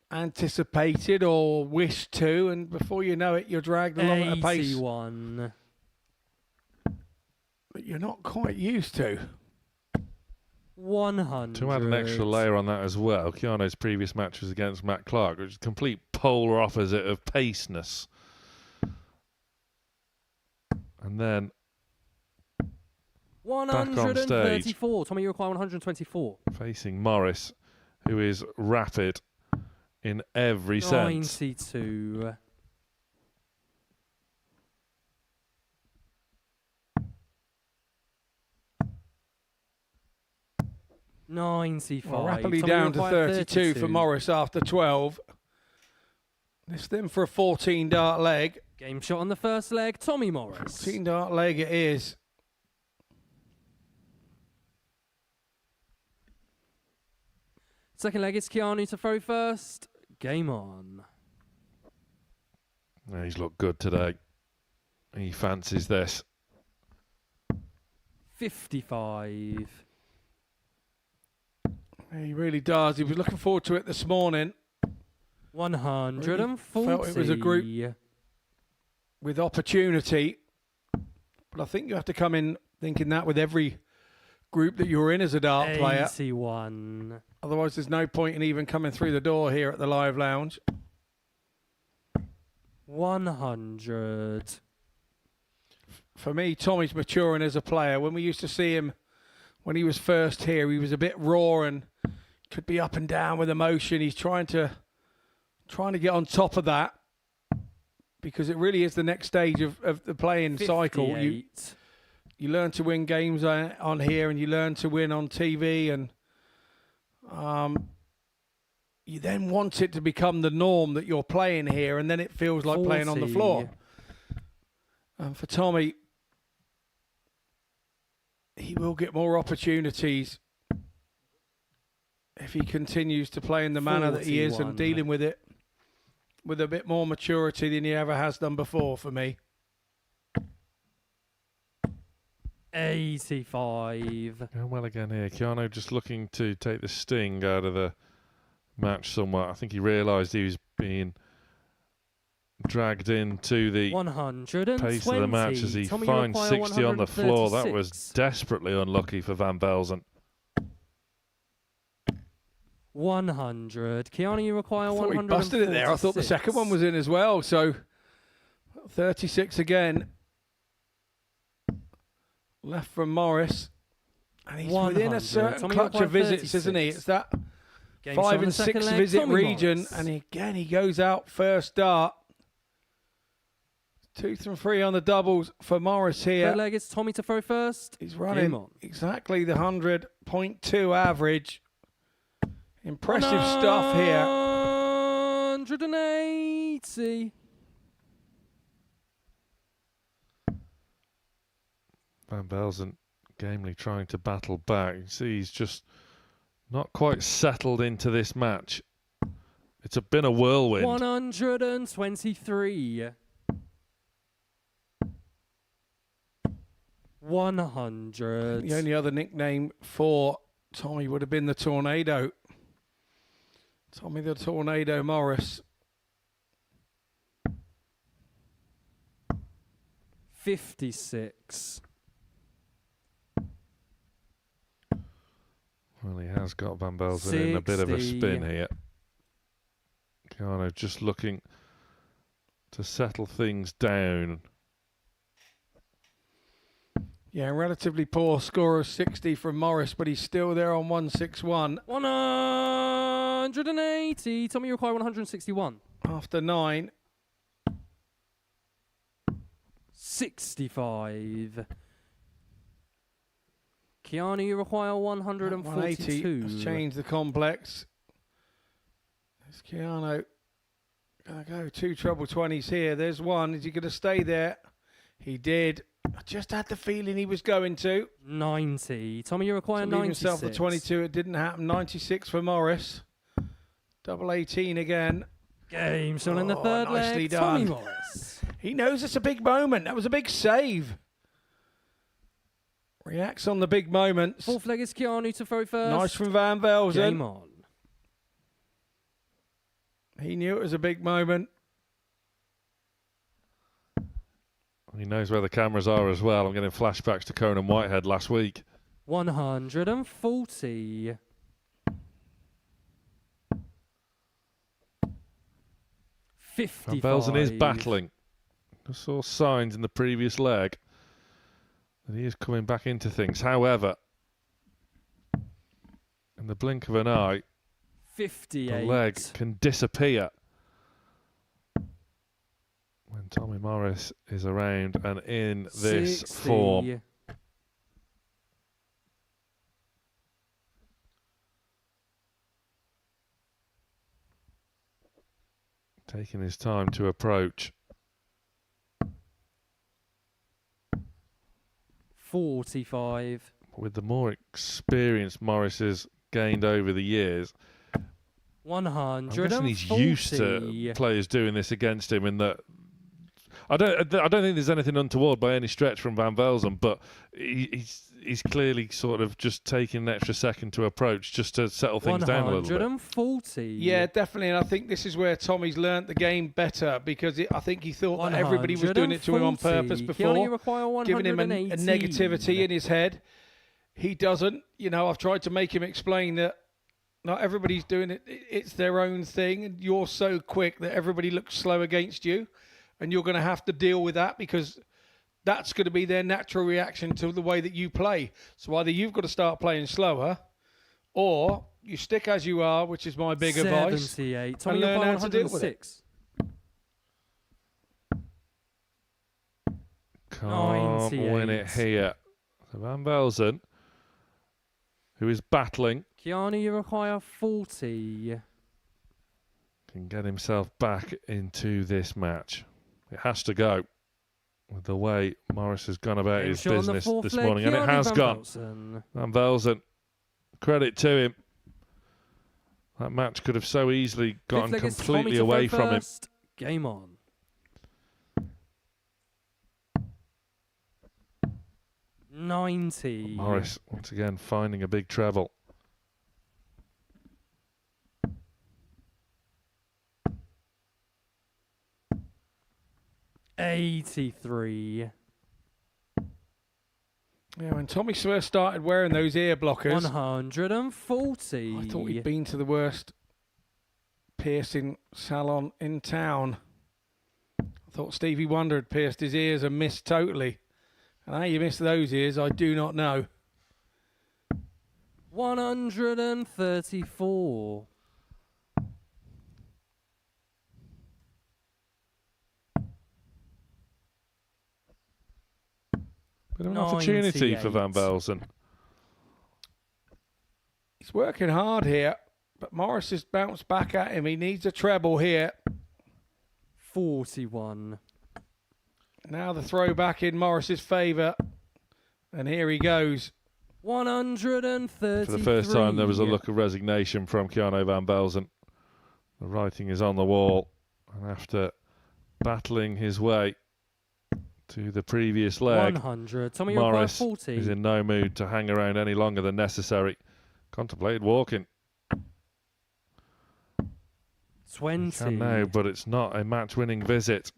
anticipated or wished to, and before you know it, you're dragged along at a pace 81. that you're not quite used to. 100. To add an extra layer on that as well, Keanu's previous match was against Matt Clark, which is a complete polar opposite of paceness. And then 134. Tommy, you require 124. facing Morris, who is rapid in every sense. 92. 95. Well, rapidly Tommy, down to require 32 for Morris after 12. This then for a 14 dart leg. Game shot on the first leg, Tommy Morris. 14 dart leg it is. Second leg is Keanu to throw first. Game on. Yeah, he's looked good today. He fancies this. 55. He really does. He was looking forward to it this morning. 140. Felt it was a group with opportunity. But I think you have to come in thinking that with every group that you're in as a dart player. 81. Otherwise, there's no point in even coming through the door here at the Live Lounge. 100. For me, Tommy's maturing as a player. When we used to see him when he was first here, he was a bit raw and could be up and down with emotion. He's trying to get on top of that because it really is the next stage of the playing 58. cycle. You learn to win games on here and you learn to win on TV, and you then want it to become the norm that you're playing here, and then it feels like playing on the floor. And for Tommy, he will get more opportunities if he continues to play in the manner that he is 41. and dealing with it with a bit more maturity than he ever has done before for me. 85. Going well again here. Keanu just looking to take the sting out of the match somewhat. I think he realised he was being dragged into the 120. pace of the match as he Tommy, finds you require 60 on the floor. That was 136. desperately unlucky for Van Belzen. 100. Keanu, you require I thought 146. he busted it there. I thought the second one was in as well. So 36 again. Left from Morris. And he's within a 100. certain Tommy, clutch you of visits, 36. isn't he? It's that Game shot 5 on the and second 6 leg, visit Tommy region. Morris. And again, he goes out first dart. 2 and 3 on the doubles for Morris here. Third leg is Tommy to throw first. He's Game running on. exactly the 100.2 average. Impressive stuff here. 180. Van Belzen gamely trying to battle back. You see he's just not quite settled into this match. It's been a whirlwind. 123. 100. The only other nickname for Tommy would have been the Tornado. Tommy the Tornado Morris. 56. Well, he has got Van Belzen in a bit of a 60. spin here. Keanu just looking to settle things down. Yeah, relatively poor score of 60 from Morris, but he's still there on 161 180. Tommy, you require 161. after 9. 65. Keanu, you require 142. 180 has changed the complex. There's Keanu. Gonna go 2 treble 20s here. There's one. Is he going to stay there? He did. I just had the feeling he was going to. 90. Tommy, you require To leave 96. himself the 22. It didn't happen. 96 for Morris. Double 18 again. Game still in the Oh, third nicely leg. done. Tommy Morris. He knows it's a big moment. That was a big save. Reacts on the big moments. Fourth leg is Keanu to throw first. Nice from Van Belzen. Game on. He knew it was a big moment. He knows where the cameras are as well. I'm getting flashbacks to Conan Whitehead last week. 140. Van 55. Belzen is battling. I saw signs in the previous leg that he is coming back into things. However, in the blink of an eye, 58. the leg can disappear when Tommy Morris is around and in this 60. form. Taking his time to approach. 45. With the more experience Morris has gained over the years, I'm 140. guessing he's used to players doing this against him. In that, I don't think there's anything untoward by any stretch from Van Belzen, but he's clearly sort of just taking an extra second to approach just to settle things down a little bit. 140. Yeah, definitely. And I think this is where Tommy's learnt the game better because I think he thought that everybody was doing it to him on purpose 140. before, Keanu, you require giving him a 118. negativity in his head. He doesn't. You know, I've tried to make him explain that not everybody's doing it. It's their own thing. And you're so quick that everybody looks slow against you. And you're going to have to deal with that because that's going to be their natural reaction to the way that you play. So either you've got to start playing slower or you stick as you are, which is my big advice. 78. And learn how to deal with it. 106. Can't win it 98. here. So Van Belzen, who is battling, Keanu, you require 40. can get himself back into this match. It has to go with the way Morris has gone about his Shot on the business fourth this leg, morning, and it Keanu has Van gone. Belzen. Van Belzen, credit to him. That match could have so easily gone Fifth leg is completely Tommy to away throw from him. first. Game on. $90. Morris, once again, finding a big treble. $83. Yeah, when Tommy first started wearing those ear blockers, 140. I thought he'd been to the worst piercing salon in town. I thought Stevie Wonder had pierced his ears and missed totally. And how you missed those ears, I do not know. 134. Bit of an opportunity for 98. Van Belzen. He's working hard here, but Morris has bounced back at him. He needs a treble here. 41. Now the throw back in Morris's favour. And here he goes. 133. For the first time, there was a look of resignation from Keanu Van Belzen. The writing is on the wall. And after battling his way to the previous leg, 100. Tommy, Morris you require 40. is in no mood to hang around any longer than necessary. Contemplated walking. 20. He can now, but it's not a match-winning visit.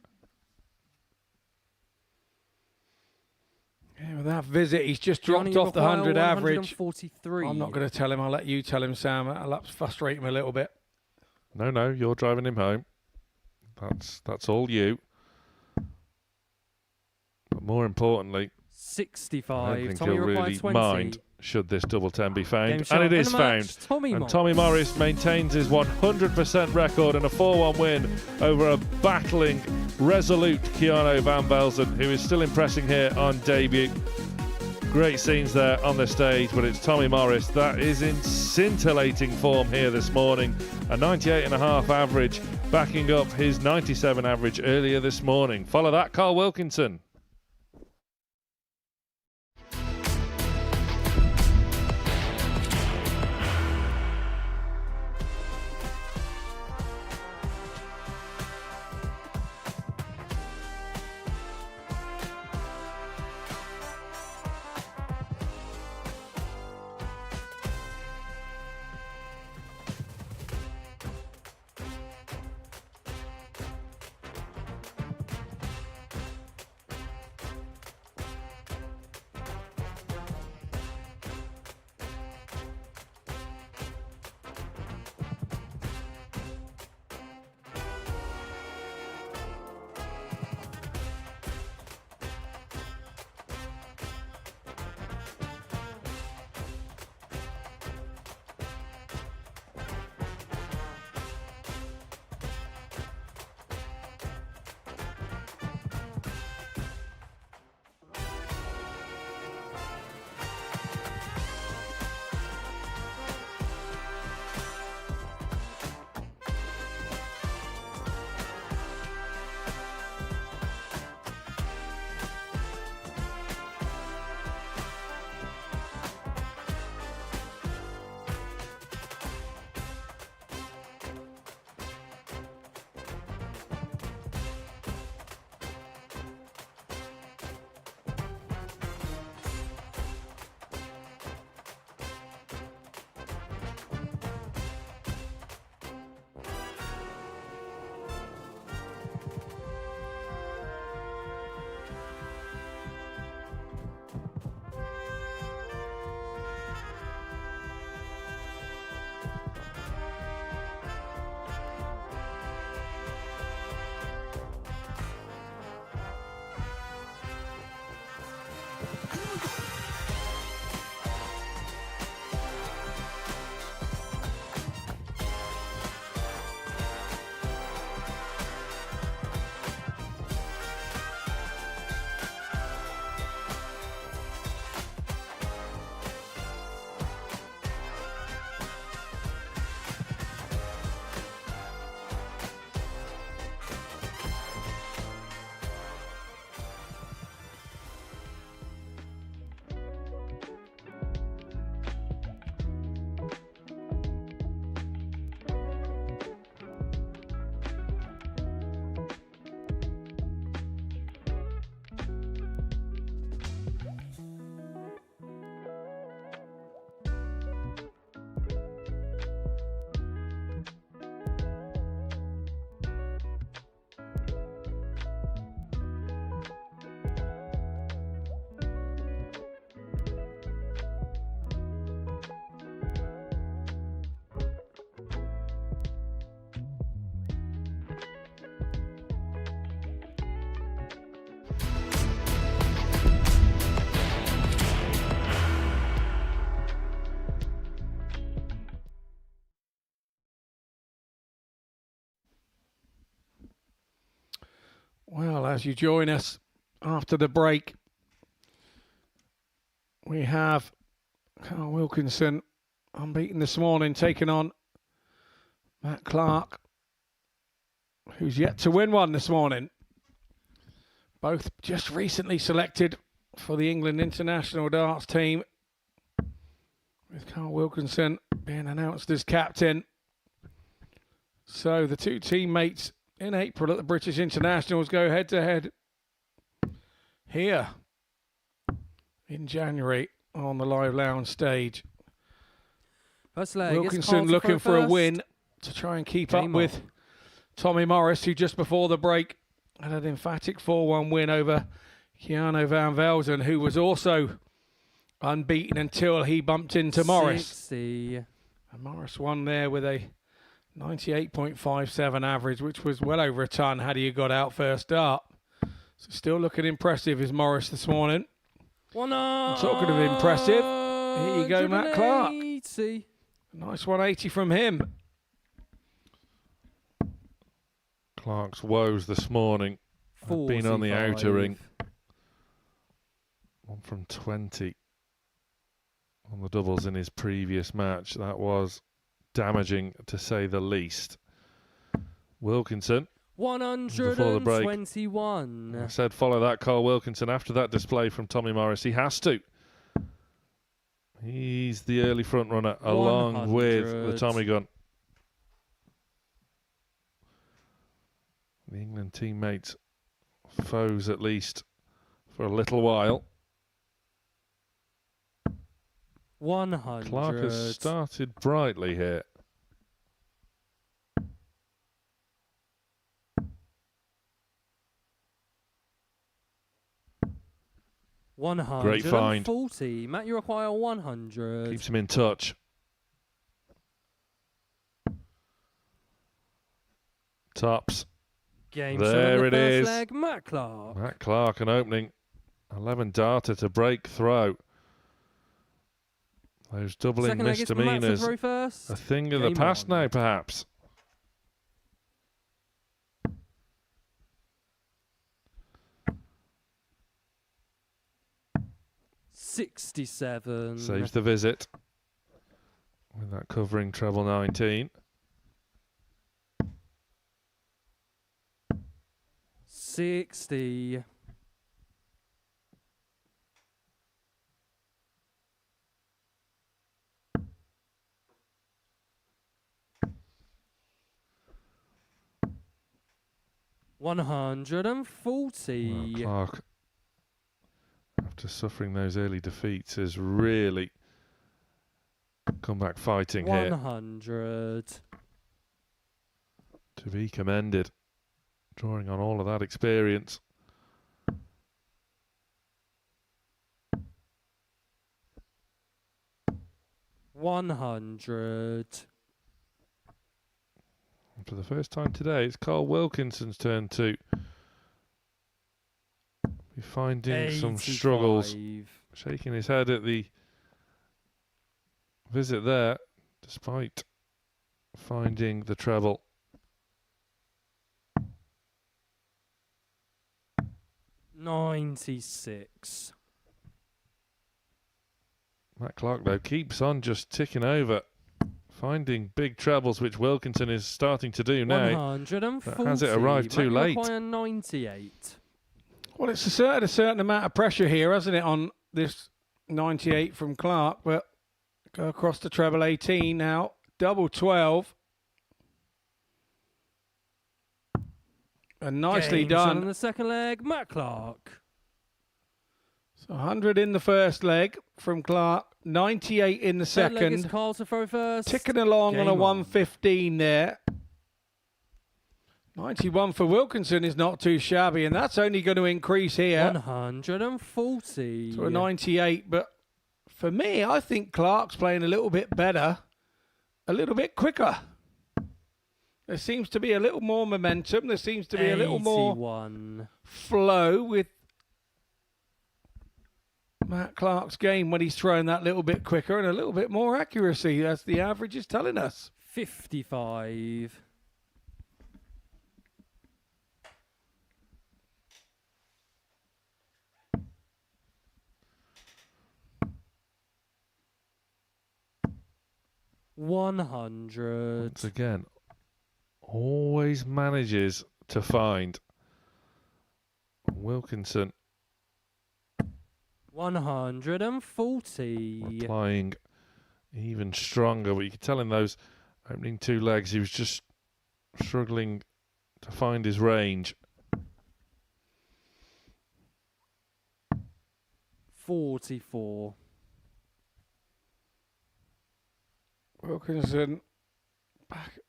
Yeah, with that visit, he's just Johnny dropped off the 100 Maguire, average. 143. I'm not going to tell him. I'll let you tell him, Sam. That'll frustrate him a little bit. No, you're driving him home. That's all you. But more importantly, 65. I don't think Tommy he'll required really 20. mind should this double 10 be Game found. shot And it in is the match, found. Tommy And Morris. Tommy Morris maintains his 100% record in a 4-1 win over a battling, resolute Keanu Van Belzen, who is still impressing here on debut. Great scenes there on the stage, but it's Tommy Morris that is in scintillating form here this morning. A 98.5 average, backing up his 97 average earlier this morning. Follow that, Carl Wilkinson. Well, as you join us after the break, we have Carl Wilkinson, unbeaten this morning, taking on Matt Clark, who's yet to win one this morning. Both just recently selected for the England international darts team, with Carl Wilkinson being announced as captain. So the two teammates in April at the British Internationals go head-to-head here in January on the Live Lounge stage. First leg, Wilkinson looking for a win to try and keep up with Tommy Morris, who just before the break had an emphatic 4-1 win over Keanu Van Velzen, who was also unbeaten until he bumped into Morris. 60. And Morris won there with a 98.57 average, which was well over a ton had he got out first start. So still looking impressive is Morris this morning. Talking of impressive, here you go, Matt Clark. 180. Nice 180 from him. Clark's woes this morning have been on the outer ring. 1 from 20 on the doubles in his previous match. That was damaging, to say the least. Wilkinson. 121. I said follow that, Carl Wilkinson. After that display from Tommy Morris, he has to. He's the early front runner along with the Tommy gun. The England teammates, foes at least, for a little while. 100. Clark has started brightly here. 140. Great find. Matt, you require 100. Keeps him in touch. Tops. Game There it is. Leg, Matt Clark. Matt Clark, an opening 11 darter to break throw. Those doubling Second leg is Matt to misdemeanors, throw first. a thing of the Game past on. now, perhaps. $67. Saves the visit with that covering treble 19. 60. $140. Clark, after suffering those early defeats, has really come back fighting here. 100. To be commended, drawing on all of that experience. $100. For the first time today, it's Carl Wilkinson's turn to be finding some struggles. 85. Shaking his head at the visit there, despite finding the treble. $96. Matt Clark, though, keeps on just ticking over, finding big trebles, which Wilkinson is starting to do now. 140. But has it arrived too Matt, late? you require 98. Well, it's a certain amount of pressure here, hasn't it, on this 98 from Clark, but go across to treble 18 now, double 12. And nicely Games on in done. the second leg, Matt Clark. So 100 in the first leg from Clark, 98 in the Third leg is second. Carl to throw first. Ticking along on a Game on. 115 there. 91 for Wilkinson is not too shabby, and that's only going to increase here 140. to a 98. But for me, I think Clark's playing a little bit better, a little bit quicker. There seems to be a little more momentum. There seems to be a little more 81. flow with Matt Clark's game when he's throwing that little bit quicker and a little bit more accuracy, as the average is telling us. 55. $100. Once again, always manages to find Wilkinson 140. applying even stronger. But you could tell in those opening two legs, he was just struggling to find his range. 44. Wilkinson back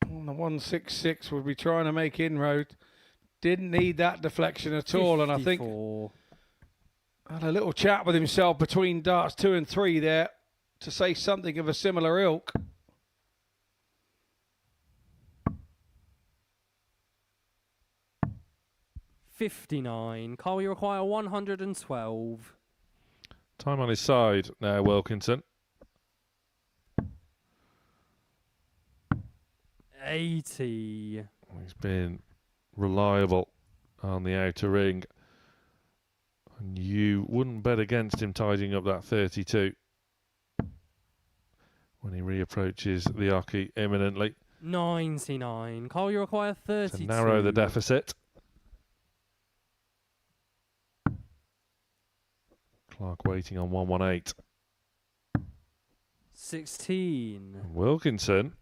on the 166 would be trying to make inroad. Didn't need that deflection at all, and I think 54. Had a little chat with himself between darts 2 and 3 there to say something of a similar ilk. $59. Carl, you require 112. Time on his side now, Wilkinson. 80. He's been reliable on the outer ring. And you wouldn't bet against him tidying up that 32 when he reapproaches the Oki imminently 99. Carl, you require 32. to narrow the deficit. Clark waiting on 118. 16. Wilkinson,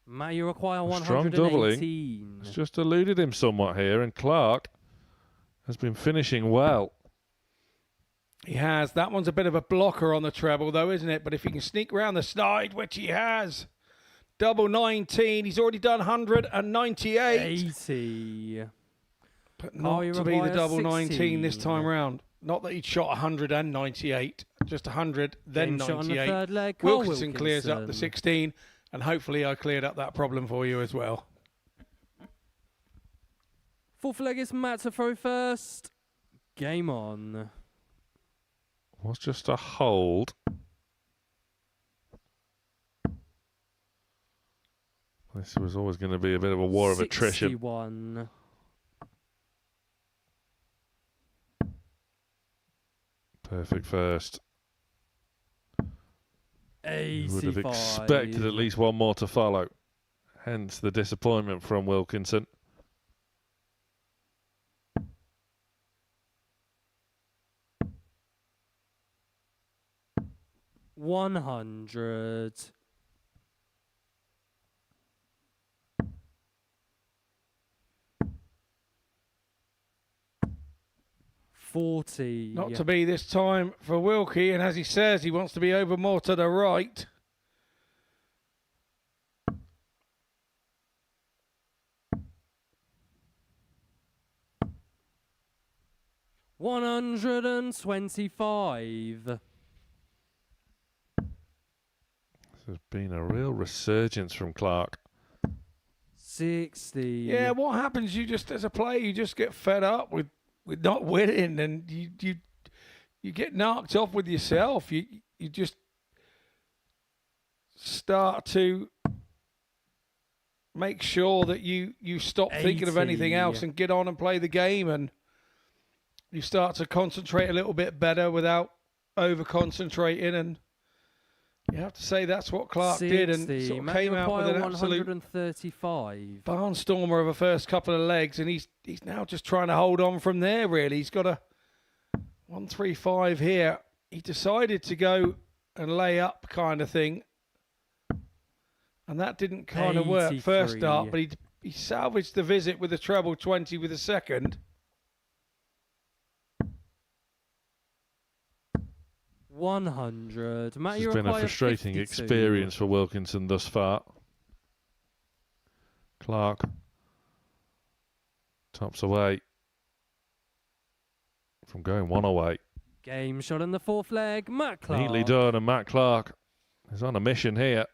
Matt, you require strong 118. doubling. It's just eluded him somewhat here, and Clark has been finishing well. He has. That one's a bit of a blocker on the treble, though, isn't it? But if he can sneak round the side, which he has, double 19. He's already done 198. 80. But Carl, not you to be the require double 19 this 16. time round. Not that he'd shot 198, just 100, then Game shot on the 98. third leg. Carl Wilkinson clears up the Wilkinson. 16, and hopefully I cleared up that problem for you as well. Fourth leg is Matt to throw first. Game on. Was just a hold. This was always going to be a bit of a war of attrition. 61. Perfect first. 85. You would have expected at least one more to follow. Hence the disappointment from Wilkinson. $100. $40. Not to be this time for Wilkie, and as he says, he wants to be over more to the right. $125. This has been a real resurgence from Clark. 60. Yeah, what happens? You just, as a player, you just get fed up with not winning, and you get knocked off with yourself. You just start to make sure that you stop thinking of anything 80. else and get on and play the game, and you start to concentrate a little bit better without over concentrating. And you have to say that's what Clark did, and 60. sort of Matt, came you out with an require absolute 135. barnstormer of a first couple of legs, and he's now just trying to hold on from there, really. He's got a 135 here. He decided to go and lay up kind of thing, and that didn't kind of work first 83. start, but he salvaged the visit with a treble 20 with a second. 100. Matt, This you has been a require frustrating 52. experience for Wilkinson thus far. Clark tops away from going one away. Game shot in the fourth leg. Matt Clark. Neatly done, and Matt Clark is on a mission here.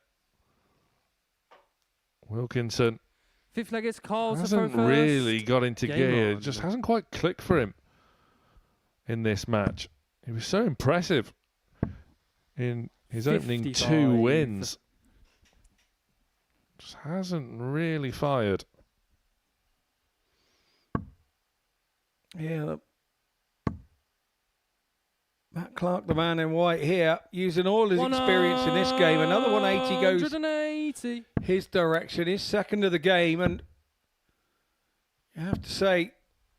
Wilkinson Fifth leg is Carl to throw hasn't first. really got into Game gear. on. It just hasn't quite clicked for him in this match. He was so impressive in his opening 55. 2 wins. Just hasn't really fired. Yeah, Matt Clark, the man in white here, using all his experience in this game. Another 180 goes 180. his direction, his second of the game, and you have to say,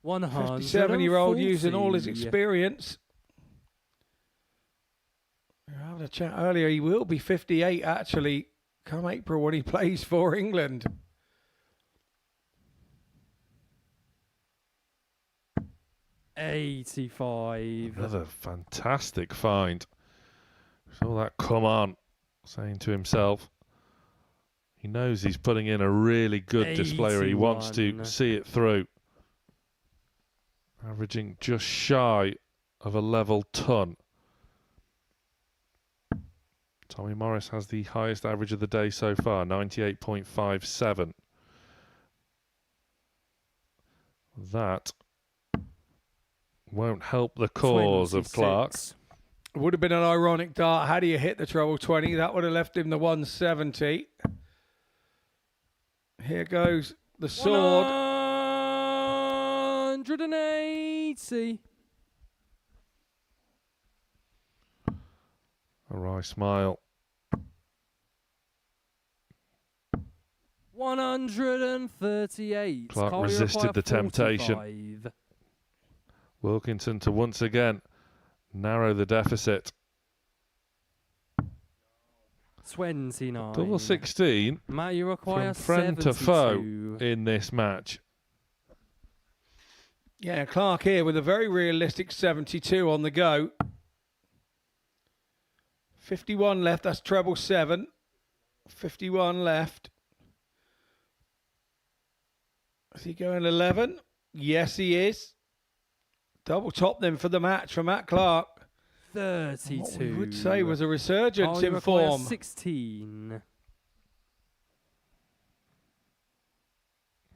57-year-old using all his 140. experience. We were having a chat earlier. He will be 58 actually come April when he plays for England. $85. Another fantastic find. Saw that come on, saying to himself, he knows he's putting in a really good display where he wants to 81. see it through. Averaging just shy of a level ton. Tommy Morris has the highest average of the day so far, 98.57. That won't help the cause of Clark. 26. Would have been an ironic dart had he hit the treble 20. That would have left him the 170. Here goes the sword. 180. A wry smile. 138. Clark Carl, you resisted require the temptation. 45. Wilkinson to once again narrow the deficit. 29. Double 16 Matt, you require from friend to foe 72. in this match. Yeah, Clark here with a very realistic 72 on the go. 51 left, that's treble 7. 51 left. Is he going 11? Yes, he is. Double top then for the match for Matt Clark. 32. What we would say was a resurgence Carl, you in require form. 16.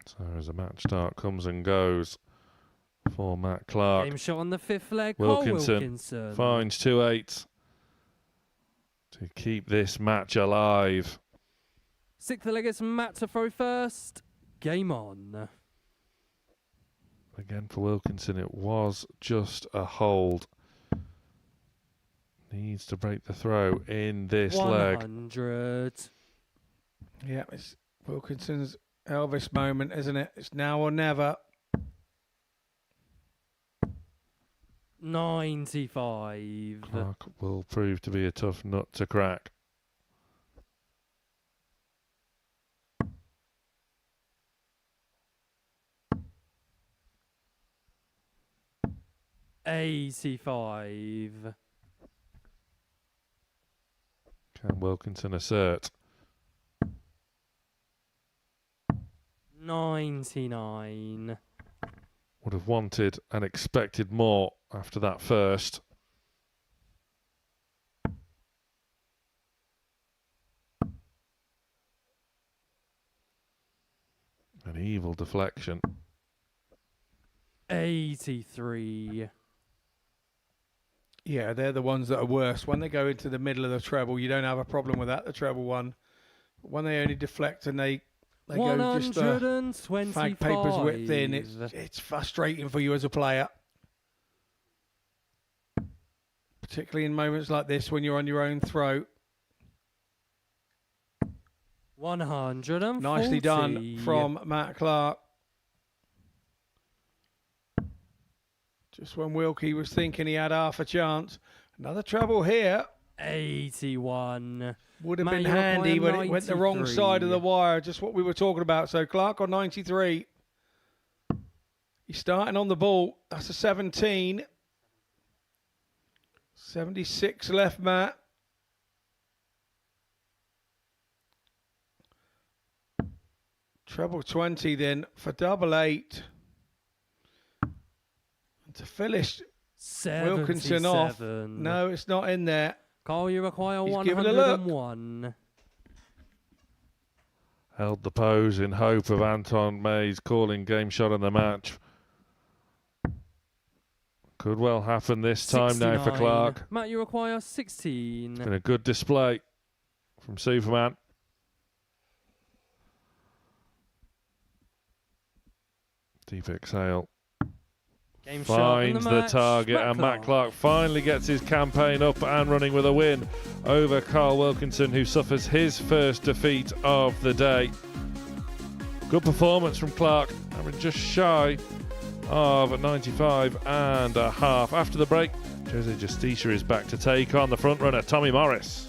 So as the match start comes and goes for Matt Clark. Game shot on the 5th leg. Carl Wilkinson finds 2-8 to keep this match alive. 6th leg is Matt to throw first. Game on. Again for Wilkinson, it was just a hold. Needs to break the throw in this leg. 100. Yeah, it's Wilkinson's Elvis moment, isn't it? It's now or never. 95. Clark will prove to be a tough nut to crack. $85. Can Wilkinson assert? 99. Would have wanted and expected more after that first. An evil deflection. 83. Yeah, they're the ones that are worse. When they go into the middle of the treble, you don't have a problem with that, the treble one. But when they only deflect and they go just 125. fag papers whipped in, it's frustrating for you as a player. Particularly in moments like this when you're on your own throat. 140. Nicely done from Matt Clark. Just when Wilkie was thinking he had half a chance. Another treble here. 81. Would have Matt, been you require handy, but it went the wrong 93. side of the wire. Just what we were talking about. So Clark on 93. He's starting on the ball. That's a 17. 76 left, Matt. Treble 20 then for double 8. And to finish 77. Wilkinson off. No, it's not in there. Carl, you require He's given a look. 101. Held the pose in hope of Anton Mays calling game shot in the match. Could well happen this time now for 69. Clark. Matt, you require 16. It's been a good display from Superman. Deep exhale. Game shot in Finds the the match. target, and Matt Clark finally gets his campaign up and running with a win over Carl Wilkinson, who suffers his first defeat of the day. Good performance from Clark, averaging just shy of 95 and a half. After the break, Jose Justicia is back to take on the front runner, Tommy Morris.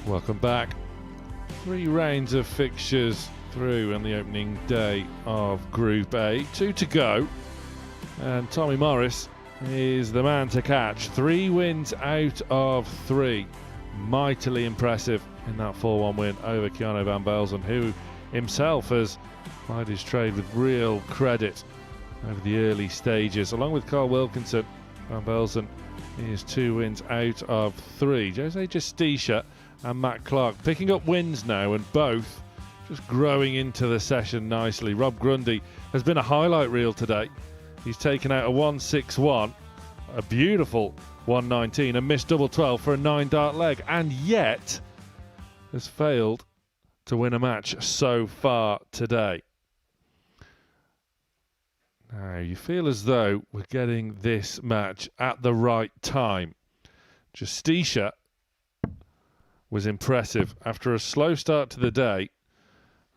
Welcome back. 3 rounds of fixtures through on the opening day of Group A. 2 to go. And Tommy Morris is the man to catch. 3 wins out of 3. Mightily impressive in that 4-1 win over Keanu van Belzen, who himself has plied his trade with real credit over the early stages. Along with Carl Wilkinson, van Belzen is 2 wins out of 3. Jose Justicia and Matt Clark picking up wins now, and both just growing into the session nicely. Rob Grundy has been a highlight reel today. He's taken out a 161, a beautiful 119, and missed double 12 for a 9-dart leg, and yet has failed to win a match so far today. Now, you feel as though we're getting this match at the right time. Justicia was impressive after a slow start to the day.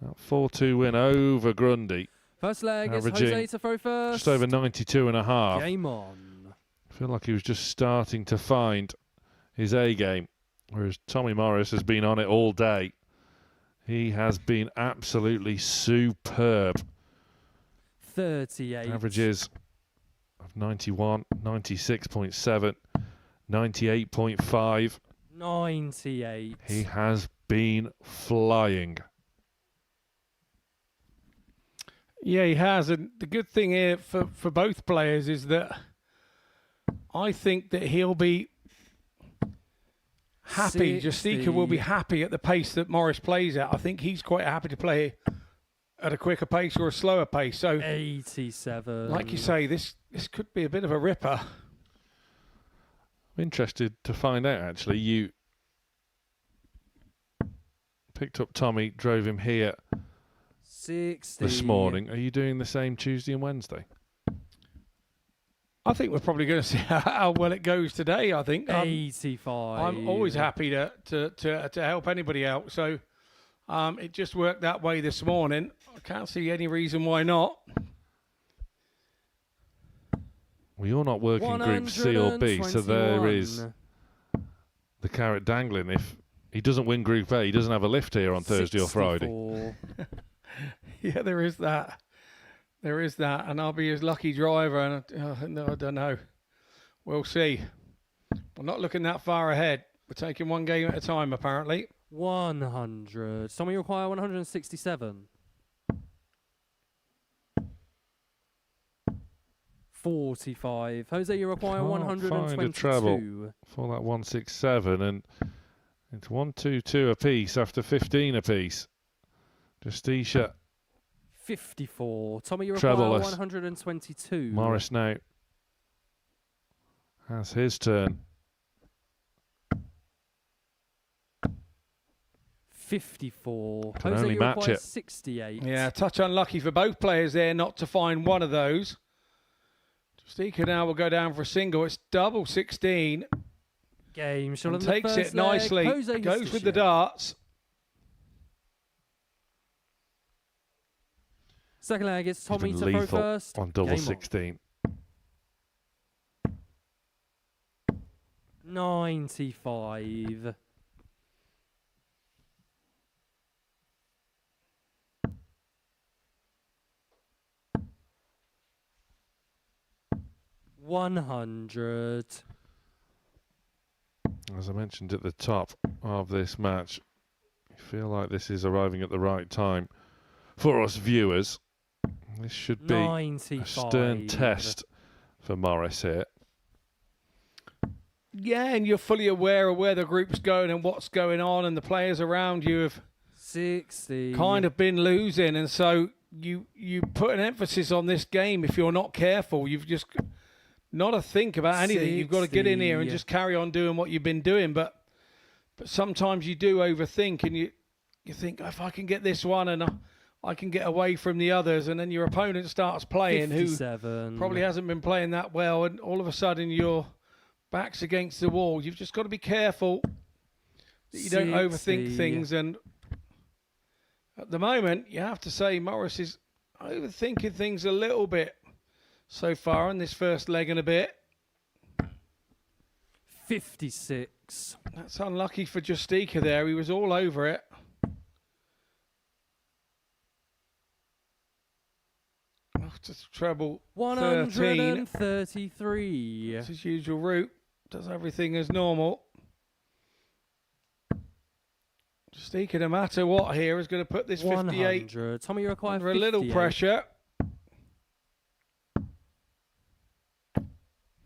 That 4-2 win over Grundy. First leg is Jose to throw first. Just over 92 and a half. Game on. I feel like he was just starting to find his A game, whereas Tommy Morris has been on it all day. He has been absolutely superb. 38. Averages of 91, 96.7, 98.5. 98. He has been flying. Yeah, he has. And the good thing here for both players is that I think that he'll be happy. 60. Justicia will be happy at the pace that Morris plays at. I think he's quite happy to play at a quicker pace or a slower pace. So, 87. like you say, this could be a bit of a ripper. I'm interested to find out, actually. You picked up Tommy, drove him here 60. this morning. Are you doing the same Tuesday and Wednesday? I think we're probably going to see how well it goes today. I think 85. I'm always happy to help anybody out. So it just worked that way this morning. I can't see any reason why not. Well, you're not working Group C or B, so there is the carrot dangling. If he doesn't win Group A, he doesn't have a lift here on Thursday or Friday. Yeah, there is that. There is that, and I'll be his lucky driver, and no, I don't know. We'll see. I'm not looking that far ahead. We're taking one game at a time, apparently. 100. Tommy, you require 167. 45. Jose, you require Can't 122. find a treble for that 167, and it's 1-2-2 apiece after 15 apiece. Justicia. 54. Tommy, you require Trebleless. 122. Morris now has his turn. 54. Can Jose, only you match require it. 68. Yeah, touch unlucky for both players there not to find one of those. Justica now will go down for a single. It's double 16. Game shot And on the takes first it nicely. leg. Jose Goes with the Justicia. darts. Second leg is Tommy Even to throw lethal first. on double Game 16. 95. $100. As I mentioned at the top of this match, I feel like this is arriving at the right time for us viewers. This should be 95. a stern test for Morris here. Yeah, and you're fully aware of where the group's going and what's going on, and the players around you have 60. kind of been losing, and so you put an emphasis on this game. If you're not careful, you've just not to think about anything. You've got to get in here and 60. just carry on doing what you've been doing. But sometimes you do overthink, and you think, if I can get this one and I can get away from the others, and then your opponent starts playing 57. who probably hasn't been playing that well, and all of a sudden your back's against the wall. You've just got to be careful that you don't overthink 60. things. And at the moment, you have to say Morris is overthinking things a little bit so far in this first leg and a bit. 56. That's unlucky for Justica there. He was all over it. Oh, just treble 13. 133. It's his usual route. Does everything as normal. Justica, no matter what here, is going to put this 58 100. Tommy, you require under a little 58. pressure.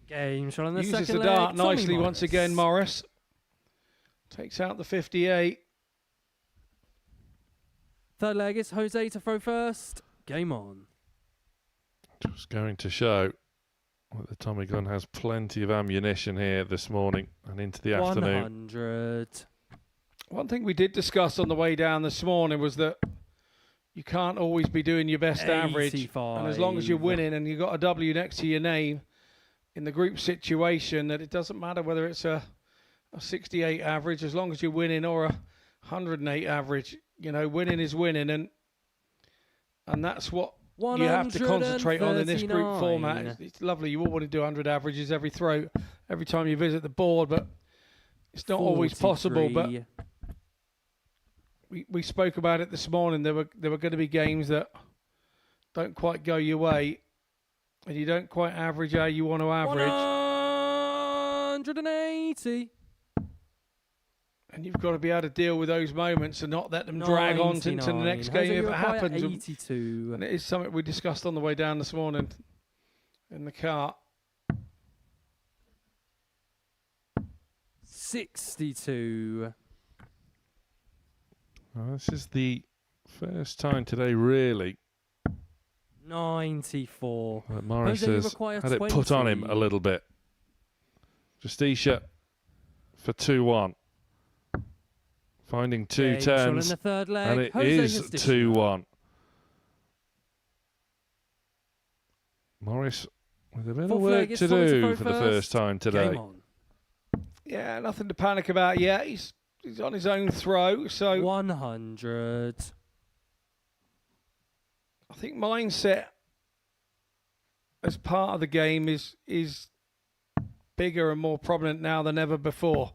Game shot on the Uses second the leg. dart Tommy nicely once again, Morris. Takes out the 58. Third leg is Jose to throw first. Game on. Just going to show that the Tommy gun has plenty of ammunition here this morning and into the afternoon. 100. One thing we did discuss on the way down this morning was that you can't always be doing your best average. 85. And as long as you're winning and you've got a W next to your name in the group situation, that it doesn't matter whether it's a 68 average, as long as you're winning, or a 108 average. You know, winning is winning, and that's what you have to concentrate on in this group format. It's lovely. You all want to do 100 averages every time you visit the board, but it's not always possible. But we spoke about it this morning. There were going to be games that don't quite go your way, and you don't quite average how you want to average. 180. And you've got to be able to deal with those moments and not let them drag on into the next game if it happens. 82. And it is something we discussed on the way down this morning in the car. 62. Well, this is the first time today, really, 94. that Morris Jose, you has require had it put on him a 20. little bit. Justicia for 2-1. Finding two Game shot in tens, the third leg. and it Jose is Justicia. 2-1. Morris with a bit of Fourth work leg is to Tommy to do throw for the first. first time today. Game on. Yeah, nothing to panic about yet. He's on his own throw, so 100. I think mindset as part of the game is bigger and more prominent now than ever before.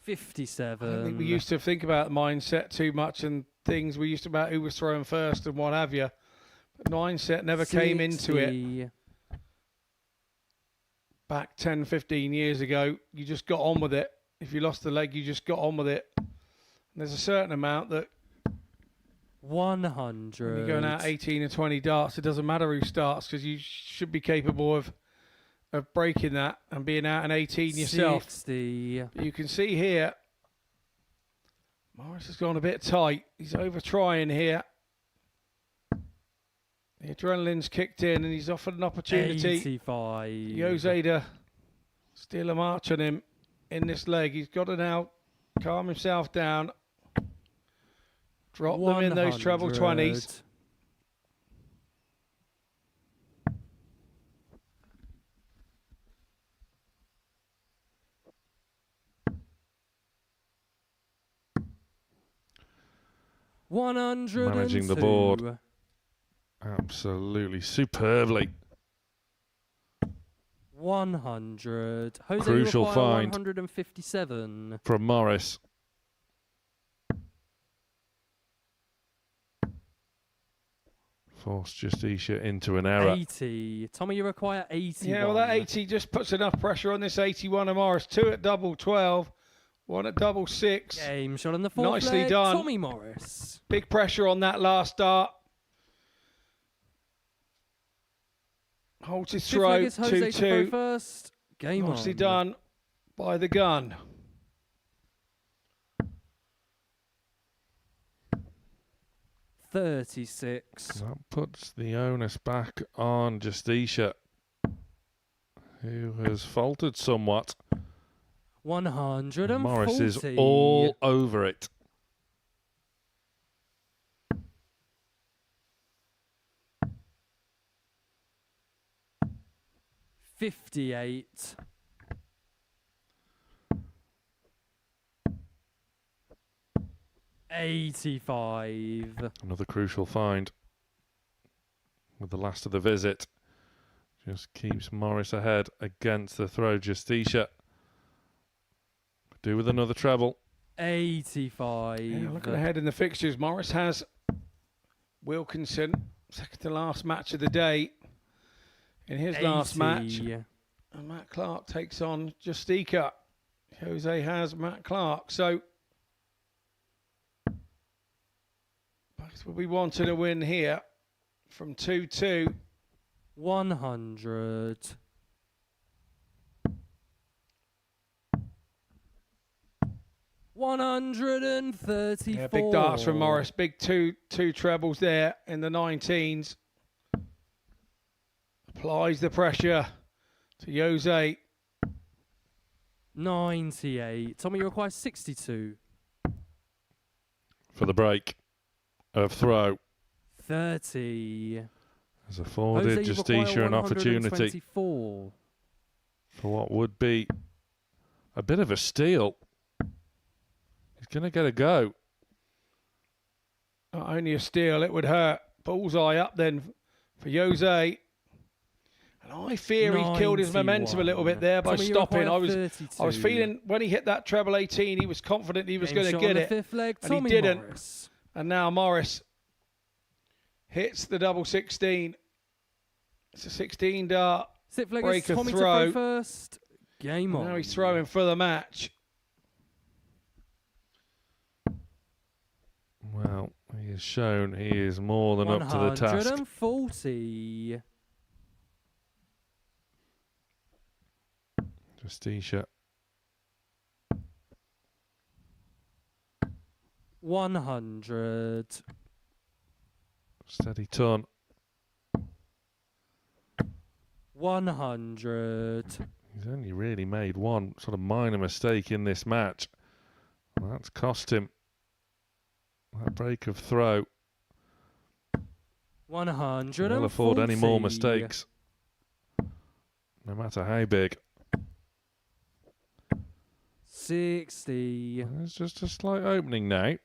57. I don't think we used to think about mindset too much and things. We used to about who was throwing first and what have you. But mindset never came into it. 60. Back 10, 15 years ago, you just got on with it. If you lost the leg, you just got on with it. And there's a certain amount that 100. when you're going out 18 and 20 darts, it doesn't matter who starts because you should be capable of breaking that and being out an 18 yourself. 60. But you can see here, Morris has gone a bit tight. He's over trying here. The adrenaline's kicked in and he's offered an opportunity. 85. Jose to steal a march on him in this leg. He's got to now calm himself down. Drop them in those treble 20s. 102. Managing the board. Absolutely superbly. 100. Jose Crucial require find. 157. From Morris. Forced Justicia into an error. 80. Tommy, you require 81. Yeah, well, that 80 just puts enough pressure on this 81 of Morris. 2 at double 12, 1 at double 6. Game shot on the fourth Nicely leg. done. Tommy Morris. Big pressure on that last dart. Holds his Fifth leg throat, is Jose to throw 2-2. first. Game Nicely on. done by the gun. $36. That puts the onus back on Justicia, who has faltered somewhat. 140. Morris is all over it. $58. $85. Another crucial find with the last of the visit. Just keeps Morris ahead against the throw. Justicia do with another treble. 85. Yeah, looking ahead in the fixtures, Morris has Wilkinson, second to last match of the day. In his last match, and Matt Clark takes on Justicia. Jose has Matt Clark. So, both will be wanting a win here from 2-2. 100. $134. Yeah, big darts from Morris. Big two trebles there in the 19s. Applies the pressure to Jose. 98. Tommy, you require 62. For the break of throw. 30. Has afforded Jose, you Justicia require an opportunity 124. for what would be a bit of a steal. He's going to get a go. Not only a steal, it would hurt. Bullseye up then for Jose. And I fear he killed his momentum a little bit there by Tommy, you stopping. require I was feeling when he hit that treble 18, he was confident he was Game going to shot get on the it. fifth leg, And he Tommy didn't. Morris. And now Morris hits the double 16. It's a 16 dart. Sixth leg Break is of Tommy to throw. throw first. Game on. Now he's throwing for the match. Well, he has shown he is more than up to the task. 140. Justicia 100. steady ton. 100. He's only really made one sort of minor mistake in this match. Well, that's cost him that break of throw. 140. He'll afford any more mistakes, no matter how big. 60. It's just a slight opening now.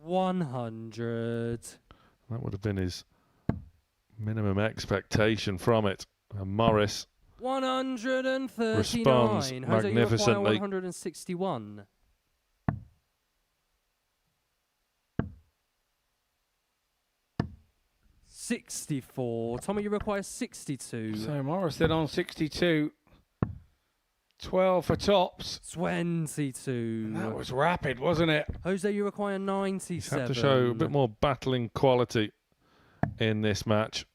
100. That would have been his minimum expectation from it. And Morris 139. responds Jose, you require magnificently. 161. $64. Tommy, you require 62. So Morris then on 62. 12 for tops. 22. That was rapid, wasn't it? Jose, you require He's 97. had to show a bit more battling quality in this match,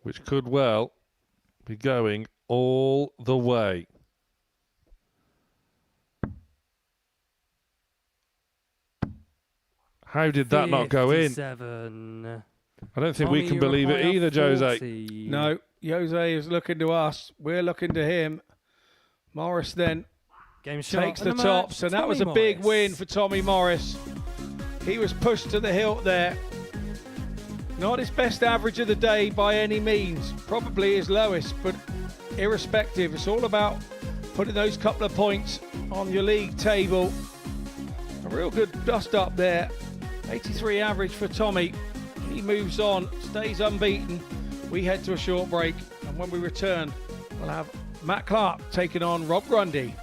which could well be going all the way. How did that not go in? 57. I don't think Tommy, we can you believe it require either, Jose. 40. No, Jose is looking to us. We're looking to him. Morris then Game shot takes and the match, tops, and that was a Tommy big Morris. win for Tommy Morris. He was pushed to the hilt there. Not his best average of the day by any means, probably his lowest, but irrespective, it's all about putting those couple of points on your league table. A real good dust up there. 83 average for Tommy. He moves on, stays unbeaten. We head to a short break, and when we return, we'll have Matt Clark taking on Rob Grundy.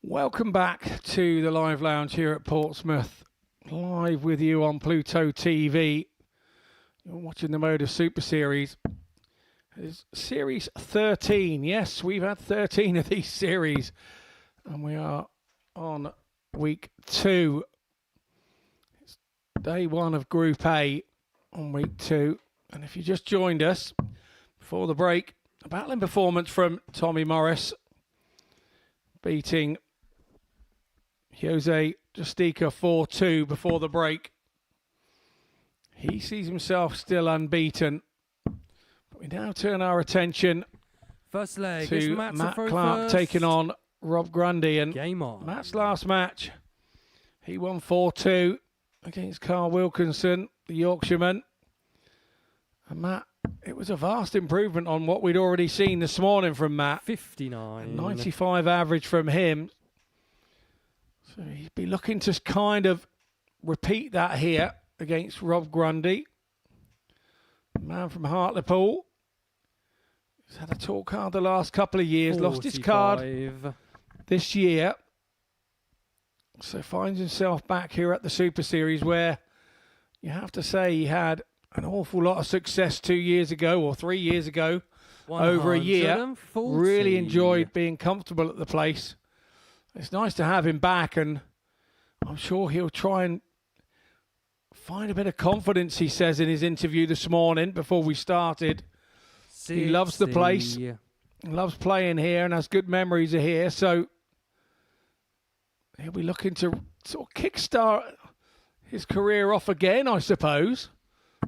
Welcome back to the live lounge here at Portsmouth. Live with you on Pluto TV. You're watching the Modus Super Series. It's Series 13. Yes, we've had 13 of these series. And we are on week 2. It's day 1 of Group A on week 2. And if you just joined us before the break, a battling performance from Tommy Morris, beating Jose Justicia 4-2 before the break. He sees himself still unbeaten. But we now turn our attention First leg. to Matt Matt throw Clark first. taking on Rob Grundy. And Game on. Matt's last match, he won 4-2 against Carl Wilkinson, the Yorkshireman. And Matt, it was a vast improvement on what we'd already seen this morning from Matt. 59. 95 average from him. So he'd be looking to kind of repeat that here against Rob Grundy. Man from Hartlepool. He's had a tall card the last couple of years. Lost his card 45. this year. So finds himself back here at the Super Series, where you have to say he had an awful lot of success 2 years ago or 3 years ago. Over a year. 140. Really enjoyed being comfortable at the place. It's nice to have him back, and I'm sure he'll try and find a bit of confidence, he says in his interview this morning before we started. He loves the place. 60. Loves playing here and has good memories of here, so he'll be looking to sort of kickstart his career off again, I suppose,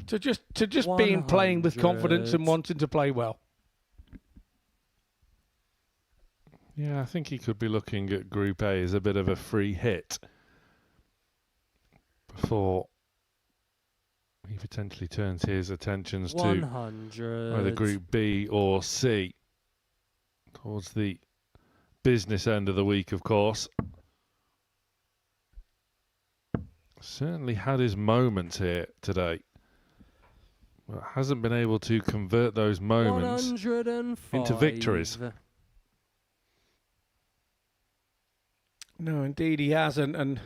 to just being playing with confidence and 100. wanting to play well. Yeah, I think he could be looking at Group A as a bit of a free hit before he potentially turns his attentions to 100. either Group B or C towards the business end of the week, of course. Certainly had his moments here today, but hasn't been able to convert those moments 105. into victories. No, indeed he hasn't, and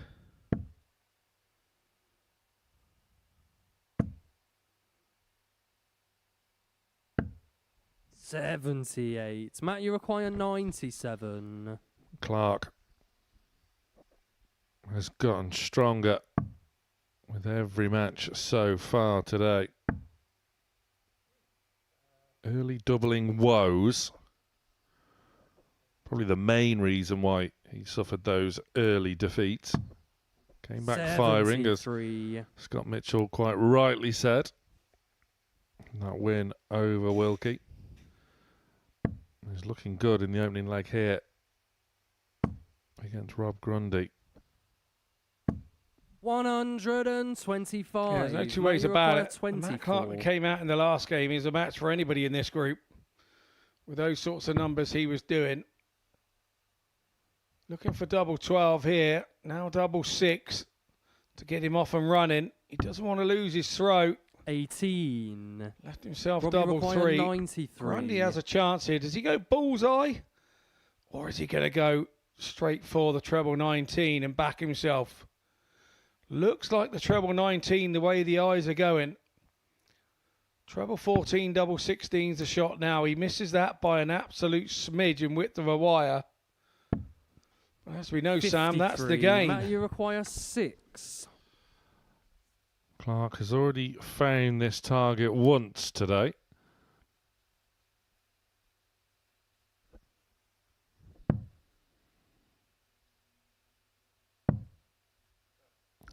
78. Matt, you require 97. Clark has gotten stronger with every match so far today. Early doubling woes. Probably the main reason why he suffered those early defeats. Came back firing, as 73. Scott Mitchell quite rightly said. That win over Wilkie. He's looking good in the opening leg here against Rob Grundy. 125. yeah, there's no two Matt, ways you about require it. 24. Matt Clark that came out in the last game is a match for anybody in this group. With those sorts of numbers he was doing. Looking for double 12 here. Now double 6 to get him off and running. He doesn't want to lose his throat. 18. Left himself Robbie double require 3. 93. Grundy has a chance here. Does he go bullseye? Or is he going to go straight for the treble 19 and back himself? Looks like the treble 19 the way the eyes are going. Treble 14, double 16's the shot now. He misses that by an absolute smidge in width of a wire. As we know, Sam, that's the 53. game. Matt, you require 6. Clark has already found this target once today.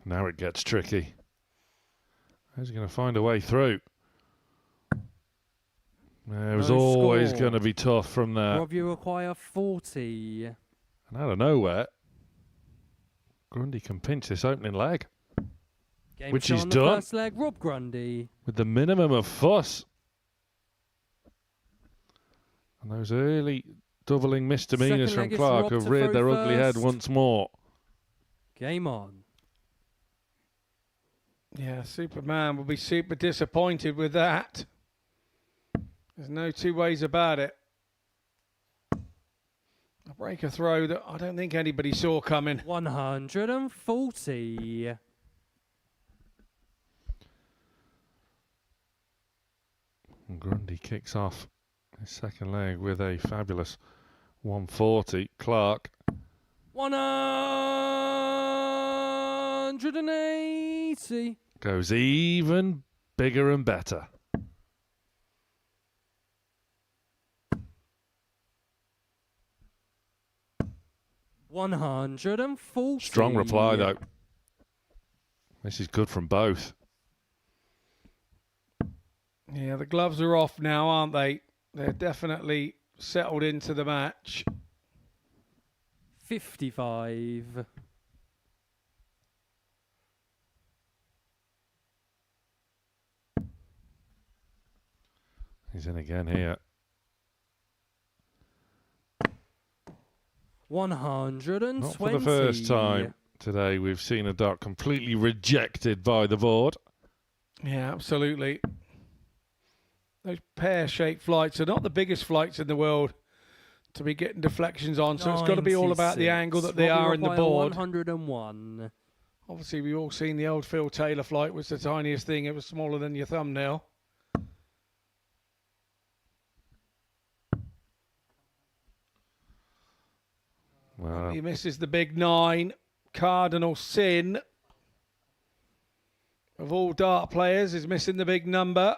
Now it gets tricky. How's he going to find a way through? It was No always score. going to be tough from there. Rob, you require 40. And out of nowhere, Grundy can pinch this opening leg Game Which shot he's on the done. First leg, Rob Grundy. with the minimum of fuss. And those early doubling misdemeanors Second from leg is Clark Rob have to reared throw their ugly head first. once more. Game on. Yeah, Superman will be super disappointed with that. There's no two ways about it. A breaker throw that I don't think anybody saw coming. 140. And Grundy kicks off his second leg with a fabulous 140. Clark 180. goes even bigger and better. $140. Strong reply, though. This is good from both. Yeah, the gloves are off now, aren't they? They're definitely settled into the match. 55. He's in again here. 120. Not for the first time today we've seen a dart completely rejected by the board. Yeah, absolutely. Those pear-shaped flights are not the biggest flights in the world to be getting deflections on, so it's got to be all about the angle that they are in the board. 101. Obviously, we've all seen the old Phil Taylor flight, was the tiniest thing. It was smaller than your thumbnail. Well, He misses the big 9. Cardinal sin of all dart players is missing the big number.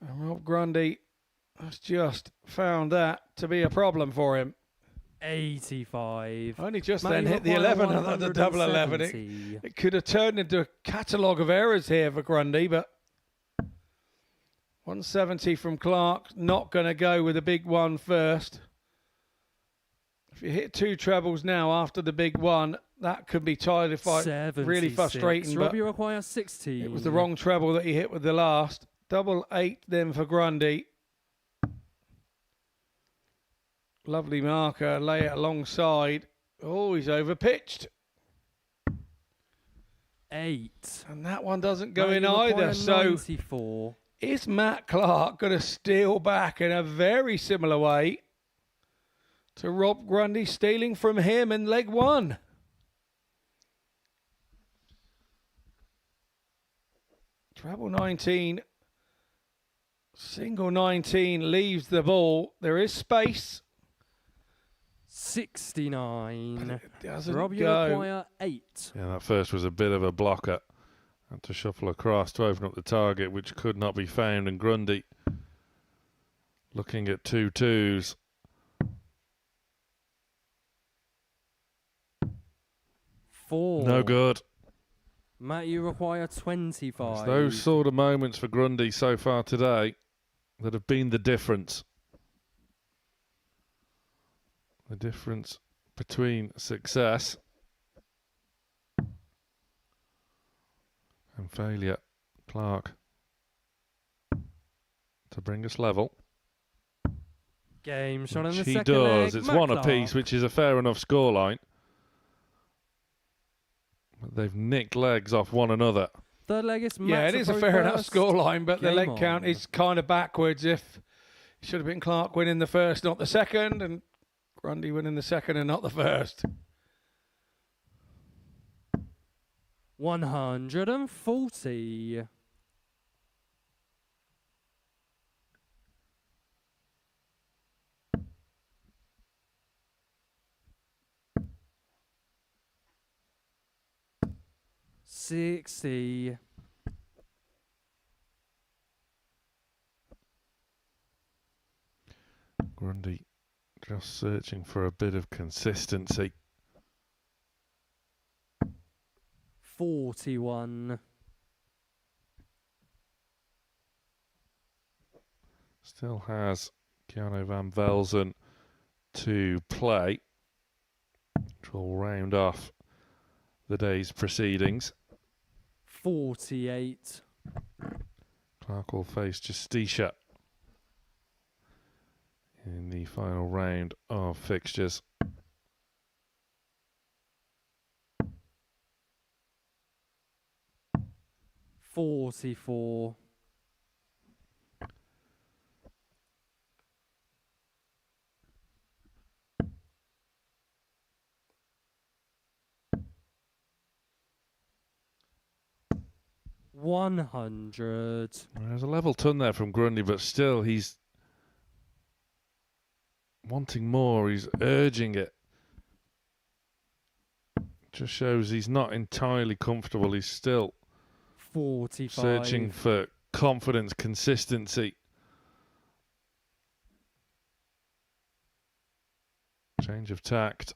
And Rob Grundy has just found that to be a problem for him. 85. Only just Matty then hit the Maguire, 11 on the double 11. 170. It could have turned into a catalogue of errors here for Grundy, but 170 from Clark. Not going to go with a big one first. If you hit 2 trebles now after the big one, that could be really 76. frustrating. But Robbie requires 60. it was the wrong treble that he hit with the last. Double 8 then for Grundy. Lovely marker, lay it alongside. Oh, he's overpitched. 8. And that one doesn't go Matty in either. requires So 94. is Matt Clark going to steal back in a very similar way to Rob Grundy, stealing from him in leg 1? Treble 19. Single 19 leaves the ball. There is space. 69. It doesn't Rob, you go. require 8. yeah, that first was a bit of a blocker. Had to shuffle across to open up the target, which could not be found. And Grundy looking at 2 2s. 4. No good. Matt, you require 25. It's those sort of moments for Grundy so far today that have been the difference. The difference between success and failure. Clark to bring us level. Game shot in the Which he second does. leg. It's Matt one Clark. apiece, which is a fair enough scoreline. But they've nicked legs off one another. Third leg is Matt. Yeah, it is a fair enough scoreline, but the Game leg count on. is kind of backwards. If it should have been Clark winning the first, not the second, and Grundy winning the second and not the first. 140. $60. Grundy just searching for a bit of consistency. 41. Still has Keanu Van Belzen to play, which will round off the day's proceedings. 48. Clark will face Justicia in the final round of fixtures. $44. 100. There's a level ton there from Grundy, but still he's wanting more. He's urging it. Just shows he's not entirely comfortable. He's still 45. searching for confidence, consistency. Change of tact.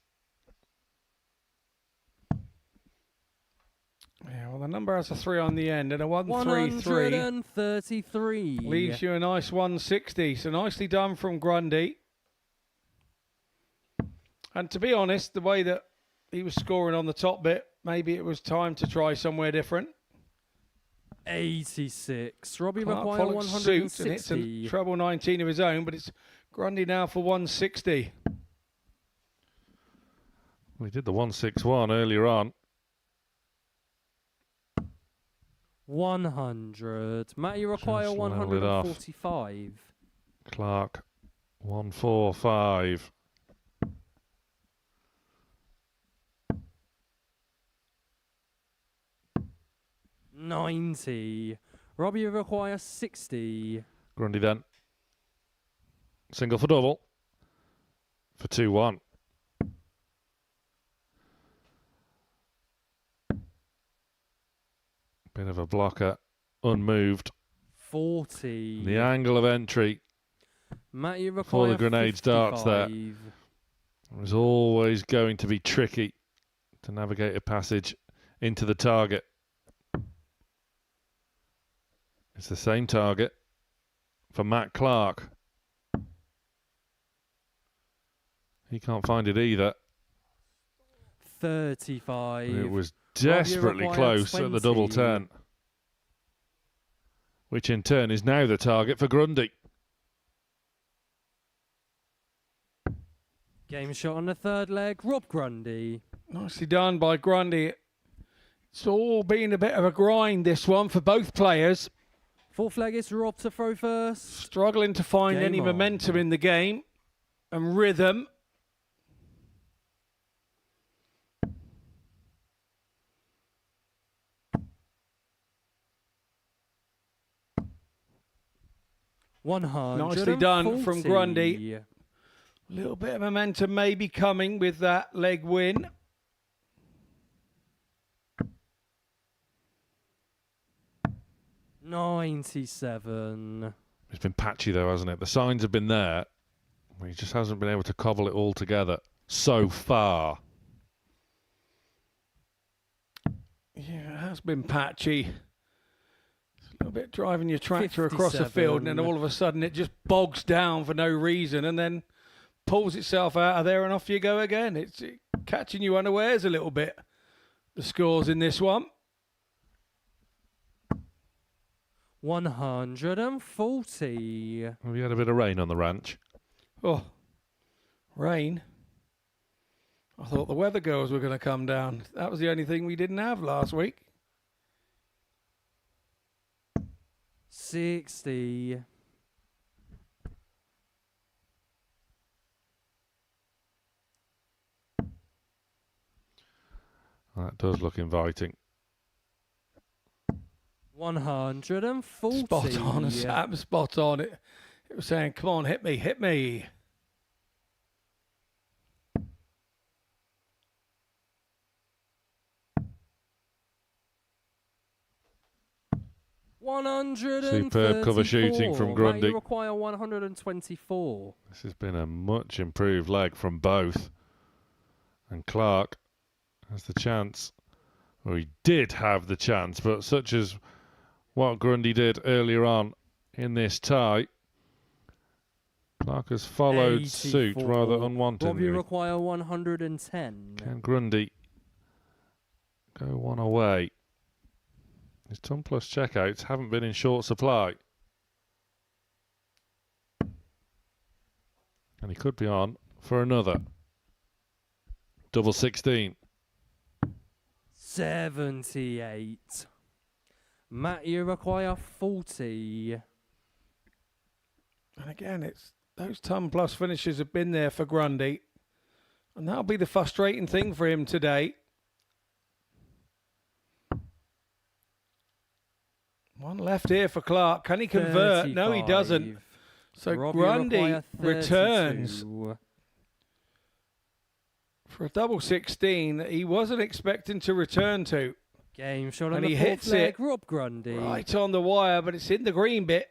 Yeah, well, the number has a 3 on the end and a 133. 133. Leaves you a nice 160. So nicely done from Grundy. And to be honest, the way that he was scoring on the top bit, maybe it was time to try somewhere different. 86. Robbie Clark require follows suit, and it's a 160. treble 19 of his own, but it's Grundy now for 160. We did the 161 earlier on. 100. Matt, you require Just level it off. 145. Clark 145. $90. Robbie, you require 60. Grundy then. Single for double. For 2-1. Bit of a blocker. Unmoved. 40. The angle of entry. Matt, you require Before the grenade starts there. 55. It was always going to be tricky to navigate a passage into the target. It's the same target for Matt Clark. He can't find it either. 35. It was desperately require close at the double 20. 10. Which in turn is now the target for Grundy. Game shot on the third leg. Rob Grundy. Nicely done by Grundy. It's all been a bit of a grind, this one, for both players. Fourth leg is Rob to throw first. Struggling to find Game any on. momentum in the game and rhythm. Nicely done from Grundy. A little bit of momentum maybe coming with that leg win. $97. It's been patchy though, hasn't it? The signs have been there. He just hasn't been able to cobble it all together so far. Yeah, it has been patchy. It's a little bit driving your tractor across the field and then 57. all of a sudden it just bogs down for no reason and then pulls itself out of there and off you go again. It's catching you unawares a little bit. The scores in this one. 140. Have you had a bit of rain on the ranch? Oh, rain. I thought the weather girls were going to come down. That was the only thing we didn't have last week. 60. That does look inviting. 140. Spot on, Sam, spot on. It was saying, come on, hit me, hit me. Superb cover shooting from Grundy. You require 124. This has been a much improved leg from both. And Clark has the chance. Well, he did have the chance, but such as what Grundy did earlier on in this tie, Clark has followed suit 84. rather Rob, you unwantingly. require 110. Can Grundy go one away? His ton plus checkouts haven't been in short supply. And he could be on for another. Double 16. 78. Matt, you require 40. And again, it's those ton plus finishes have been there for Grundy. And that'll be the frustrating thing for him today. One left here for Clark. Can he convert? No, he doesn't. 35. So Robbie Grundy require returns 32. for a double 16 that he wasn't expecting to return to. Game shot on And the he fourth hits leg. it Rob Grundy. Right on the wire, but it's in the green bit.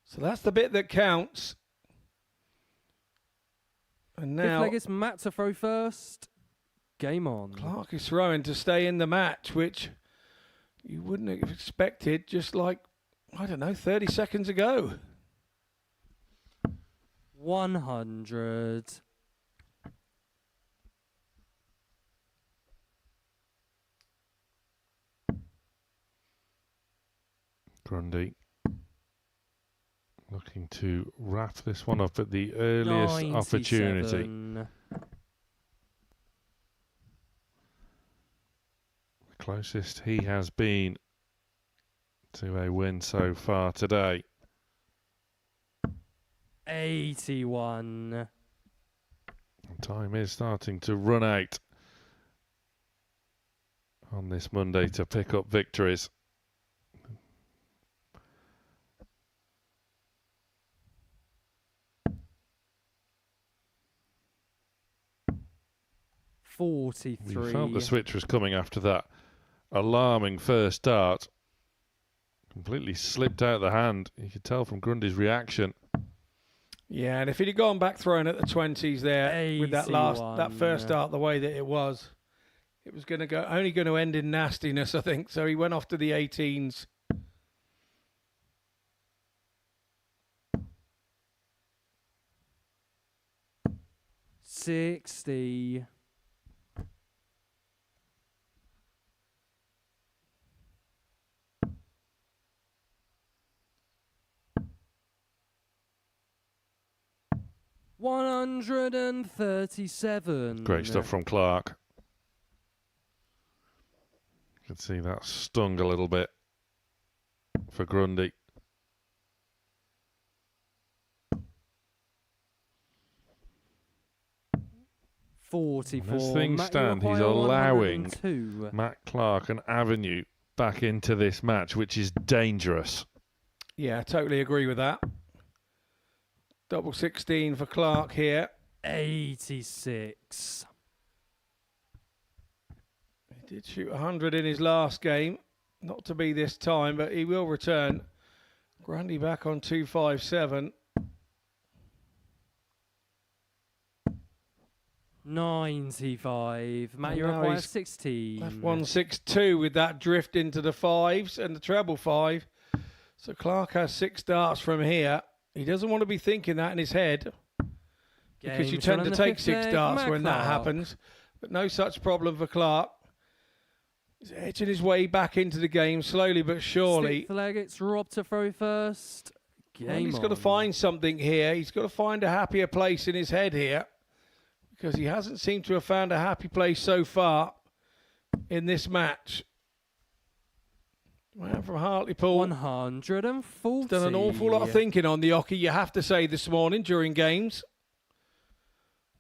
So that's the bit that counts. And Fifth now leg is Matt to throw first. Game on. Clark is throwing to stay in the match, which you wouldn't have expected just like, I don't know, 30 seconds ago. 100. Grundy looking to wrap this one up at the earliest opportunity. 97. The closest he has been to a win so far today. 81. Time is starting to run out on this Monday to pick up victories. You 43. felt the switch was coming after that alarming first start. Completely slipped out of the hand. You could tell from Grundy's reaction. Yeah, and if he'd have gone back throwing at the 20s there with that first start the way that it was going to only going to end in nastiness, I think. So he went off to the 18s. $60. $137. Great stuff from Clark. You can see that stung a little bit for Grundy. 44. As things Matt, you stand, he's require allowing 102. Matt Clark an avenue back into this match, which is dangerous. Yeah, I totally agree with that. Double 16 for Clark here. 86. He did shoot 100 in his last game. Not to be this time, but he will return. Grundy back on 257. 95. Matt, you Now require he's 16. Left 162 with that drift into the fives and the treble 5. So Clark has 6 darts from here. He doesn't want to be thinking that in his head because you tend to take 6 darts when that happens. But no such problem for Clark. He's edging his way back into the game slowly but surely. Sixth leg, it's Rob to throw first. Game He's on. got to find something here. He's got to find a happier place in his head here because he hasn't seemed to have found a happy place so far in this match. Man from Hartlepool 140. done an awful lot of thinking on the hockey, you have to say, this morning during games,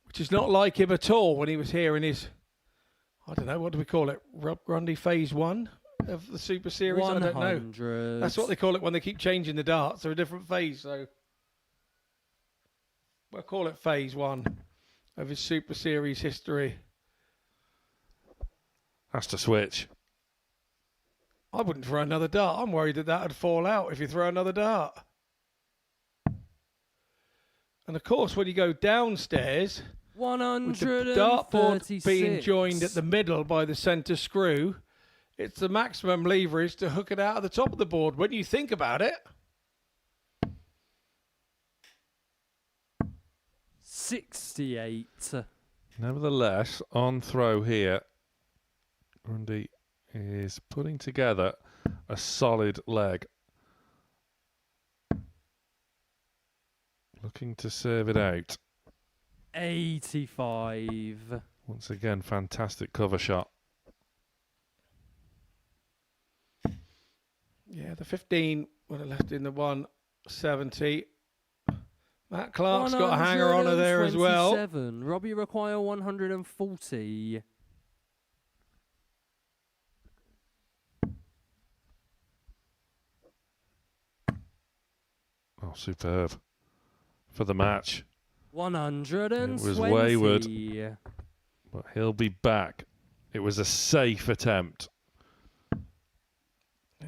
which is not like him at all when he was here in his, I don't know, what do we call it? Rob Grundy phase 1 of the Super Series? 100. I don't know. That's what they call it when they keep changing the darts. They're a different phase, so we'll call it phase 1 of his Super Series history. Has to switch. I wouldn't throw another dart. I'm worried that would fall out if you throw another dart. And of course, when you go downstairs, with the dartboard being joined at the middle by the centre screw, it's the maximum leverage to hook it out of the top of the board when you think about it. 68. Nevertheless, on throw here, Grundy is putting together a solid leg. Looking to serve it out. 85. Once again, fantastic cover shot. Yeah, the 15 would have left in the 170. Matt Clark's got a hanger on her there as well. 127. Robbie require 140. Oh, superb. For the match. 120. It was wayward. But he'll be back. It was a safe attempt.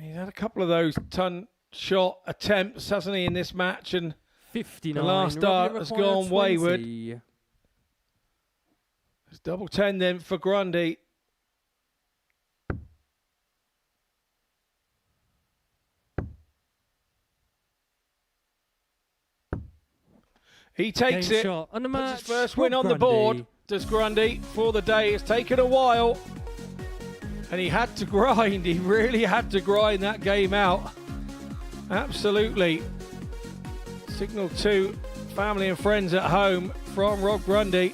He's had a couple of those ton shot attempts, hasn't he, in this match? And 59. the last dart Robbie has require gone 20. wayward. It's double 10 then for Grundy. He takes Game it. shot on the Puts match. his first Rob win on the Grundy. board. Does Grundy for the day. It's taken a while. And he had to grind. He really had to grind that game out. Absolutely. Signal to family and friends at home from Rob Grundy.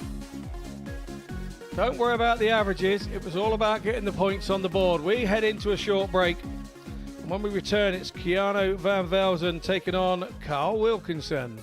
Don't worry about the averages. It was all about getting the points on the board. We head into a short break. And when we return, it's Keanu Van Velzen taking on Carl Wilkinson.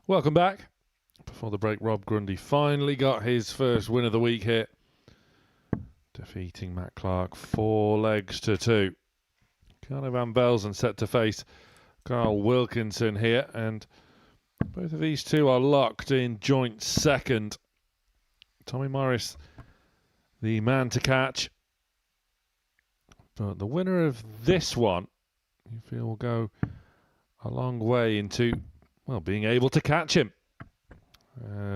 Welcome back. Before the break, Rob Grundy finally got his first win of the week here, defeating Matt Clark 4-2. Keanu Van Belzen set to face Carl Wilkinson here, and both of these two are locked in joint second. Tommy Morris, the man to catch. But the winner of this one, you feel, will go a long way into, well, being able to catch him,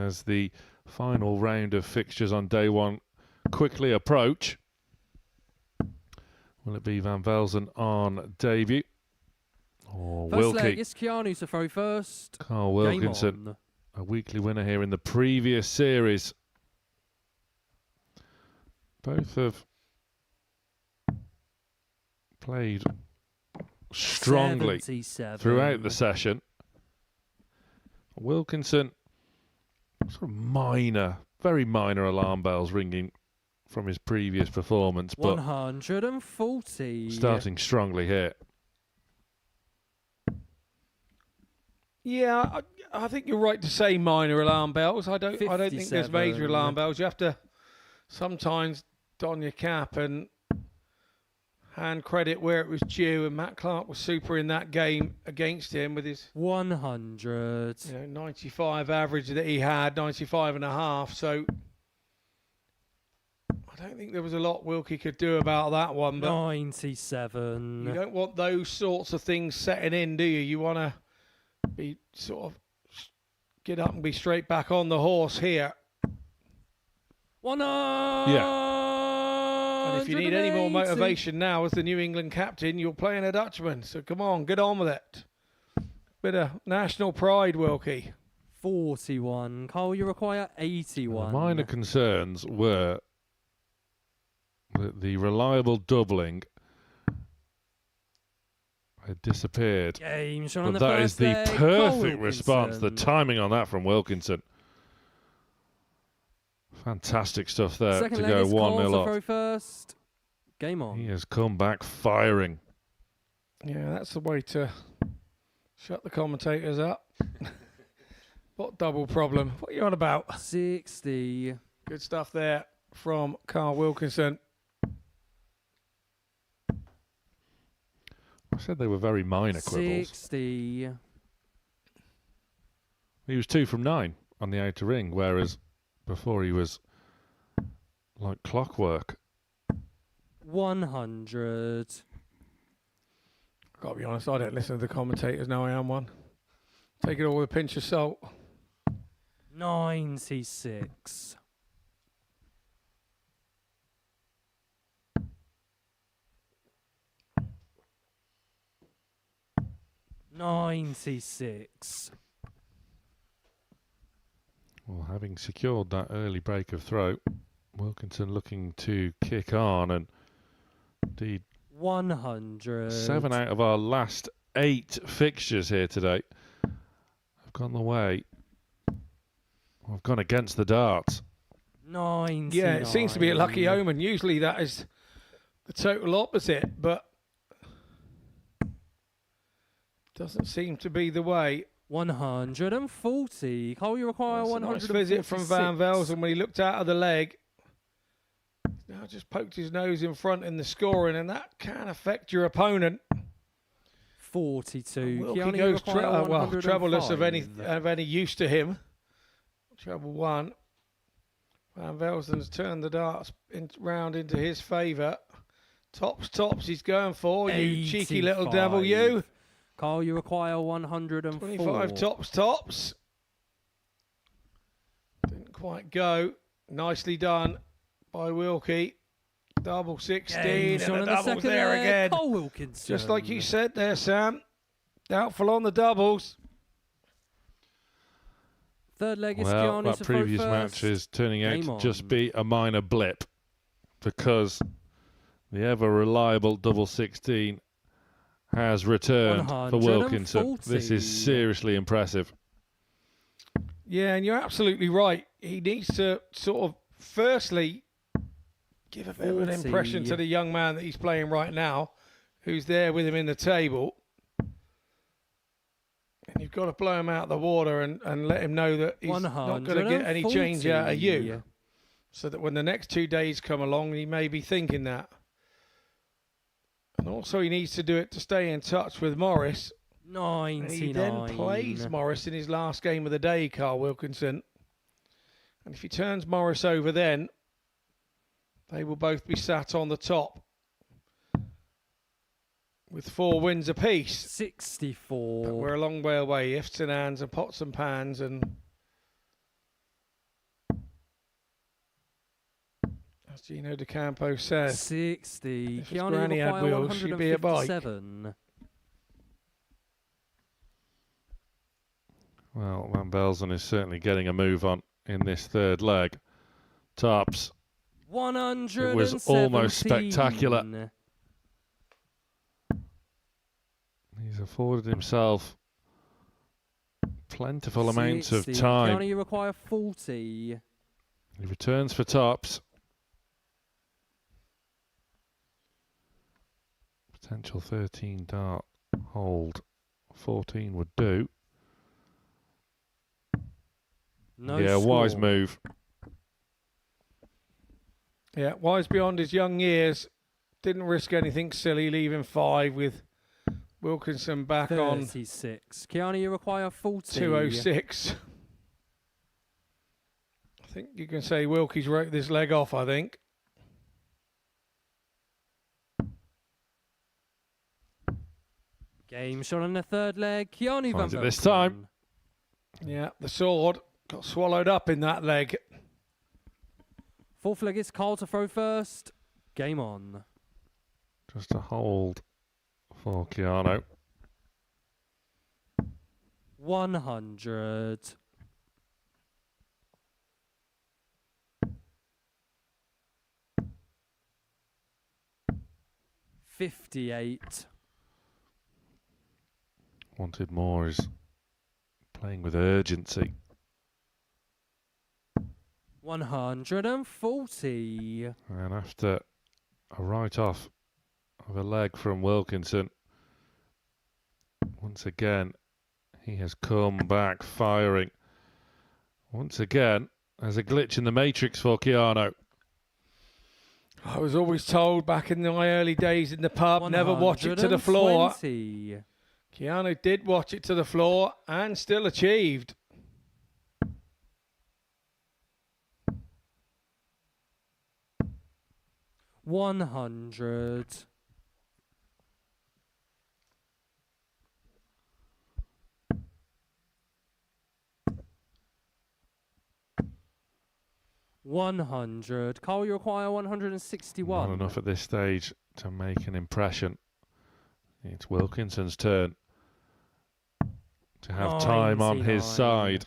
as the final round of fixtures on day one quickly approach. Will it be Van Belzen on debut? Or First leg, Wilkie? it's Keanu to throw first. Carl Game Wilkinson, on. a weekly winner here in the previous series. Both have played strongly 77. throughout the session. Wilkinson, sort of minor, very minor alarm bells ringing from his previous performance, but 140. starting strongly here. Yeah, I think you're right to say minor alarm bells. I don't think there's 57. major alarm bells. You have to sometimes don your cap and hand credit where it was due. And Matt Clark was super in that game against him with his 100. 95 average that he had, 95 and a half. So I don't think there was a lot Wilkie could do about that one. But 97. you don't want those sorts of things setting in, do you? You want to be sort of get up and be straight back on the horse here. 100. And if you need any more motivation now as the New England captain, you're playing a Dutchman. So come on, get on with it. Bit of national pride, Wilkie. 41. Cole, you require 81. The minor concerns were that the reliable doubling had disappeared. Game shot on But the that is first the leg. Cole perfect response. The Wilkinson. timing on that from Wilkinson. Fantastic stuff there Second to leg go is Cole 1-0 to up. throw first. Game on. He has come back firing. Yeah, that's the way to shut the commentators up. What double problem? What are you on about? 60. Good stuff there from Carl Wilkinson. I said they were very minor quibbles. 60. He was 2 from 9 on the outer ring, whereas before he was like clockwork. 100. I've got to be honest, I don't listen to the commentators now. I am one. Take it all with a pinch of salt. 96. 96. Well, having secured that early break of throw, Wilkinson looking to kick on, and indeed 100. 7 out of our last 8 fixtures here today have gone the way. I've gone against the darts. 99. Yeah, it seems to be a lucky omen. Usually that is the total opposite, but doesn't seem to be the way. 140. Cole, you require That's a 146. nice visit from Van Velzen when he looked out of the leg. Now just poked his nose in front in the scoring, and that can affect your opponent. 42. Wilkie Keanu, you goes require 105. troubleless of any use to him. Treble 1. Van Velzen's turned the darts round into his favour. Tops, he's going for. You cheeky little devil, you. Carl, you require 104. 25 tops. Didn't quite go. Nicely done by Wilkie. Double 16, and Shot the on double's second there leg, again. Cole Wilkinson. Just like you said there, Sam. Doubtful on the doubles. Third leg is Well, Keanu that to throw previous first. match is turning out Game to on. just be a minor blip, because the ever reliable double 16 has returned for Wilkinson. 140. This is seriously impressive. Yeah, and you're absolutely right. He needs to sort of, firstly, give a bit of an 40. impression to the young man that he's playing right now, who's there with him in the table. And you've got to blow him out of the water and let him know that he's not going to get any change out of you. So that when the next 2 days come along, he may be thinking that. And also he needs to do it to stay in touch with Morris. 99. And he then plays Morris in his last game of the day, Carl Wilkinson. And if he turns Morris over then, they will both be sat on the top with 4 wins apiece. 64. But we're a long way away. Ifs and ands and pots and pans and As Gino De Campo says. 60. If his Keanu granny had require wheels, she'd be a bike. 157. Well, Van Belzen is certainly getting a move on in this third leg. Tops. 117. It was almost spectacular. He's afforded himself plentiful amounts of 60. time. Keanu, you require 40. He returns for tops. Potential 13 dart hold. 14 would do. No Yeah, wise score. move. Yeah, wise beyond his young years. Didn't risk anything silly, leaving 5 with Wilkinson back on 36. Keanu, you require 40. 206. I think you can say Wilkie's wrote this leg off, I think. Game shot on the third leg. Keanu Van Finds it this Belzen. time. Yeah, the sword got swallowed up in that leg. Fourth leg is Carl to throw first. Game on. Just a hold for Keanu. 100. $58. Wanted more is playing with urgency. 140. And after a write-off of a leg from Wilkinson, once again, he has come back firing. Once again, there's a glitch in the matrix for Keanu. I was always told back in my early days in the pub, never watch it to the floor. 120. Keanu did watch it to the floor and still achieved. $100. $100. Carl, you require 161. Not enough at this stage to make an impression. It's Wilkinson's turn to have time on his 99. side.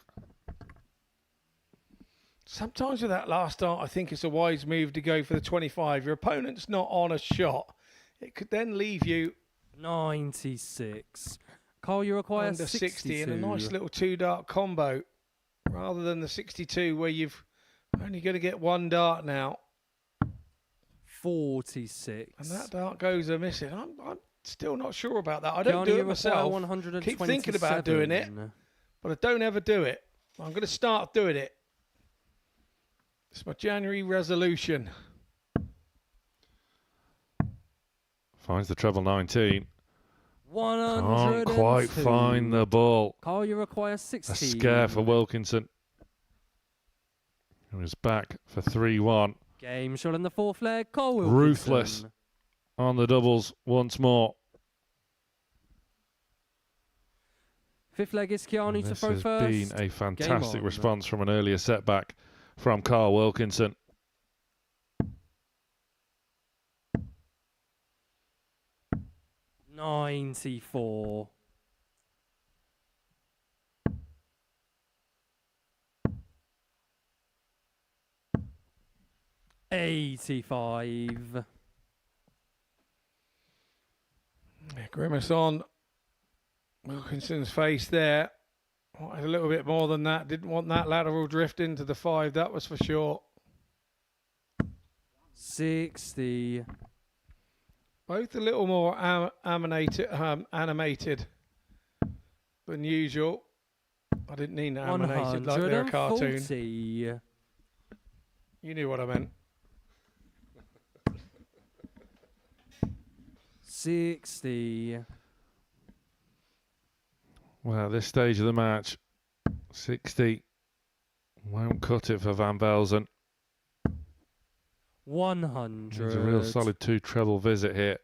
Sometimes with that last start, I think it's a wise move to go for the 25. Your opponent's not on a shot. It could then leave you 96. Carl, you require under 60 62. in a nice little 2-dart combo, rather than the 62 where you've only going to get 1 dart now. 46. And that dart goes a missing. I'm still not sure about that. I don't Keanu, do you it myself. require Keep thinking about doing it, 127. but I don't ever do it. I'm going to start doing it. It's my January resolution. Finds the treble 19. 102. Can't quite find the ball. Carl, you require 60. A scare for Wilkinson. He was back for 3-1. Game shot in the fourth leg. Carl Wilkinson. Ruthless on the doubles once more. Fifth leg is Keanu to This throw has first. been a fantastic on. response from an earlier setback from Carl Wilkinson. $94. $85. Yeah, grimace on Wilkinson's face there. Wanted a little bit more than that. Didn't want that lateral drift into the 5, that was for sure. 60. Both a little more animated than usual. I didn't mean animated like they're a cartoon. 140. You knew what I meant. 60. Well, at this stage of the match, 60 won't cut it for Van Belzen. 100. It's a real solid 2 treble visit here.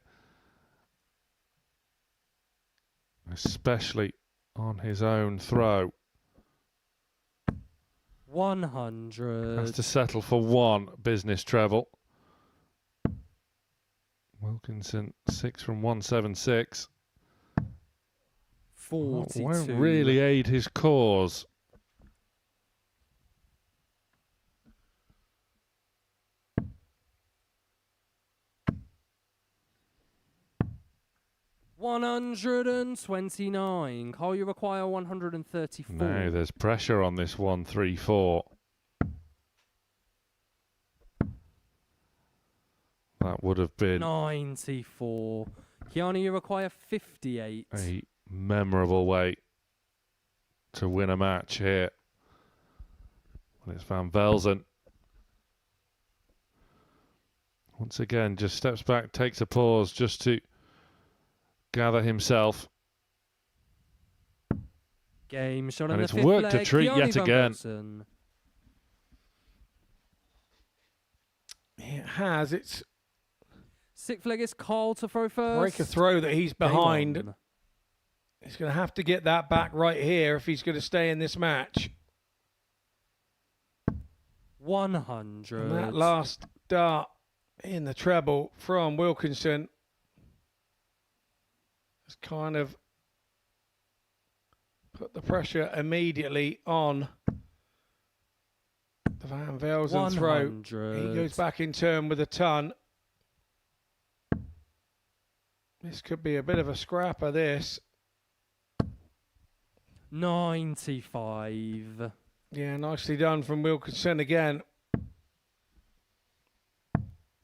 Especially on his own throw. 100. Has to settle for 1 business treble. Wilkinson 6 from 176. 42. Won't really aid his cause. $129. Carl, you require 134. No, there's pressure on this 134. That would have been 94. Keanu, you require 58. a memorable way to win a match here. And it's Van Belzen. Once again, just steps back, takes a pause just to gather himself. Game shot And in the it's fifth worked a leg. treat Keanu yet Van again. Belzen. It has. It's Sixth leg is Carl to throw first. break a throw that he's Game behind. on. He's going to have to get that back right here if he's going to stay in this match. 100. And that last dart in the treble from Wilkinson has kind of put the pressure immediately on the Van Velzen throw. 100. He goes back in turn with a ton. This could be a bit of a scrapper, this. 95. Yeah, nicely done from Wilkinson again.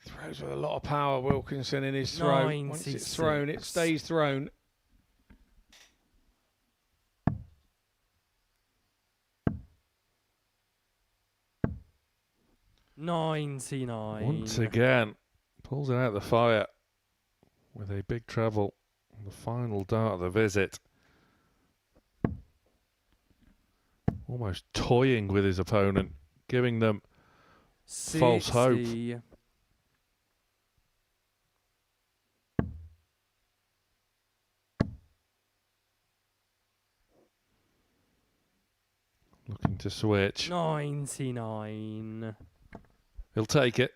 Throws with a lot of power, Wilkinson, in his throw. Once it's thrown, it 96. stays thrown. $99. Once again, pulls it out of the fire with a big treble on the final dart of the visit. Almost toying with his opponent, giving them false hope. 60. Looking to switch. 99. He'll take it.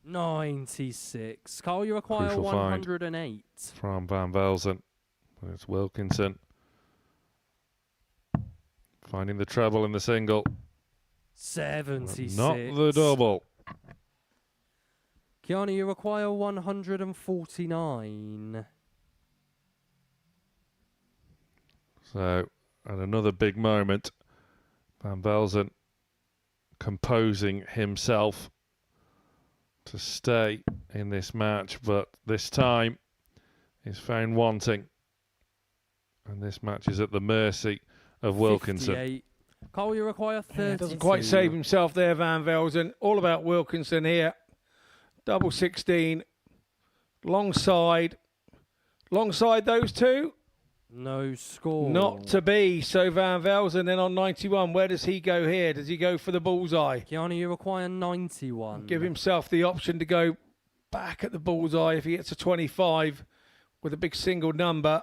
$96. Carl, you require Crucial find. 108. From Van Belzen. And it's Wilkinson. Finding the treble in the single. 76. Not the double. Keanu, you require 149. So, at another big moment, Van Belzen composing himself to stay in this match, but this time is found wanting. And this match is at the mercy of Wilkinson. 58. Carl, you require 32. Doesn't quite save himself there, Van Velzen. All about Wilkinson here. Double 16. Long side. Alongside those two. No score. Not to be. So Van Velzen then on 91. Where does he go here? Does he go for the bullseye? Keanu, you require 91. Give himself the option to go back at the bullseye if he gets a 25 with a big single number.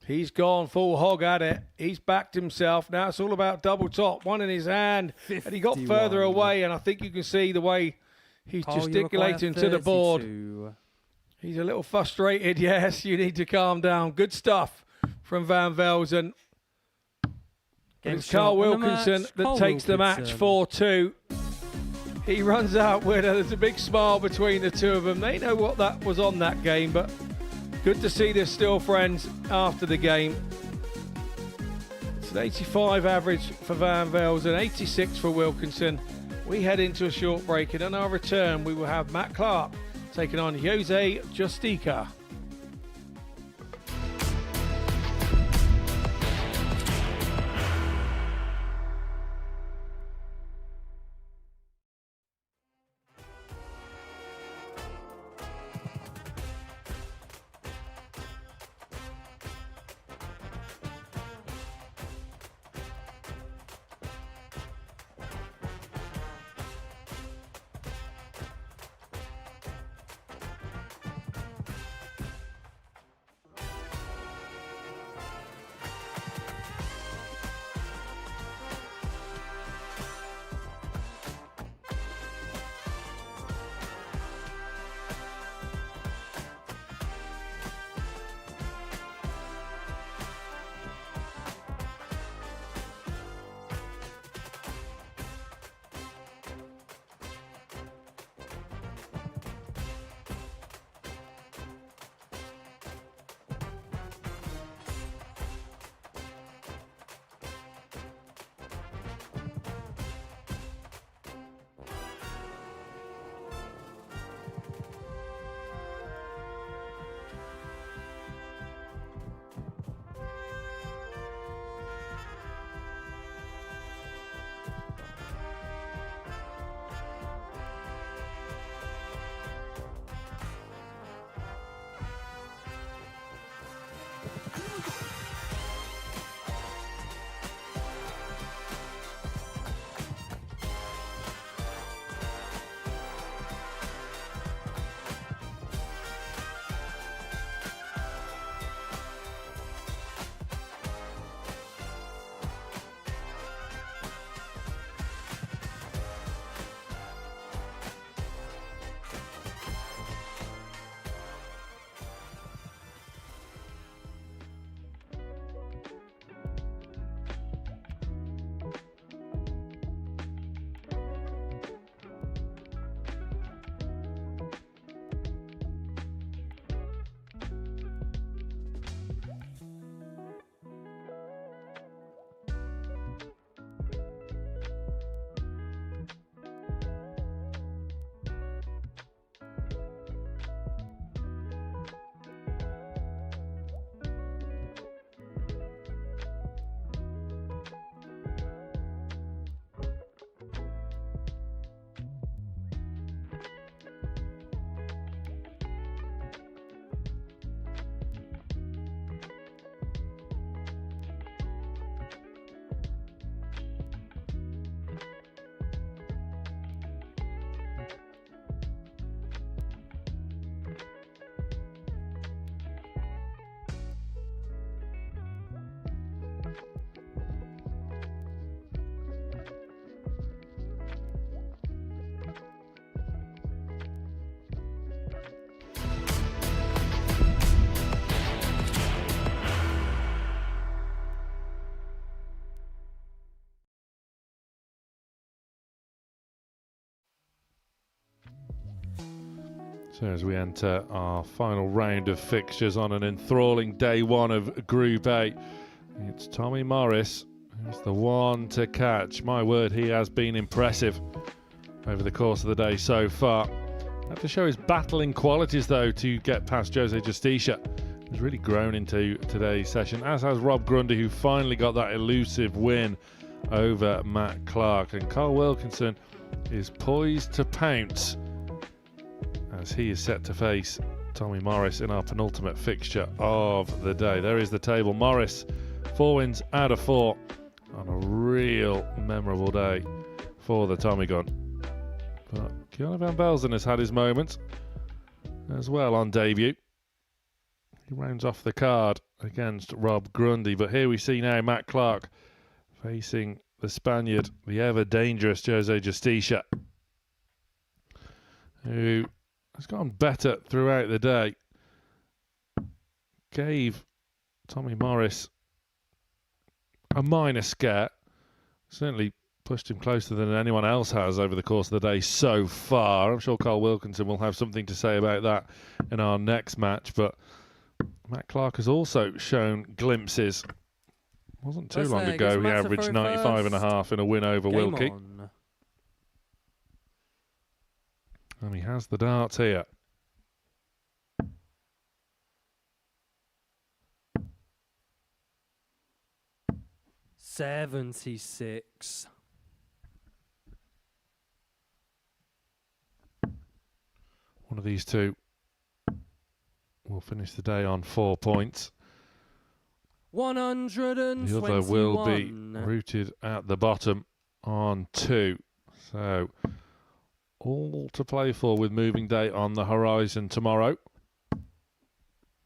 He's gone full hog at it. He's backed himself. Now it's all about double top. One in his hand. 51. And he got further away. And I think you can see the way he's Carl, you require gesticulating to the board. 32. He's a little frustrated. Yes, you need to calm down. Good stuff from Van Velzen. But it's Carl Wilkinson that takes the match 4-2. He runs out with there's a big smile between the two of them. They know what that was on that game, but good to see they're still friends after the game. It's an 85 average for Van Velzen, 86 for Wilkinson. We head into a short break, and on our return, we will have Matt Clark taking on Jose Justicia. So as we enter our final round of fixtures on an enthralling day one of Group A, it's Tommy Morris who's the one to catch. My word, he has been impressive over the course of the day so far. Have to show his battling qualities though to get past Jose Justicia. He's really grown into today's session, as has Rob Grundy, who finally got that elusive win over Matt Clark. And Carl Wilkinson is poised to pounce as he is set to face Tommy Morris in our penultimate fixture of the day. There is the table. Morris, 4 wins out of 4 on a real memorable day for the Tommy gun. But Johnny van Belzen has had his moments as well on debut. He rounds off the card against Rob Grundy, but here we see now Matt Clark facing the Spaniard, the ever dangerous Jose Justicia, who has gone better throughout the day. Gave Tommy Morris a minor scare. Certainly pushed him closer than anyone else has over the course of the day so far. I'm sure Carl Wilkinson will have something to say about that in our next match. But Matt Clark has also shown glimpses. Wasn't too long ago he averaged 95.5 in a win over Wilkie. And he has the darts here. $76. One of these two will finish the day on 4 points. 121. The other will be rooted at the bottom on 2. So all to play for with moving day on the horizon tomorrow.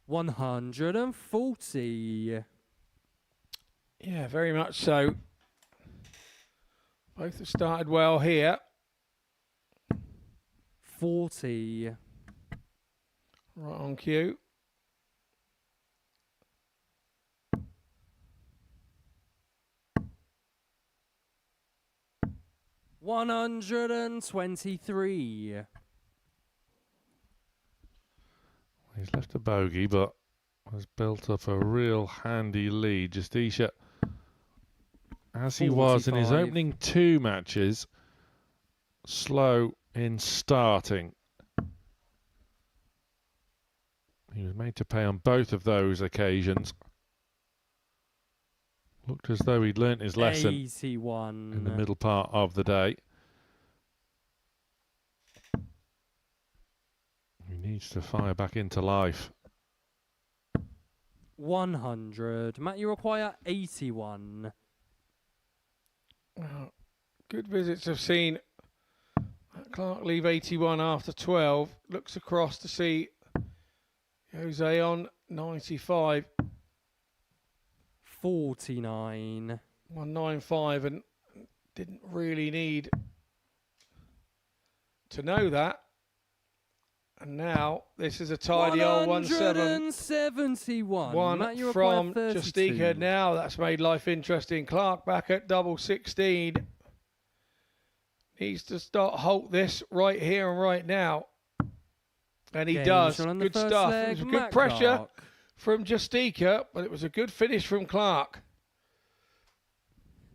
140. Yeah, very much so. Both have started well here. 40. Right on cue. $123. He's left a bogey, but has built up a real handy lead. Justicia, as he was in his 45. opening 2 matches, slow in starting. He was made to pay on both of those occasions. Looked as though he'd learnt his lesson 81. in the middle part of the day. He needs to fire back into life. 100. Matt, you require 81. Good visits have seen Clark leave 81 after 12. Looks across to see Jose on 95. 49. 195, and didn't really need to know that. And now this is a tidy old 1-7. 171. One Matt, you from require 32. Justicia now. That's made life interesting. Clark back at double 16. Needs to halt this right here and right now. And he Game does. shot on the Good first stuff. leg, It was a good Matt pressure Clark. from Justicia, but it was a good finish from Clark.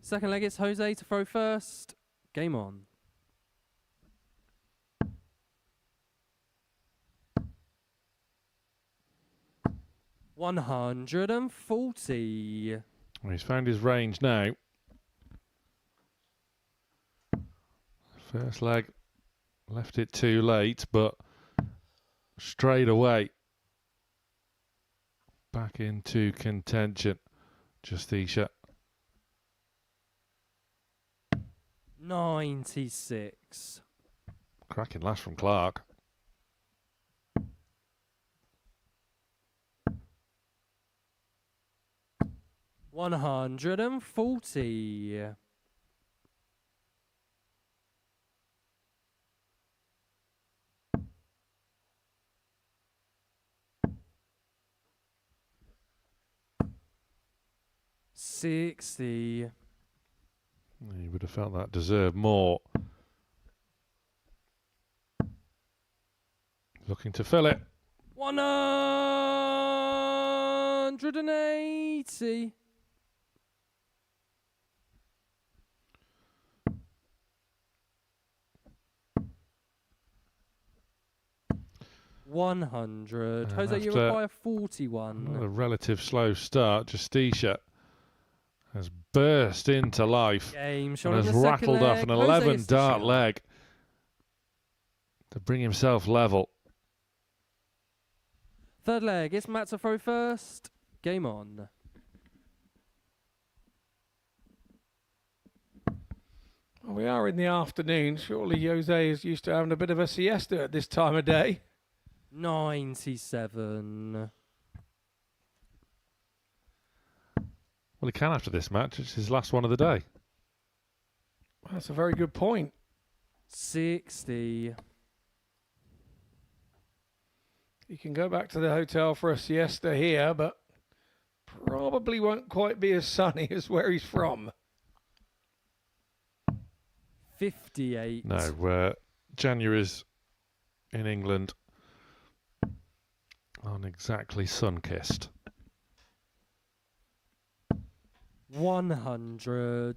Second leg, it's Jose to throw first. Game on. $140. Well, he's found his range now. First leg left it too late, but straight away back into contention. Justicia. 96. Cracking last from Clark. $140. $60. You would have felt that deserved more. Looking to fill it. 180. $100. Jose, you after require 41. A relative slow start. Justicia has burst into life Game and shot in has the second rattled off leg. an Jose 11 gets the dart shot. leg to bring himself level. Third leg. It's Matt to throw first. Game on. Well, we are in the afternoon. Surely Jose is used to having a bit of a siesta at this time of day. 97. Well, he can after this match. It's his last one of the day. That's a very good point. 60. He can go back to the hotel for a siesta here, but probably won't quite be as sunny as where he's from. 58. No, January's in England aren't exactly sun-kissed. 100.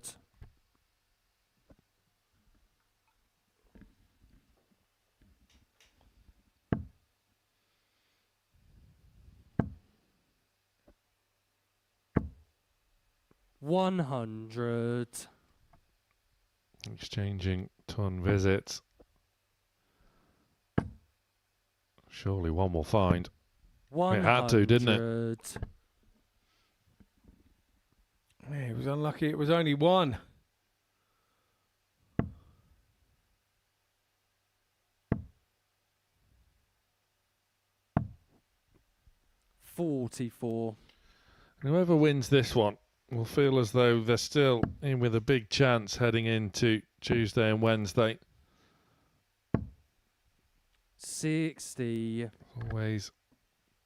$100. Exchanging ton visits. Surely one will find. 100. It had to, didn't it? Yeah, he was unlucky. It was only one. $44. Whoever wins this one will feel as though they're still in with a big chance heading into Tuesday and Wednesday. 60. Always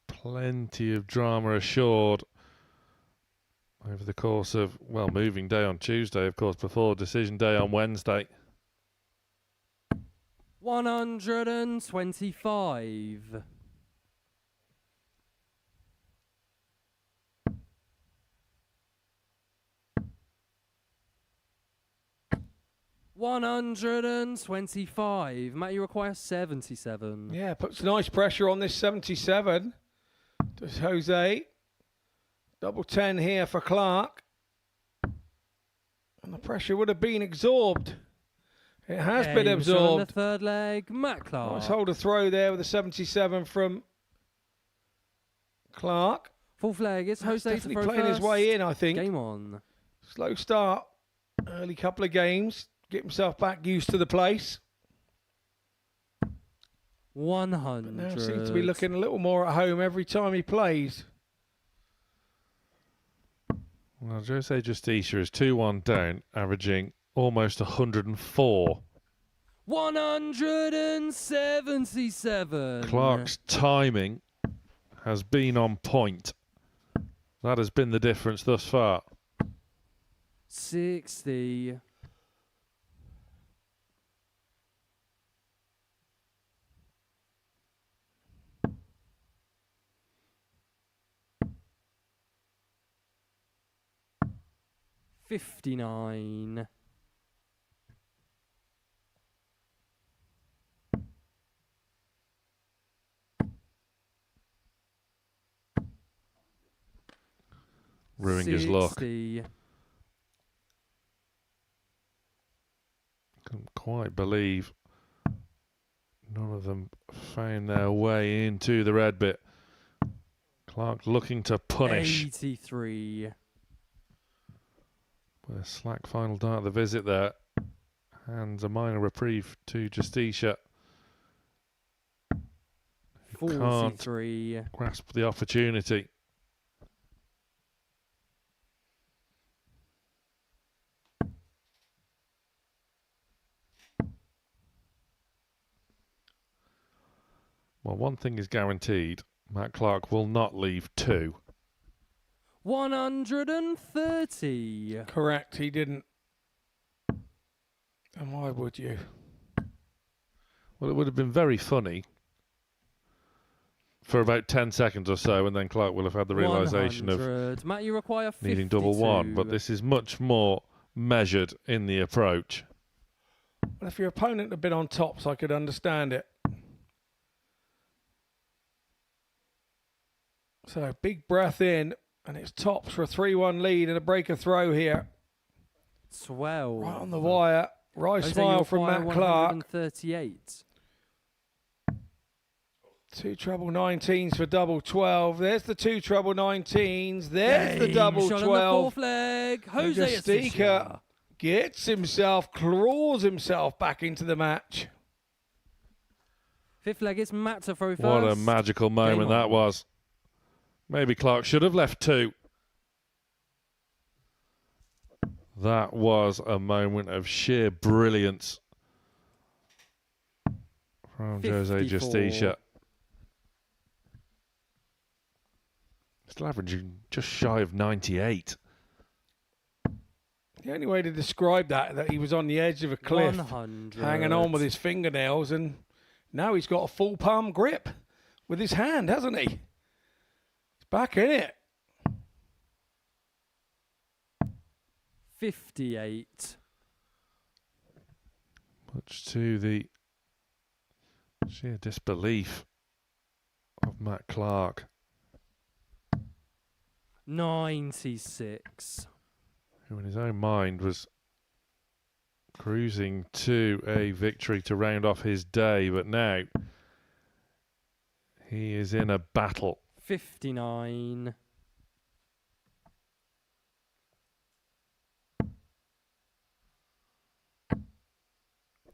plenty of drama assured over the course of, well, moving day on Tuesday, of course, before decision day on Wednesday. 125. $125. Matt, you require 77. Yeah, puts nice pressure on this 77. Does Jose. Double 10 here for Clark. And the pressure would have been absorbed. It has been Game shot on absorbed. the third leg. Matt Clark. Nice hold a throw there with a 77 from Clark. Fourth leg. It's That's Jose to definitely throw playing first. his way in, I think. Game on. Slow start. Early couple of games. Get himself back used to the place. 100. But now seems to be looking a little more at home every time he plays. Well, Jose Justicia is 2-1 down, averaging almost 104. 177. Clark's timing has been on point. That has been the difference thus far. 60. $59. Ruining his luck. 60. Couldn't quite believe none of them found their way into the red bit. Clark looking to punish. 83. With a slack final dart of the visit there. Hands a minor reprieve to Justicia. 43. Grasp the opportunity. Well, one thing is guaranteed. Matt Clark will not leave two. 130. Correct, he didn't. And why would you? Well, it would have been very funny for about 10 seconds or so, and then Clark will have had the realisation of 100. Matt, you require 52. needing double one. But this is much more measured in the approach. Well, if your opponent had been on tops, I could understand it. So big breath in, and it's tops for a 3-1 lead and a breaker throw here. 12. Right on the wire. Right Jose, smile you from require Matt Clark. 138. 2 treble 19s for double 12. There's the 2 treble 19s. There's the Game double shot on the 12. fourth leg. Jose Justicia Justicia. gets himself, claws himself back into the match. Fifth leg, it's Matt to throw first. What a magical moment that was. Maybe Clark should have left 2. That was a moment of sheer brilliance from Jose 54. Justicia. Still averaging just shy of 98. The only way to describe that he was on the edge of a cliff, 100. hanging on with his fingernails, and now he's got a full palm grip with his hand, hasn't he? He's back in it. 58. Much to the sheer disbelief of Matt Clark, 96. who in his own mind was cruising to a victory to round off his day, but now he is in a battle. 59.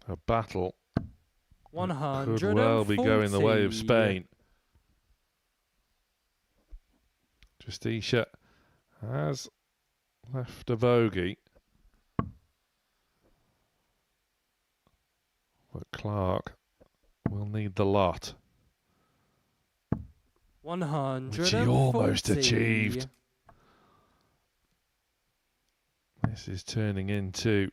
A battle 100. could well be going the way of Spain. Justicia has left a bogey, but Clark will need the lot, 100. which he almost achieved. This is turning into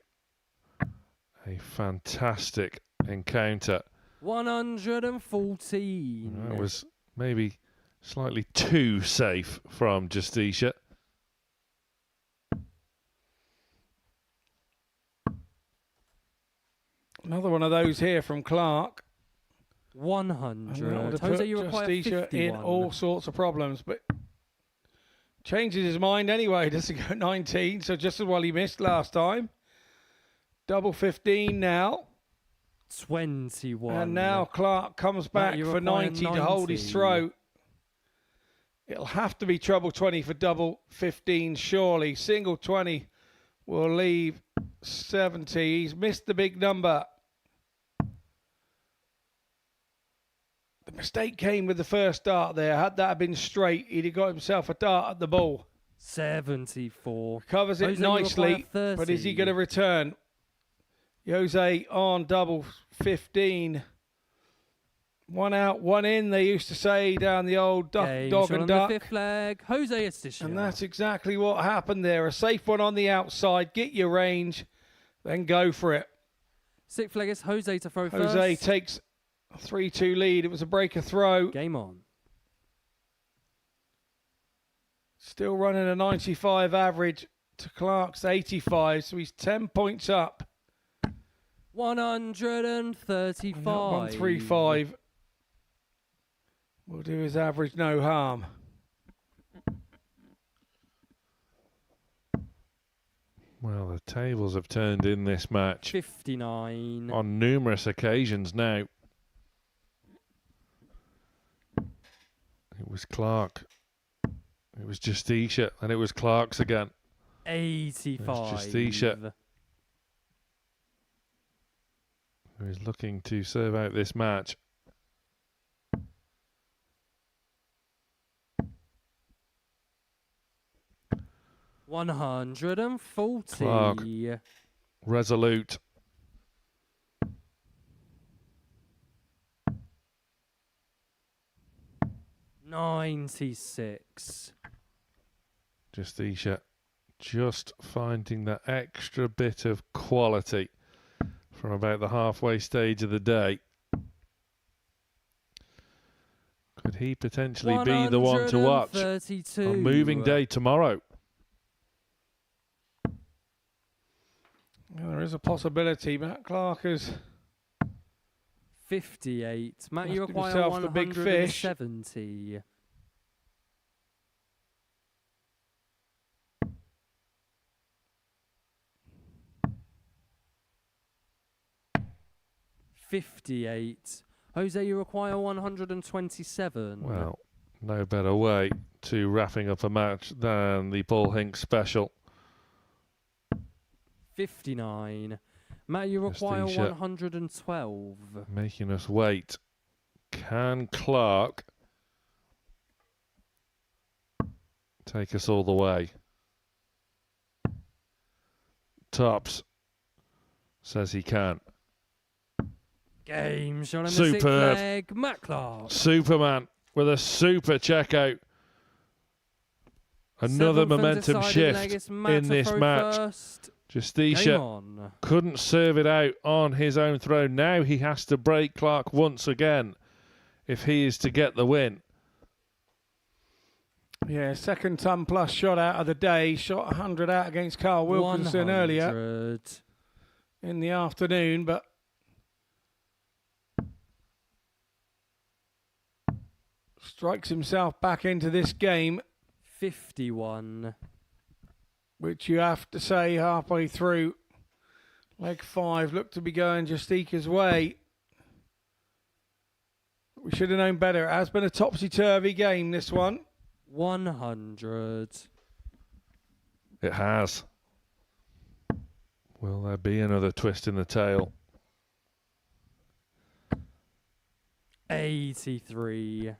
a fantastic encounter. 114. That was maybe slightly too safe from Justicia. Another one of those here from Clark. 100. To Jose, put you require Justicia 51. in all sorts of problems, but changes his mind anyway. Doesn't go 19, so just as well he missed last time. Double 15 now. 21. And now Clark comes back you for require 90 to hold his 90. throat. It'll have to be treble 20 for double 15, surely. Single 20 will leave 70. He's missed the big number. The mistake came with the first dart there. Had that been straight, he'd have got himself a dart at the ball. 74. Covers it Jose, you nicely, require but is he 30. going to return? Jose on double 15. One out, one in, they used to say down the old dog Game and shot on duck. the fifth leg. Jose Justicia. And that's exactly what happened there. A safe one on the outside, get your range, then go for it. Sixth leg is Jose to throw Jose first. takes a 3-2 lead. It was a breaker throw. Game on. Still running a 95 average to Clark's 85, so he's 10 points up. 135. 135. Will do his average no harm. Well, the tables have turned in this match 59. on numerous occasions now. It was Clark. It was Justicia, and it was Clark's again. 85. Justicia, who is looking to serve out this match. $140. Clark. Resolute. $96. Justicia just finding that extra bit of quality from about the halfway stage of the day. Could he potentially be the one to watch 132. on moving day tomorrow? Well, there is a possibility. Matt Clark has 58. Matt, Must you give require himself the big fish. 170. $58. Jose, you require 127. Well, no better way to wrapping up a match than the Paul Hinks special. 59. Matt, you require Justicia 112. making us wait. Can Clark take us all the way? Tops says he can. Game shot on the Superb. sixth leg. Matt Clark. Superman with a super checkout. Another Seventh and momentum deciding shift leg. It's Matt in to this throw match. first. Game Justicia on. couldn't serve it out on his own throw. Now he has to break Clark once again if he is to get the win. Yeah, second ton plus shot out of the day. Shot 100 out against Carl Wilkinson 100. earlier in the afternoon, but strikes himself back into this game, 51. which you have to say halfway through. Leg 5 looked to be going Justica's way. We should have known better. It has been a topsy-turvy game, this one. 100. It has. Will there be another twist in the tail? 83.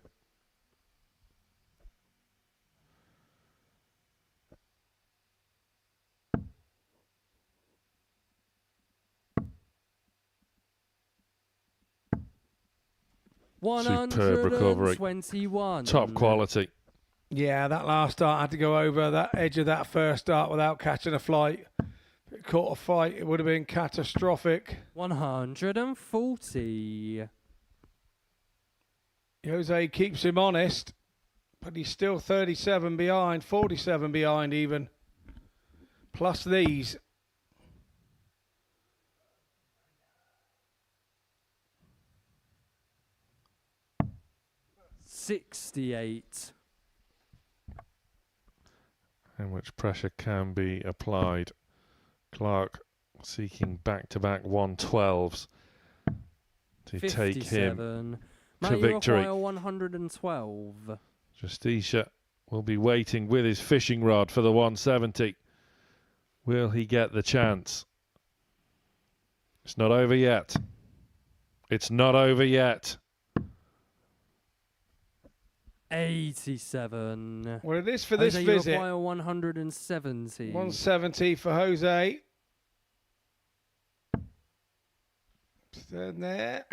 Superb recovery. 121. Top quality. Yeah, that last start had to go over that edge of that first start without catching a flight. If it caught a fight, it would have been catastrophic. 140. Jose keeps him honest, but he's still 37 behind, 47 behind even. Plus these. $68. In which pressure can be applied. Clark seeking back-to-back 112s to take him to victory. 112. Justicia will be waiting with his fishing rod for the 170. Will he get the chance? It's not over yet. It's not over yet. 87. Well, it is for this Jose, visit. You require 170. 170 for Jose. Stand there.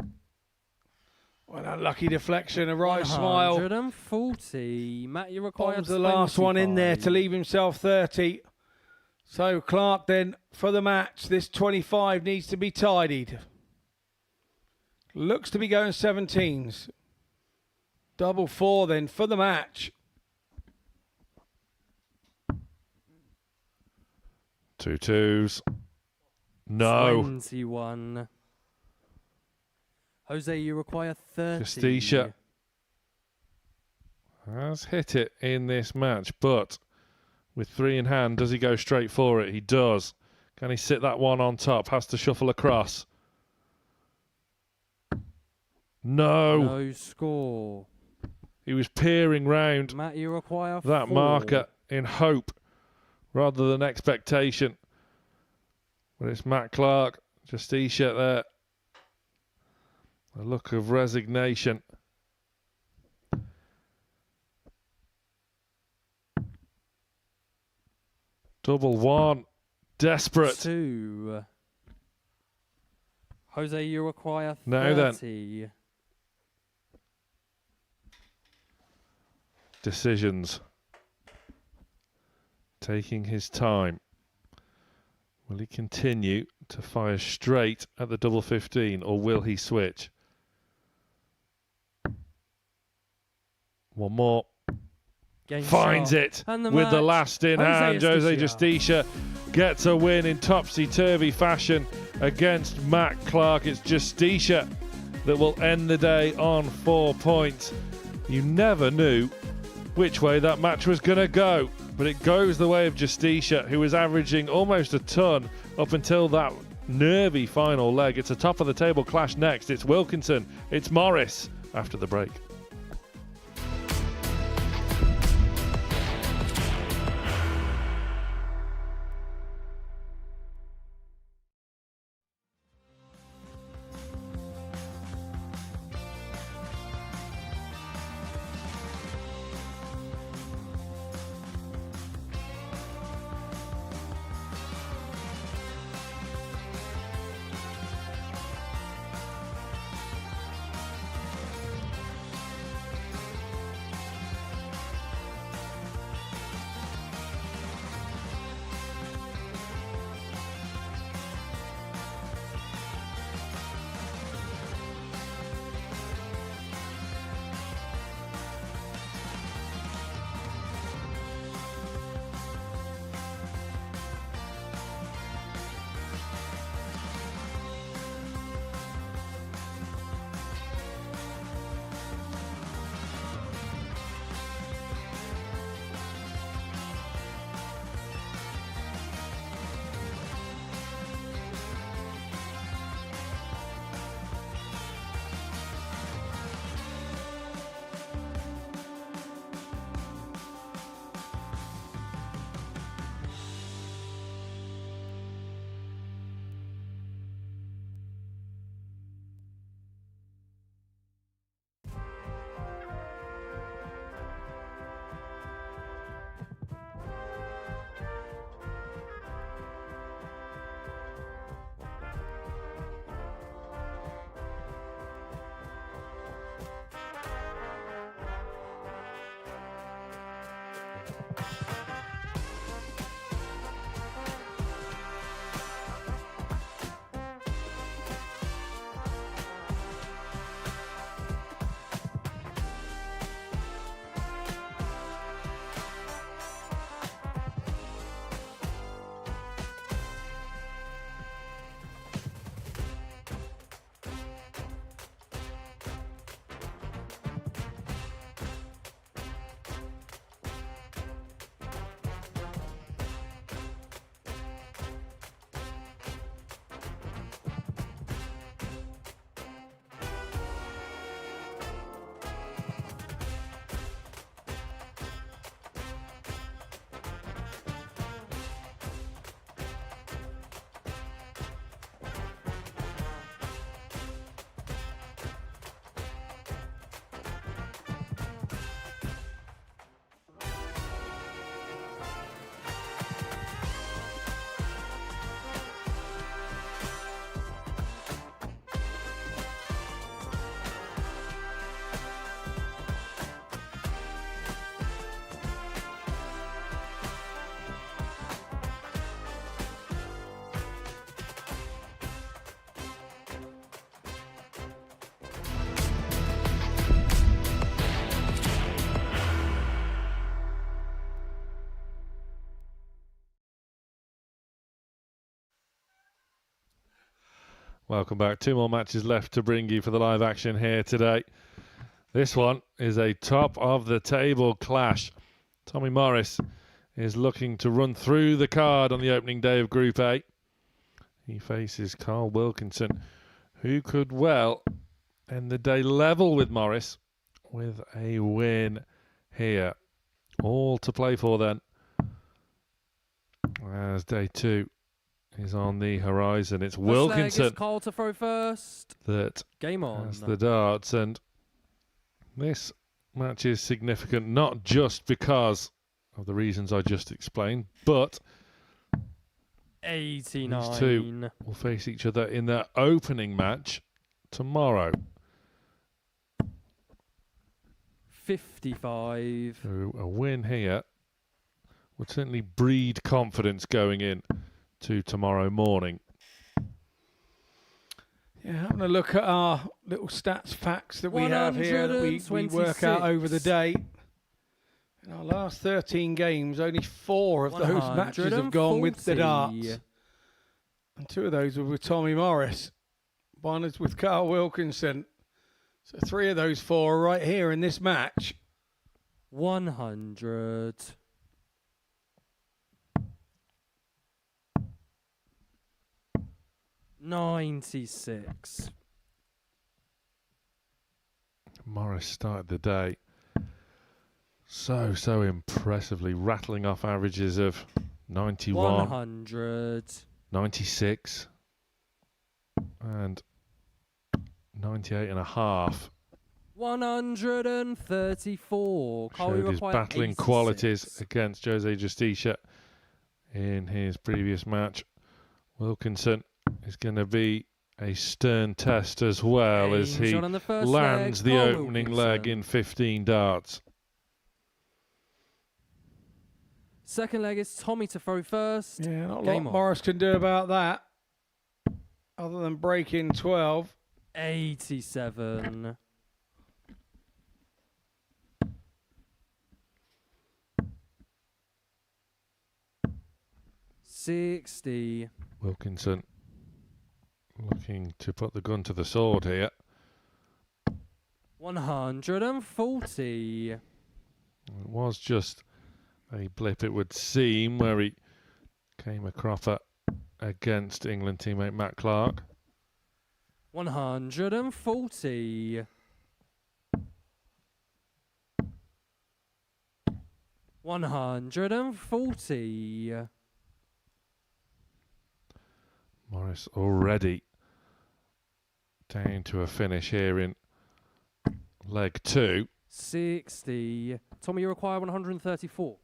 Well, unlucky deflection, a right smile. 140. Matt, you require Bombs the last one in there to 25. leave himself 30. So Clark then, for the match, this 25 needs to be tidied. Looks to be going 17s. Double 4 then for the match. 2 2s. No. 21. Jose, you require 30. Justicia has hit it in this match, but with 3 in hand, does he go straight for it? He does. Can he sit that one on top? Has to shuffle across. No. No score. He was peering round Matt, you require that 4. marker in hope rather than expectation. But it's Matt Clark, Justicia there. A look of resignation. Double 1. Desperate. 2. Jose, you require 30. Now then. Decisions. Taking his time. Will he continue to fire straight at the double 15 or will he switch? One more. Game Finds shot. it And the with the match. last in hand. Jose Justicia gets a win in topsy-turvy fashion against Matt Clark. It's Justicia that will end the day on 4 points. You never knew which way that match was going to go, but it goes the way of Justicia, who was averaging almost a ton up until that nervy final leg. It's a top of the table clash next. It's Wilkinson, it's Morris after the break. Welcome back. 2 more matches left to bring you for the live action here today. This one is a top of the table clash. Tommy Morris is looking to run through the card on the opening day of Group A. He faces Carl Wilkinson, who could well end the day level with Morris with a win here. All to play for then, as day 2 is on the horizon. It's Wilkinson call to throw first. that Game on. has the darts, and this match is significant not just because of the reasons I just explained, but 89. these two will face each other in their opening match tomorrow. 55. So a win here would certainly breed confidence going in to tomorrow morning. Yeah, having a look at our little stats facts that we have here that we work out over the day. In our last 13 games, only 4 of those matches have gone with the darts. And 2 of those were with Tommy Morris. 1 is with Carl Wilkinson. So 3 of those 4 are right here in this match. 100. $96. Morris started the day so impressively, rattling off averages of 91, 100. 96, and 98.5. 134. Showed his battling qualities against Jose Justicia in his previous match. Wilkinson is going to be a stern test as well as he lands the opening leg in 15 darts. Second leg is Tommy to throw first. Yeah, not a lot Morris can do about that other than break in 12. 87. $60. Wilkinson looking to put the gun to the sword here. 140. It was just a blip, it would seem, where he came a cropper against England teammate Matt Clark. 140. 140. Morris already down to a finish here in leg 2. 60. Tommy, you require 134.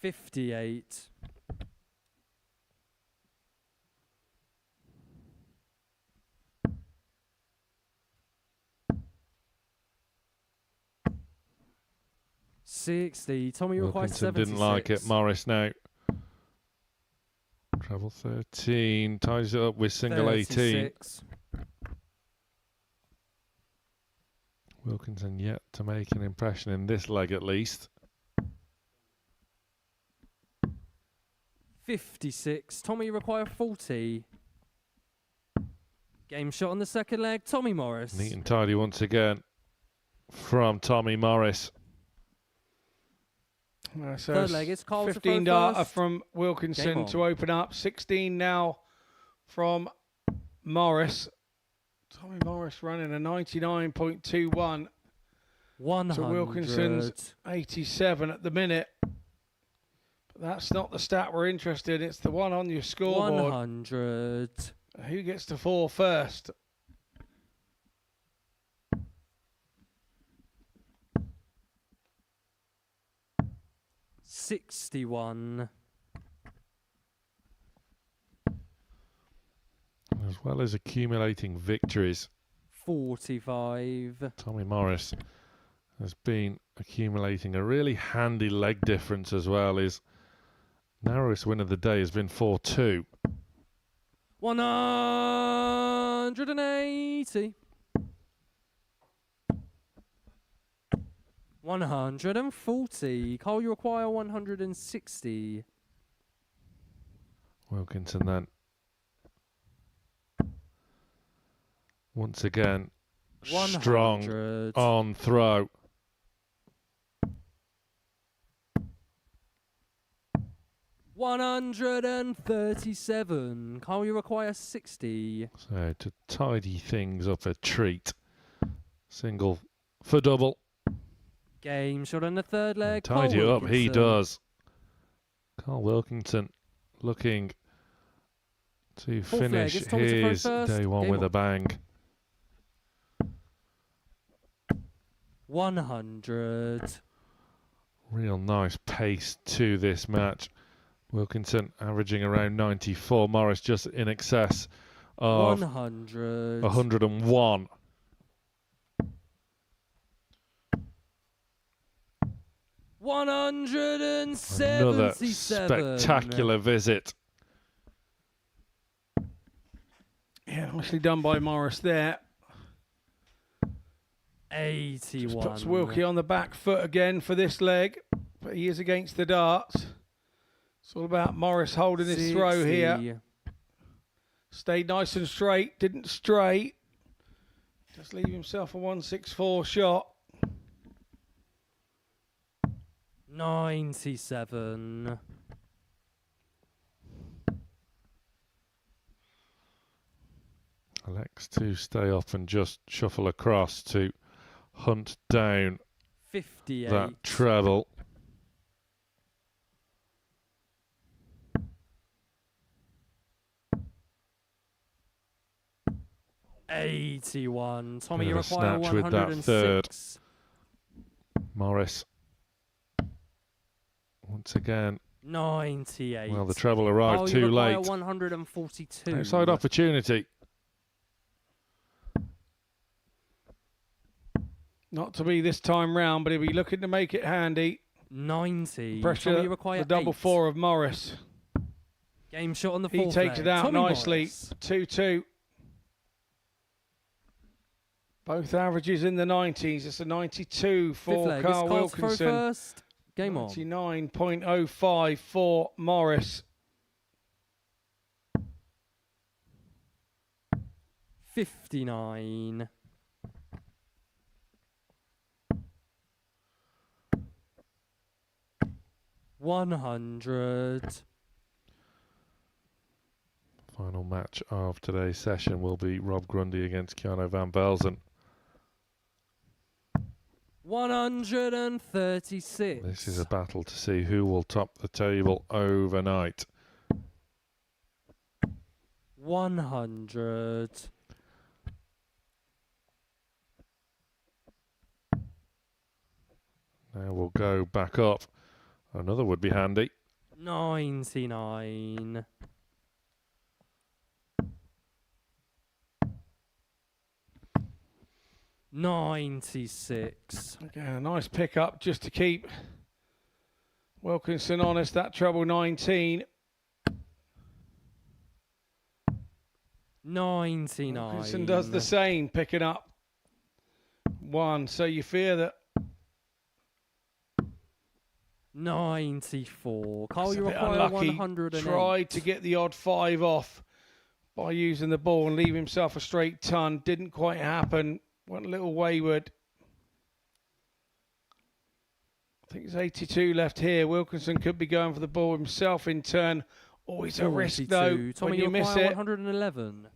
58. 60. Tommy, you require Wilkinson 76. didn't like it. Morris now. Treble 13. Ties it up with single 36. 18. Wilkinson yet to make an impression in this leg at least. 56. Tommy, you require 40. Game shot on the second leg. Tommy Morris. Neat and tidy once again from Tommy Morris. So third leg is Carl 15 to throw data first. from Wilkinson to open up. 16 now from Morris. Tommy Morris running a 99.21. 100. So Wilkinson's 87 at the minute. But that's not the stat we're interested in. It's the one on your scoreboard. 100. Who gets to 4 first? $61. As well as accumulating victories, 45. Tommy Morris has been accumulating a really handy leg difference as well. His narrowest win of the day has been 4-2. 180. 140. Carl, you require 160. Wilkinson then. Once again, 100. strong on throw. 137. Carl, you require 60. So to tidy things up a treat. Single for double. Game shot on the third leg. Tidy Carl it up, he Wilkinson. does. Carl Wilkinson looking to Fourth leg finish is Tommy to throw his first. day one Game with on. a bang. 100. Real nice pace to this match. Wilkinson averaging around 94. Morris just in excess of 100. 101. Another 177. spectacular visit Yeah, nicely done by Morris there. 81. Just puts Wilkie on the back foot again for this leg, but he is against the darts. It's all about Morris holding his throw here. Stayed nice and straight, didn't stray. Just leave himself a 164 shot. 97. Alex to stay up and just shuffle across to hunt down 58. that treble. $81. Tommy, Bit you of a require snatch with that 106. Morris. Once again. 98. Well, the treble arrived oh, too you require late. 142. Outside opportunity. Not to be this time round, but he'll be looking to make it handy. 90. Pressure Tommy, you require the double 8. 4 of Morris. Game shot on the He fourth takes leg. it out Tommy nicely. Morris. 2-2. Both averages in the 90s. It's a 92 Fifth for leg. Carl It's Carl's throw Wilkinson. first. Game on. 99.05 for Morris. 59. $100. Final match of today's session will be Rob Grundy against Keanu van Belzen. 136. This is a battle to see who will top the table overnight. 100. Now we'll go back up. Another would be handy. 99. $96. Again, a nice pickup just to keep Wilkinson honest. That treble 19. 99. Wilkinson does the same, picking up 1. So you fear that 94. Carl, it's a you bit require unlucky. 108. Tried to get the odd 5 off by using the ball and leave himself a straight ton. Didn't quite happen. Went a little wayward. I think it's 82 left here. Wilkinson could be going for the ball himself in turn. Always a risk 42. though Tommy, when you miss require it. 111.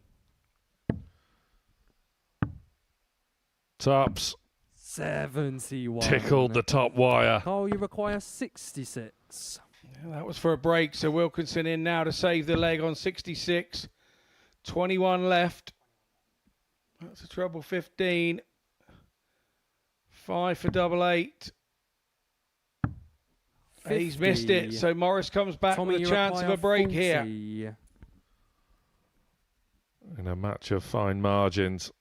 Tops 71. tickled the top wire. Carl, you require 66. Yeah, that was for a break. So Wilkinson in now to save the leg on 66. 21 left. That's a treble 15. 5 for double 8. He's missed it. 50. So Morris comes back Tommy, with a you chance of a require break here. 40. In a match of fine margins,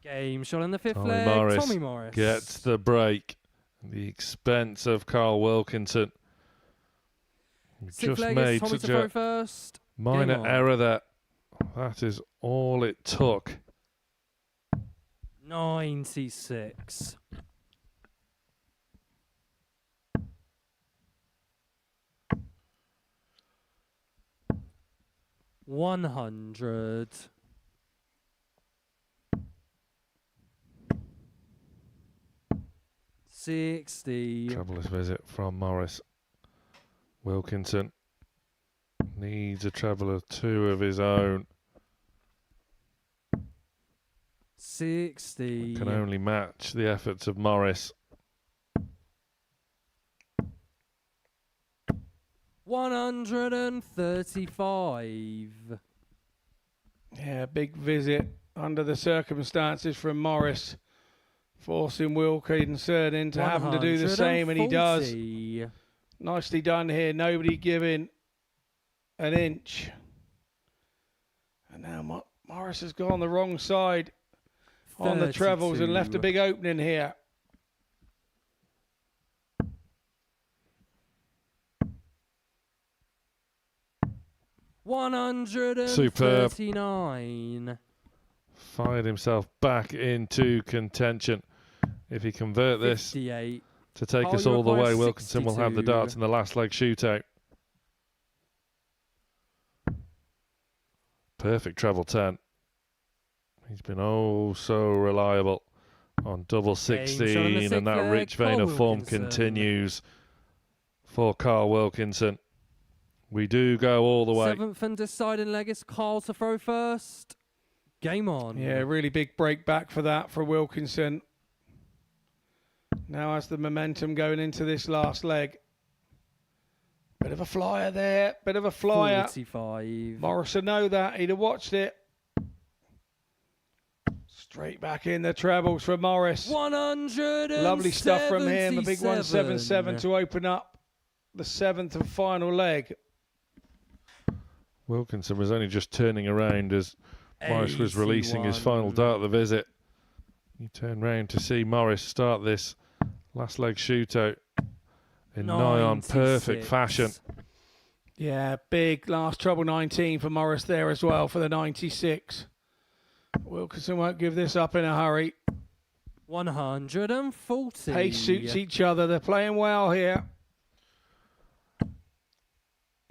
Game shot in the fifth Tommy leg. Morris Tommy Morris gets the break at the expense of Carl Wilkinson. Sixth Just leg made is Tommy such to throw a first. minor Game on. error there. That is all it took. 96. $100. $60. Troublous visit from Morris. Wilkinson needs a treble of 2 of his own. 60. Can only match the efforts of Morris. 135. Yeah, big visit under the circumstances from Morris, forcing Wilkinson into having to do the same, and he does. 140. Nicely done here. Nobody giving an inch. And now Morris has gone the wrong side on the trebles and left a 32. big opening here. 139. Fired himself back into contention. If he convert this 58. to take Carl, us you all the way, require Wilkinson will have the 62. darts in the last leg shootout. Perfect treble 10. He's been oh so reliable on double 16, and that rich vein of form continues for Carl Wilkinson. We do go all the way. 7th and deciding leg is Carl to throw first. Game on. Yeah, really big break back for that for Wilkinson. Now has the momentum going into this last leg. Bit of a flyer there, bit of a flyer. 45. Morris would know that, he'd have watched it. Straight back in the trebles for Morris. 177. Lovely stuff from him. A big 177 to open up the 7th and final leg. Wilkinson was only just turning around as Morris was releasing his final dart of the visit. You turn round to see Morris start this last leg shootout in nigh on perfect fashion. Yeah, big last treble 19 for Morris there as well for the 96. Wilkinson won't give this up in a hurry. 140. Pace suits each other. They're playing well here.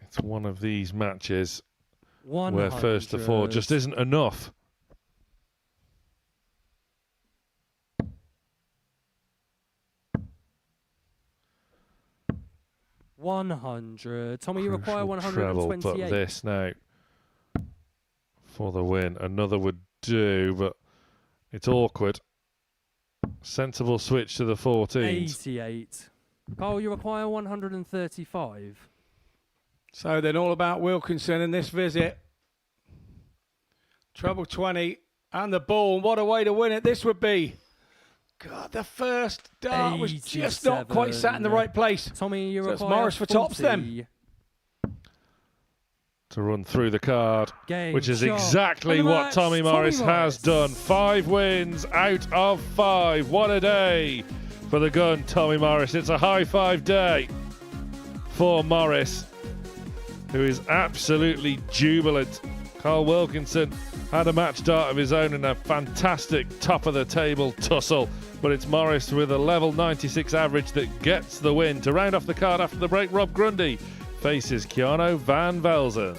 It's one of these matches 100. where first to four just isn't enough. $100. Tommy, you require Crucial treble, 128. but this now for the win. Another would do, but it's awkward. Sensible switch to the 14s. 88. Carl, you require 135. So then all about Wilkinson in this visit. Treble 20 and the ball. What a way to win it this would be. God, the first dart was just not quite sat in the right place. Tommy, you So it's require Morris for 40. tops then. To run through the card, Game, which is shot, exactly and the what match, Tommy Morris has done. 5 wins out of 5. What a day for the gun, Tommy Morris. It's a high 5 day for Morris, who is absolutely jubilant. Carl Wilkinson had a match dart of his own in a fantastic top of the table tussle, but it's Morris with a level 96 average that gets the win. To round off the card after the break, Rob Grundy faces Keanu van Belzen.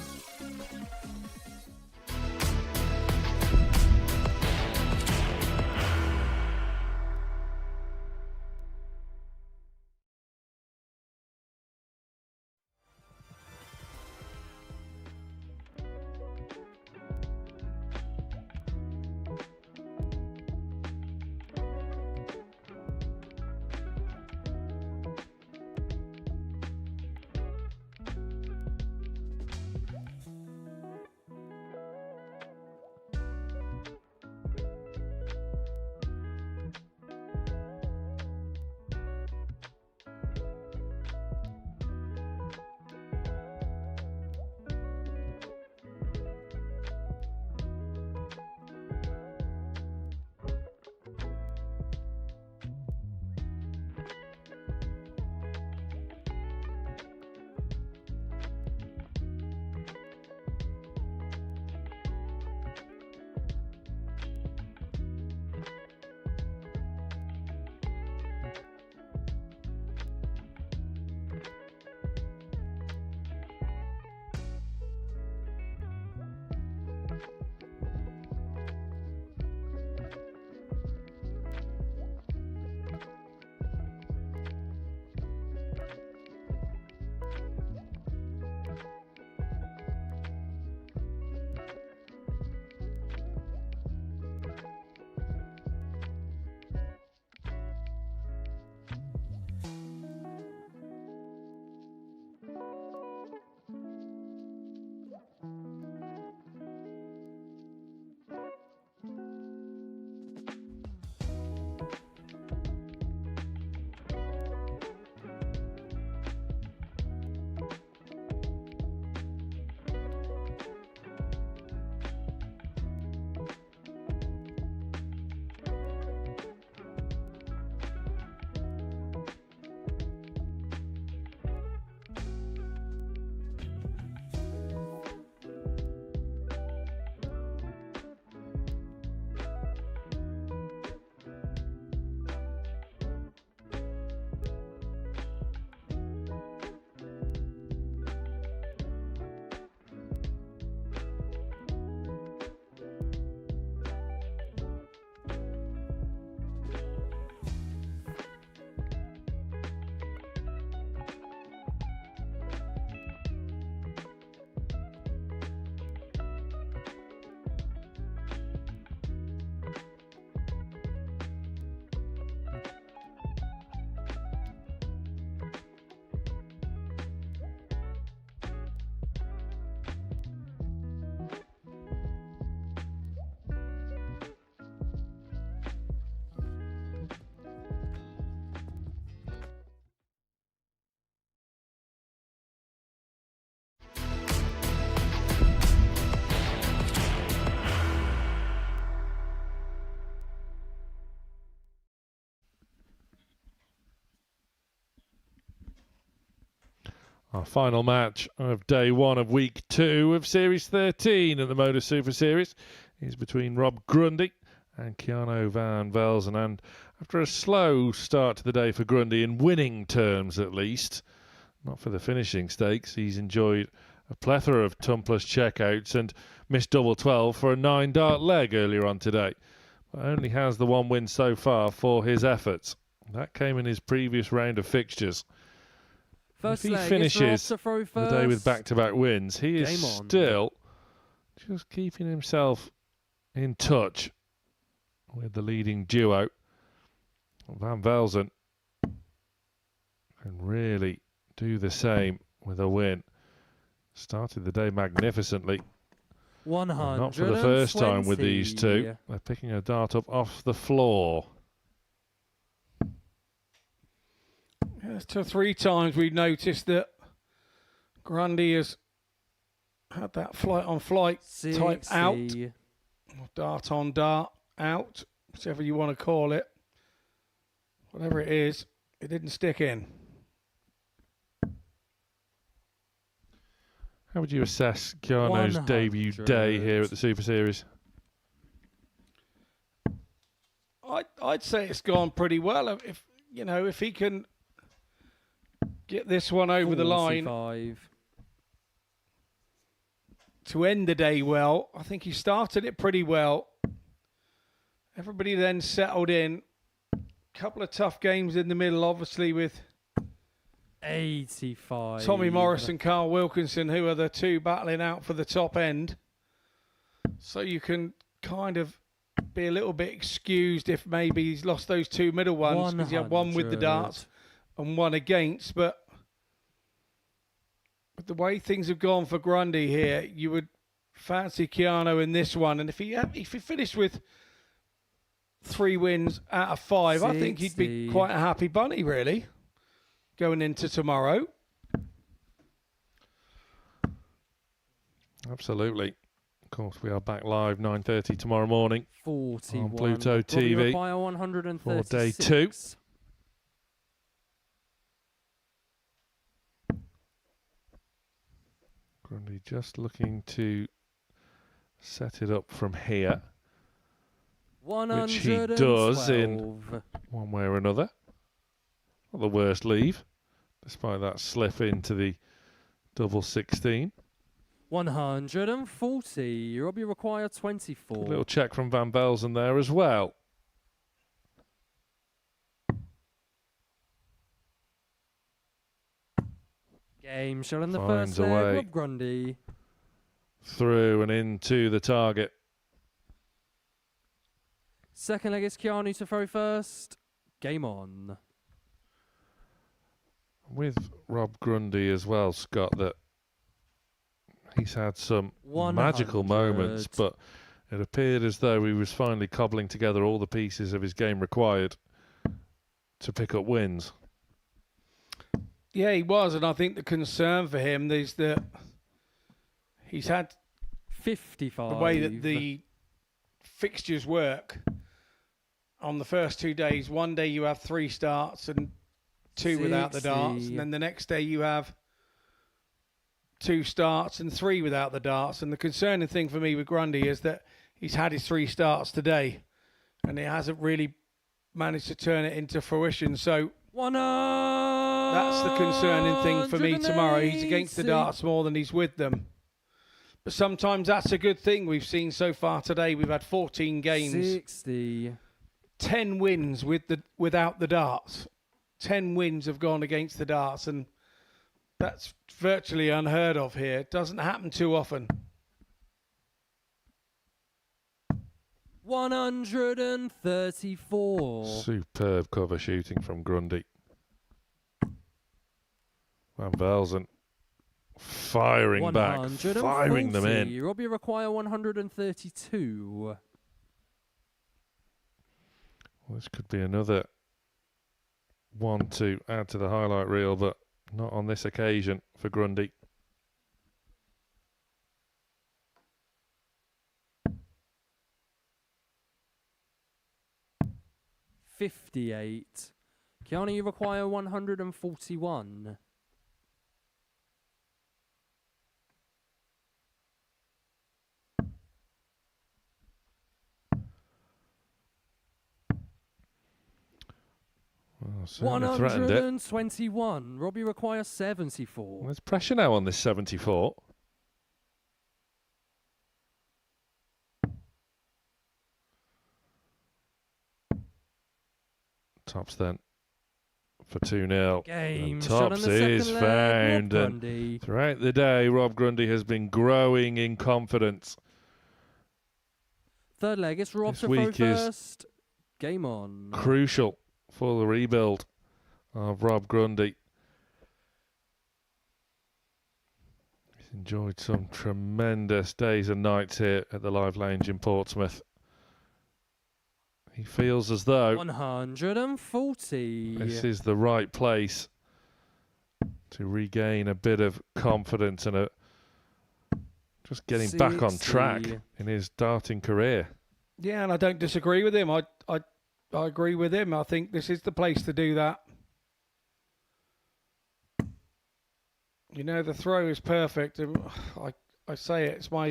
Our final match of day 1 of week 2 of Series 13 at the Modus Super Series is between Rob Grundy and Keanu van Belzen. And after a slow start to the day for Grundy, in winning terms at least, not for the finishing stakes, he's enjoyed a plethora of tumpless checkouts and missed double 12 for a 9-dart leg earlier on today. But only has the 1 win so far for his efforts. That came in his previous round of fixtures. First if he leg, finishes to throw the day with first. back-to-back wins, he is Game on. still just keeping himself in touch with the leading duo. Van Belzen can really do the same with a win. Started the day magnificently. 100. Not for the first time with these two. They're picking a dart up off the floor. Yes, 2 or 3 times we've noticed that Grundy has had that flight on flight type out, or dart on dart out, whichever you want to call it. Whatever it is, it didn't stick in. How would you assess Keanu's 100. debut day here at the Super Series? I'd say it's gone pretty well. If he can get this one over the line 45. to end the day well, I think he started it pretty well. Everybody then settled in. Couple of tough games in the middle, obviously, with 85. Tommy Morris and Carl Wilkinson, who are the 2 battling out for the top end. So you can kind of be a little bit excused if maybe he's lost those 2 middle ones, because you have 1 with the darts and 1 against. But with the way things have gone for Grundy here, you would fancy Keanu in this one. And if he finished with 3 wins out of 5, I think he'd be 60. quite a happy bunny, really, going into tomorrow. Absolutely. Of course, we are back live 9:30 tomorrow morning 41. on Pluto Robbie TV Rapaya, for 136. day 2. Grundy just looking to set it up from here, which he does in one way or another. Not the worst leave, despite that slip into the double 16. 140. Robbie require 24. A little check from Van Belzen there as well. Game shot in the Finds first a leg. way. Rob Grundy. Through and into the target. Second leg is Keanu to throw first. Game on. With Rob Grundy as well, Scott, that he's had some 100. magical moments, but it appeared as though he was finally cobbling together all the pieces of his game required to pick up wins. Yeah, he was, and I think the concern for him is that he's had 55. the way that the fixtures work. On the first 2 days, one day you have 3 starts and 2 without the darts, 60. and then the next day you have 2 starts and 3 without the darts. And the concerning thing for me with Grundy is that he's had his 3 starts today, and he hasn't really managed to turn it into fruition. So that's the concerning thing for me tomorrow. He's against the darts more than he's with them. But sometimes that's a good thing. We've seen so far today, we've had 14 games. 60. 10 wins without the darts. 10 wins have gone against the darts, and that's virtually unheard of here. It doesn't happen too often. 134. Superb cover shooting from Grundy. Van Belzen firing back, firing them in. Robbie require 132. Well, this could be another one to add to the highlight reel, but not on this occasion for Grundy. $58. Keanu, you require 141. Oh, certainly threatened it. 121. Robbie requires 74. There's pressure now on this 74. Tops then for 2-0. Game And shot Tops on the second is leg, found. Rob And Grundy. throughout the day, Rob Grundy has been growing in confidence. Third leg, it's Rob This to throw week is first. Game on. Crucial for the rebuild of Rob Grundy. He's enjoyed some tremendous days and nights here at the Live Lounge in Portsmouth. He feels as though 140. this is the right place to regain a bit of confidence and just getting back on 60. track in his darting career. Yeah, and I don't disagree with him. I agree with him. I think this is the place to do that. You know, the throw is perfect. And I say it, it's my...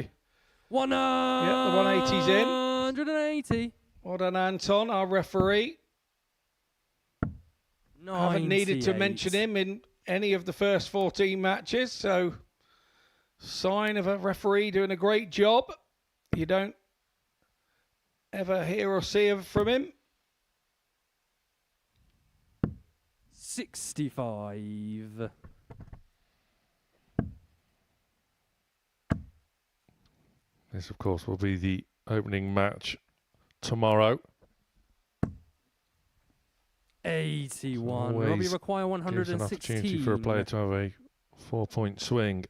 Yeah, the 180's in. 180. Well done, Anton, our referee. I haven't needed to 98. mention him in any of the first 14 matches, so sign of a referee doing a great job. You don't ever hear or see from him. 65. This, of course, will be the opening match tomorrow. 81. Always Robbie require Gives an 116. opportunity for a player to have a 4-point swing.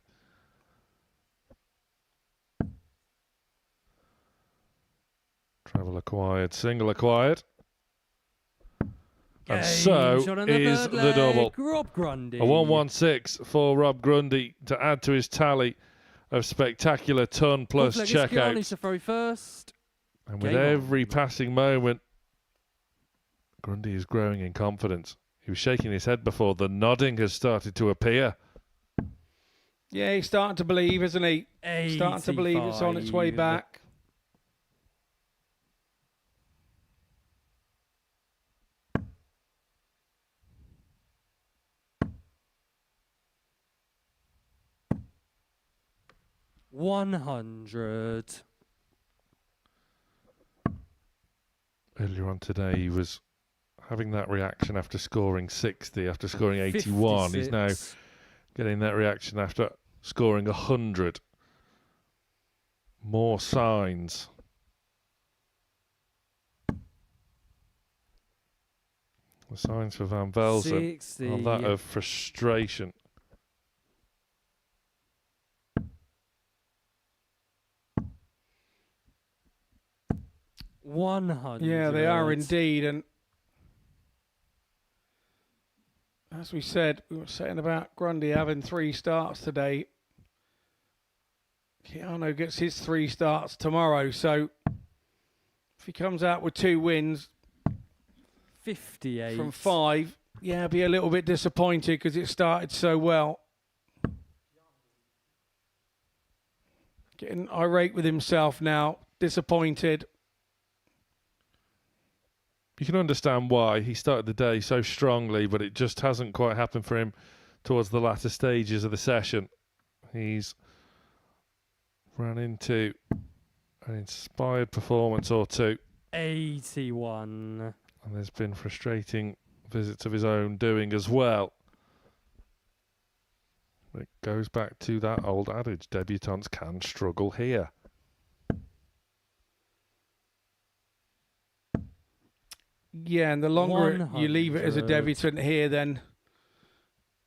Treble acquired, single acquired. And so Shot on is third the leg, double. Rob Grundy. A 116 for Rob Grundy to add to his tally of spectacular ton plus Fourth leg is Gianni checkouts. to throw first. And with Game on. every passing moment, Grundy is growing in confidence. He was shaking his head before. The nodding has started to appear. Yeah, he's starting to believe, isn't he? Starting to believe it's on its way 85. back. $100. Earlier on today, he was having that reaction after scoring 60, after scoring 81. He's now 56. getting that reaction after scoring 100. More signs. The signs for Van Belzen 60. are that of frustration. $100. Yeah, they are indeed. And as we said, we were saying about Grundy having 3 starts today. Keanu gets his 3 starts tomorrow. So if he comes out with 2 wins 58. from 5, yeah, I'd be a little bit disappointed because it started so well. Getting irate with himself now, disappointed. You can understand why he started the day so strongly, but it just hasn't quite happened for him towards the latter stages of the session. He's run into an inspired performance or two, 81. and there's been frustrating visits of his own doing as well. It goes back to that old adage, debutantes can struggle here. Yeah, and the longer you leave it as a 100. debutant here, then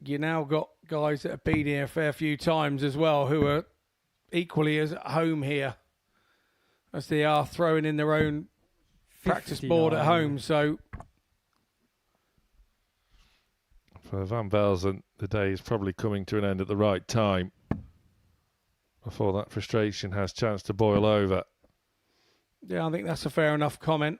you now got guys that have been here a fair few times as well who are equally as at home here as they are throwing in their own practice board at 59. home. So For Van Belzen, the day is probably coming to an end at the right time before that frustration has chance to boil over. yeah, I think that's a fair enough comment.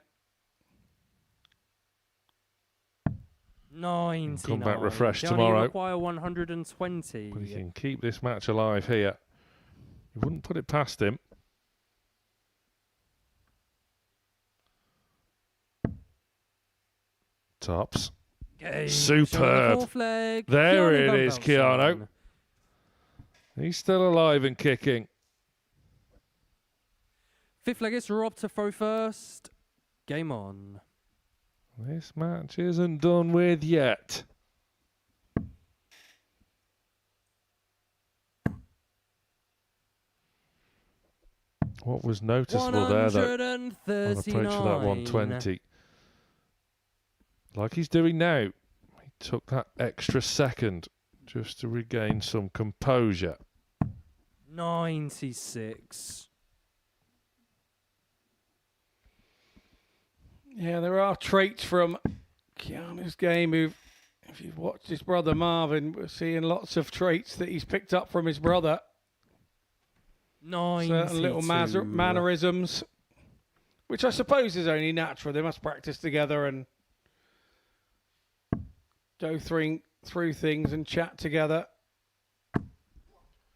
99. Come back refreshed Gianni tomorrow. require 120. But he can keep this match alive here. You wouldn't put it past him. Tops. Game Superb. fourth leg. There Keanu it Van is, Belzen. Keanu. He's still alive and kicking. Fifth leg is Rob to throw first. Game on. This match isn't done with yet. What was noticeable there, though, on approach to that 120, like he's doing now, he took that extra second just to regain some composure. 96. Yeah, there are traits from Keanu's game. If you've watched his brother Marvin, we're seeing lots of traits that he's picked up from his brother. 92. Certain little mannerisms, which I suppose is only natural. They must practice together and go through things and chat together.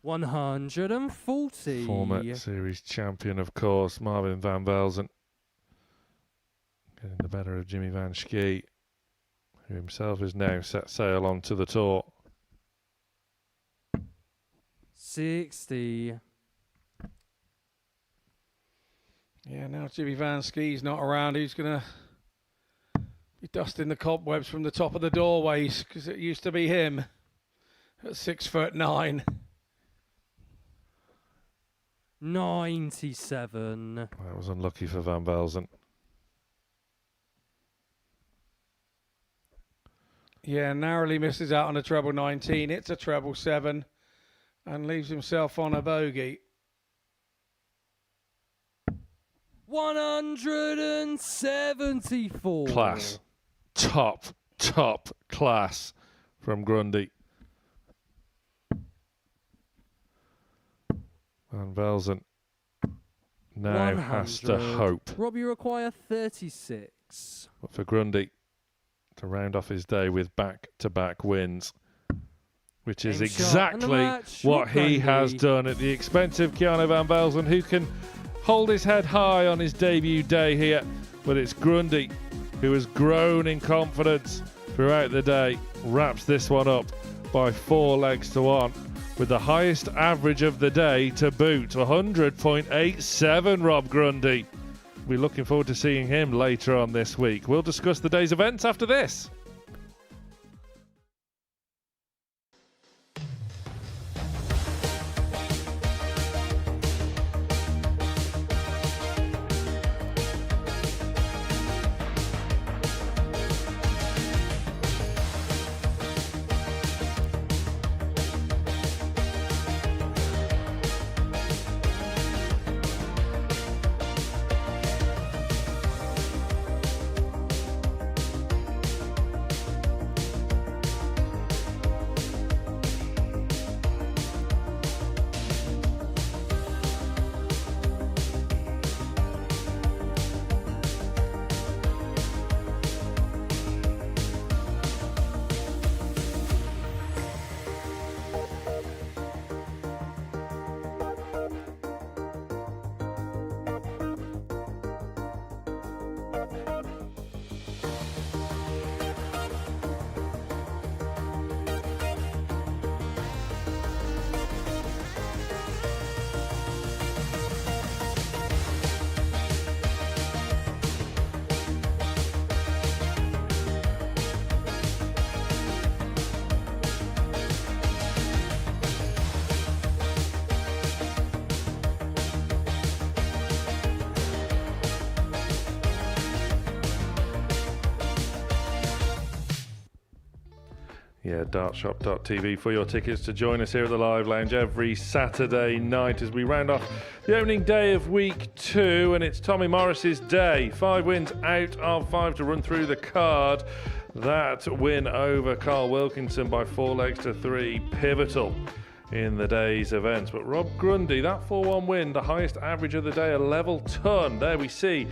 140. Former series champion, of course, Marvin Van Belzen, getting the better of Jimmy Van Schie, who himself has now set sail onto the tour. 60. Yeah, now Jimmy Van Schie's not around. Who's going to be dusting the cobwebs from the top of the doorways? Because it used to be him at 6'9". 97. That was unlucky for Van Belzen. Yeah, narrowly misses out on a treble 19. It's a treble 7 and leaves himself on a bogey. 174. Class. Top class from Grundy. Van Belzen now has to 100. hope. Rob, you require 36. But for Grundy to round off his day with back-to-back wins, which is Game shot and the exactly match. what he Grundy. has done at the expense of Keanu Van Belzen, who can hold his head high on his debut day here. But it's Grundy, who has grown in confidence throughout the day, wraps this one up by 4 legs to 1, with the highest average of the day to boot, 100.87, Rob Grundy. We're looking forward to seeing him later on this week. We'll discuss the day's events after this. Yeah, dartshop.tv for your tickets to join us here at the Live Lounge every Saturday night as we round off the opening day of week 2, and it's Tommy Morris's day. 5 wins out of 5 to run through the card. That win over Carl Wilkinson by 4 legs to 3, pivotal in the day's events. But Rob Grundy, that 4-1 win, the highest average of the day, a level ton. There we see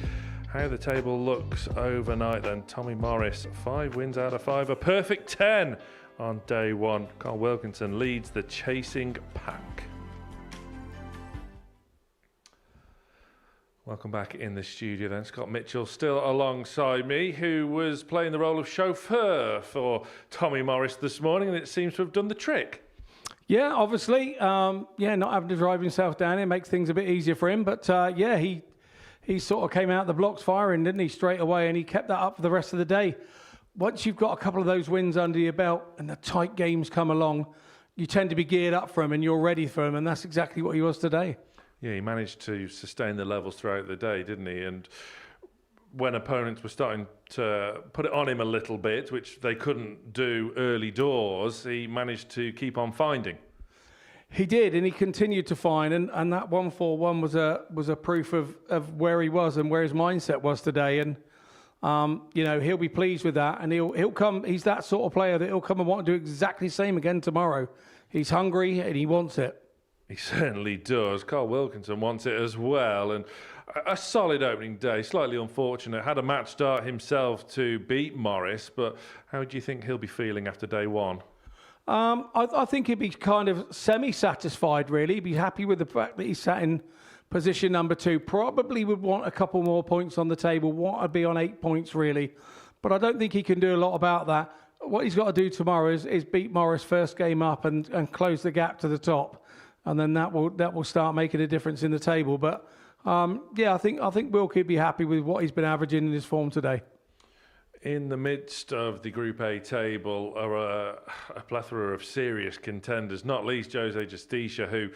how the table looks overnight then. Tommy Morris, 5 wins out of 5, a perfect 10 on day 1. Carl Wilkinson leads the chasing pack. Welcome back in the studio then. Scott Mitchell still alongside me, who was playing the role of chauffeur for Tommy Morris this morning, and it seems to have done the trick. Yeah, obviously. Not having to drive himself down here makes things a bit easier for him. But he sort of came out the blocks firing, didn't he, straight away, and he kept that up for the rest of the day. Once you've got a couple of those wins under your belt and the tight games come along, you tend to be geared up for them and you're ready for them, and that's exactly what he was today. Yeah, he managed to sustain the levels throughout the day, didn't he? And when opponents were starting to put it on him a little bit, which they couldn't do early doors, he managed to keep on finding. He did, and he continued to find, and that 141 was a proof of where he was and where his mindset was today. And he'll be pleased with that, and he'll come. He's that sort of player that he'll come and want to do exactly the same again tomorrow. He's hungry and he wants it. He certainly does. Carl Wilkinson wants it as well. And a solid opening day, slightly unfortunate. Had a match start himself to beat Morris, but how do you think he'll be feeling after day one? I think he'd be kind of semi-satisfied, really. He'd be happy with the fact that he sat in position number 2. Probably would want a couple more points on the table. Want to be on 8 points, really. But I don't think he can do a lot about that. What he's got to do tomorrow is beat Morris first game up and close the gap to the top. And then that will start making a difference in the table. But I think Wilkie would be happy with what he's been averaging in his form today. In the midst of the Group A table are a plethora of serious contenders, not least Jose Justicia, who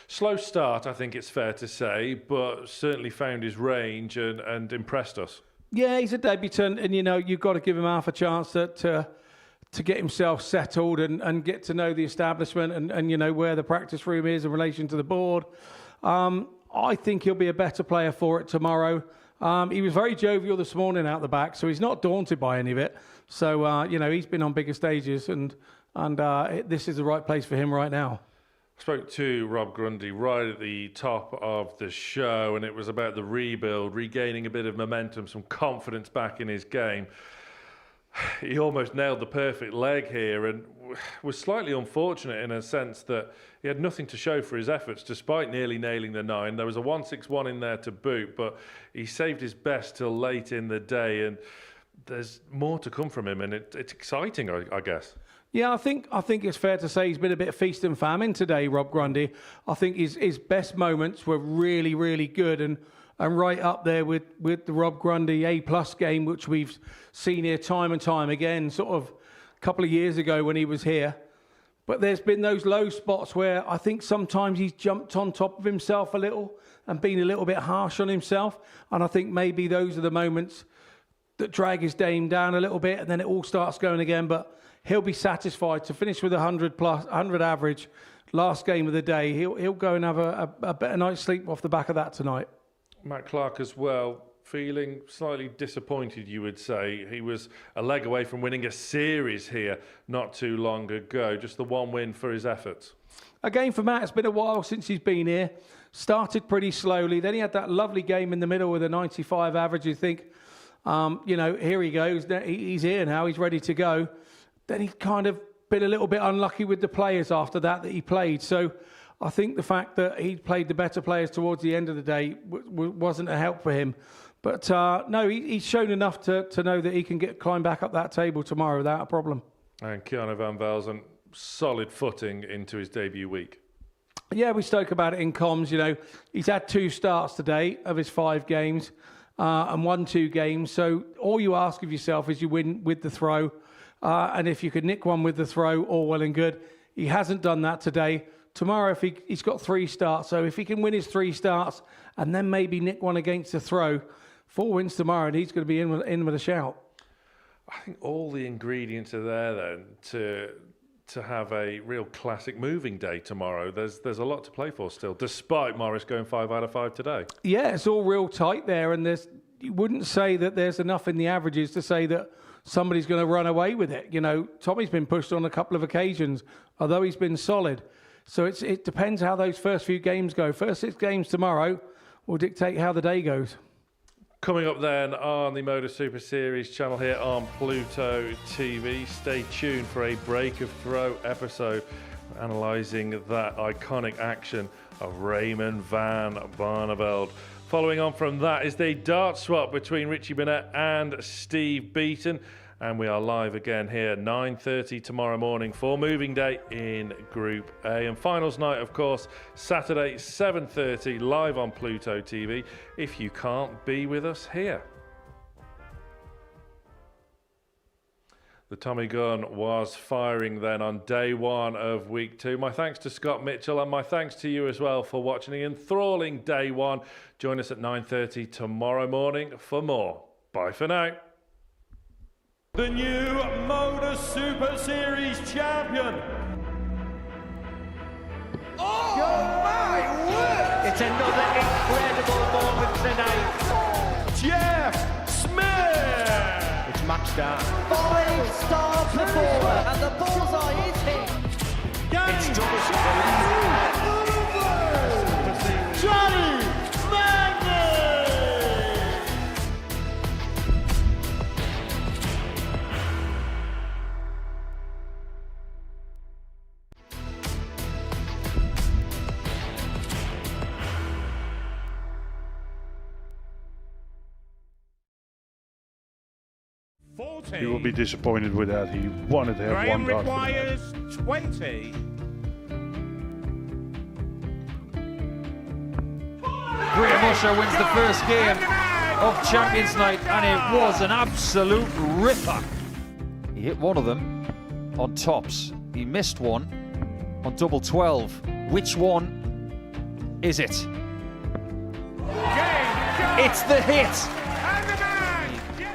slow start, I think it's fair to say, but certainly found his range and impressed us. Yeah, he's a debutant, and you've got to give him half a chance to get himself settled and get to know the establishment and where the practice room is in relation to the board. I think he'll be a better player for it tomorrow. He was very jovial this morning out the back, so he's not daunted by any of it. So, he's been on bigger stages, and this is the right place for him right now. I spoke to Rob Grundy right at the top of the show, and it was about the rebuild, regaining a bit of momentum, some confidence back in his game. He almost nailed the perfect leg here and was slightly unfortunate in a sense that he had nothing to show for his efforts despite nearly nailing the 9. There was a 161 in there to boot, but he saved his best till late in the day, and there's more to come from him, and it's exciting, I guess. Yeah, I think it's fair to say he's been a bit feast and famine today, Rob Grundy. I think his best moments were really, really good and right up there with the Rob Grundy A+ game, which we've seen here time and time again, sort of a couple of years ago when he was here. But there's been those low spots where I think sometimes he's jumped on top of himself a little and been a little bit harsh on himself. And I think maybe those are the moments that drag his game down a little bit, and then it all starts going again. But he'll be satisfied to finish with 100 average last game of the day. He'll go and have a better night's sleep off the back of that tonight. Matt Clark as well, feeling slightly disappointed, you would say. He was a leg away from winning a series here not too long ago. Just the one win for his efforts. Again, for Matt, it's been a while since he's been here. Started pretty slowly. Then he had that lovely game in the middle with a 95 average. You think, here he goes. He's here now. He's ready to go. Then he kind of been a little bit unlucky with the players after that he played. So I think the fact that he played the better players towards the end of the day wasn't a help for him. But no, he's shown enough to know that he can climb back up that table tomorrow without a problem. And Keanu Van Belzen, solid footing into his debut week. Yeah, we spoke about it in comms. He's had 2 starts today of his 5 games and won 2 games. So all you ask of yourself is you win with the throw. And if you could nick one with the throw, all well and good. He hasn't done that today. Tomorrow, if he's got 3 starts, so if he can win his 3 starts and then maybe nick one against the throw, 4 wins tomorrow, and he's going to be in with a shout. I think all the ingredients are there then to have a real classic moving day tomorrow. There's a lot to play for still, despite Morris going 5 out of 5 today. Yeah, it's all real tight there, and you wouldn't say that there's enough in the averages to say that somebody's going to run away with it. Tommy's been pushed on a couple of occasions, although he's been solid. So it depends how those first few games go. First 6 games tomorrow will dictate how the day goes. Coming up then on the Modus Super Series channel here on Pluto TV. Stay tuned for a break of throw episode analysing that iconic action of Raymond van Barneveld. Following on from that is the dart swap between Richie Burnett and Steve Beaton. And we are live again here at 9:30 tomorrow morning for moving day in Group A. And finals night, of course, Saturday 7:30 live on Pluto TV if you can't be with us here. The Tommy gun was firing then on day one of week 2. My thanks to Scott Mitchell and my thanks to you as well for watching the enthralling day one. Join us at 9:30 tomorrow morning for more. Bye for now. The new Modus Super Series champion. Oh my word! It's another incredible moment tonight. Jeff Smith. It's match down. 5-star performer, and the bullseye is hit. It's double super. Johnny Magny. You will be disappointed with that. He wanted to have Graham one dart for requires 20. Graham Usher wins the first game of Champions Night, and it was an absolute ripper. He hit one of them on tops. He missed one on double 12. Which one is it? It's the hit.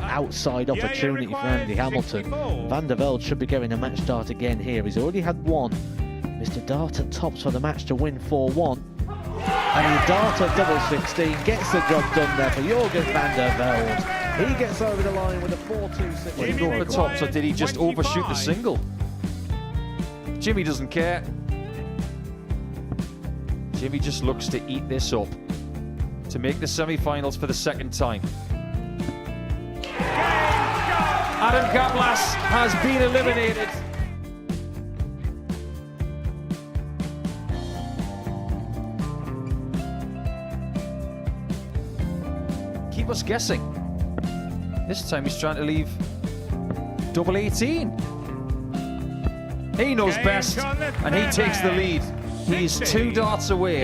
Outside opportunity for Andy Hamilton. Van der Velde should be getting a match start again here. He's already had one. Mr. Dart at tops for the match to win 4-1. And the Dart at double 16 gets the job done there for Jurgen van der Velde. He gets over the line with a 4-2-6. Did he go for tops or did he just overshoot the single? Jimmy doesn't care. Jimmy just looks to eat this up to make the semi-finals for the second time. Adam Kaplas has been eliminated. Keep us guessing. This time he's trying to leave double 18. He knows best, and he takes the lead. He's 2 darts away.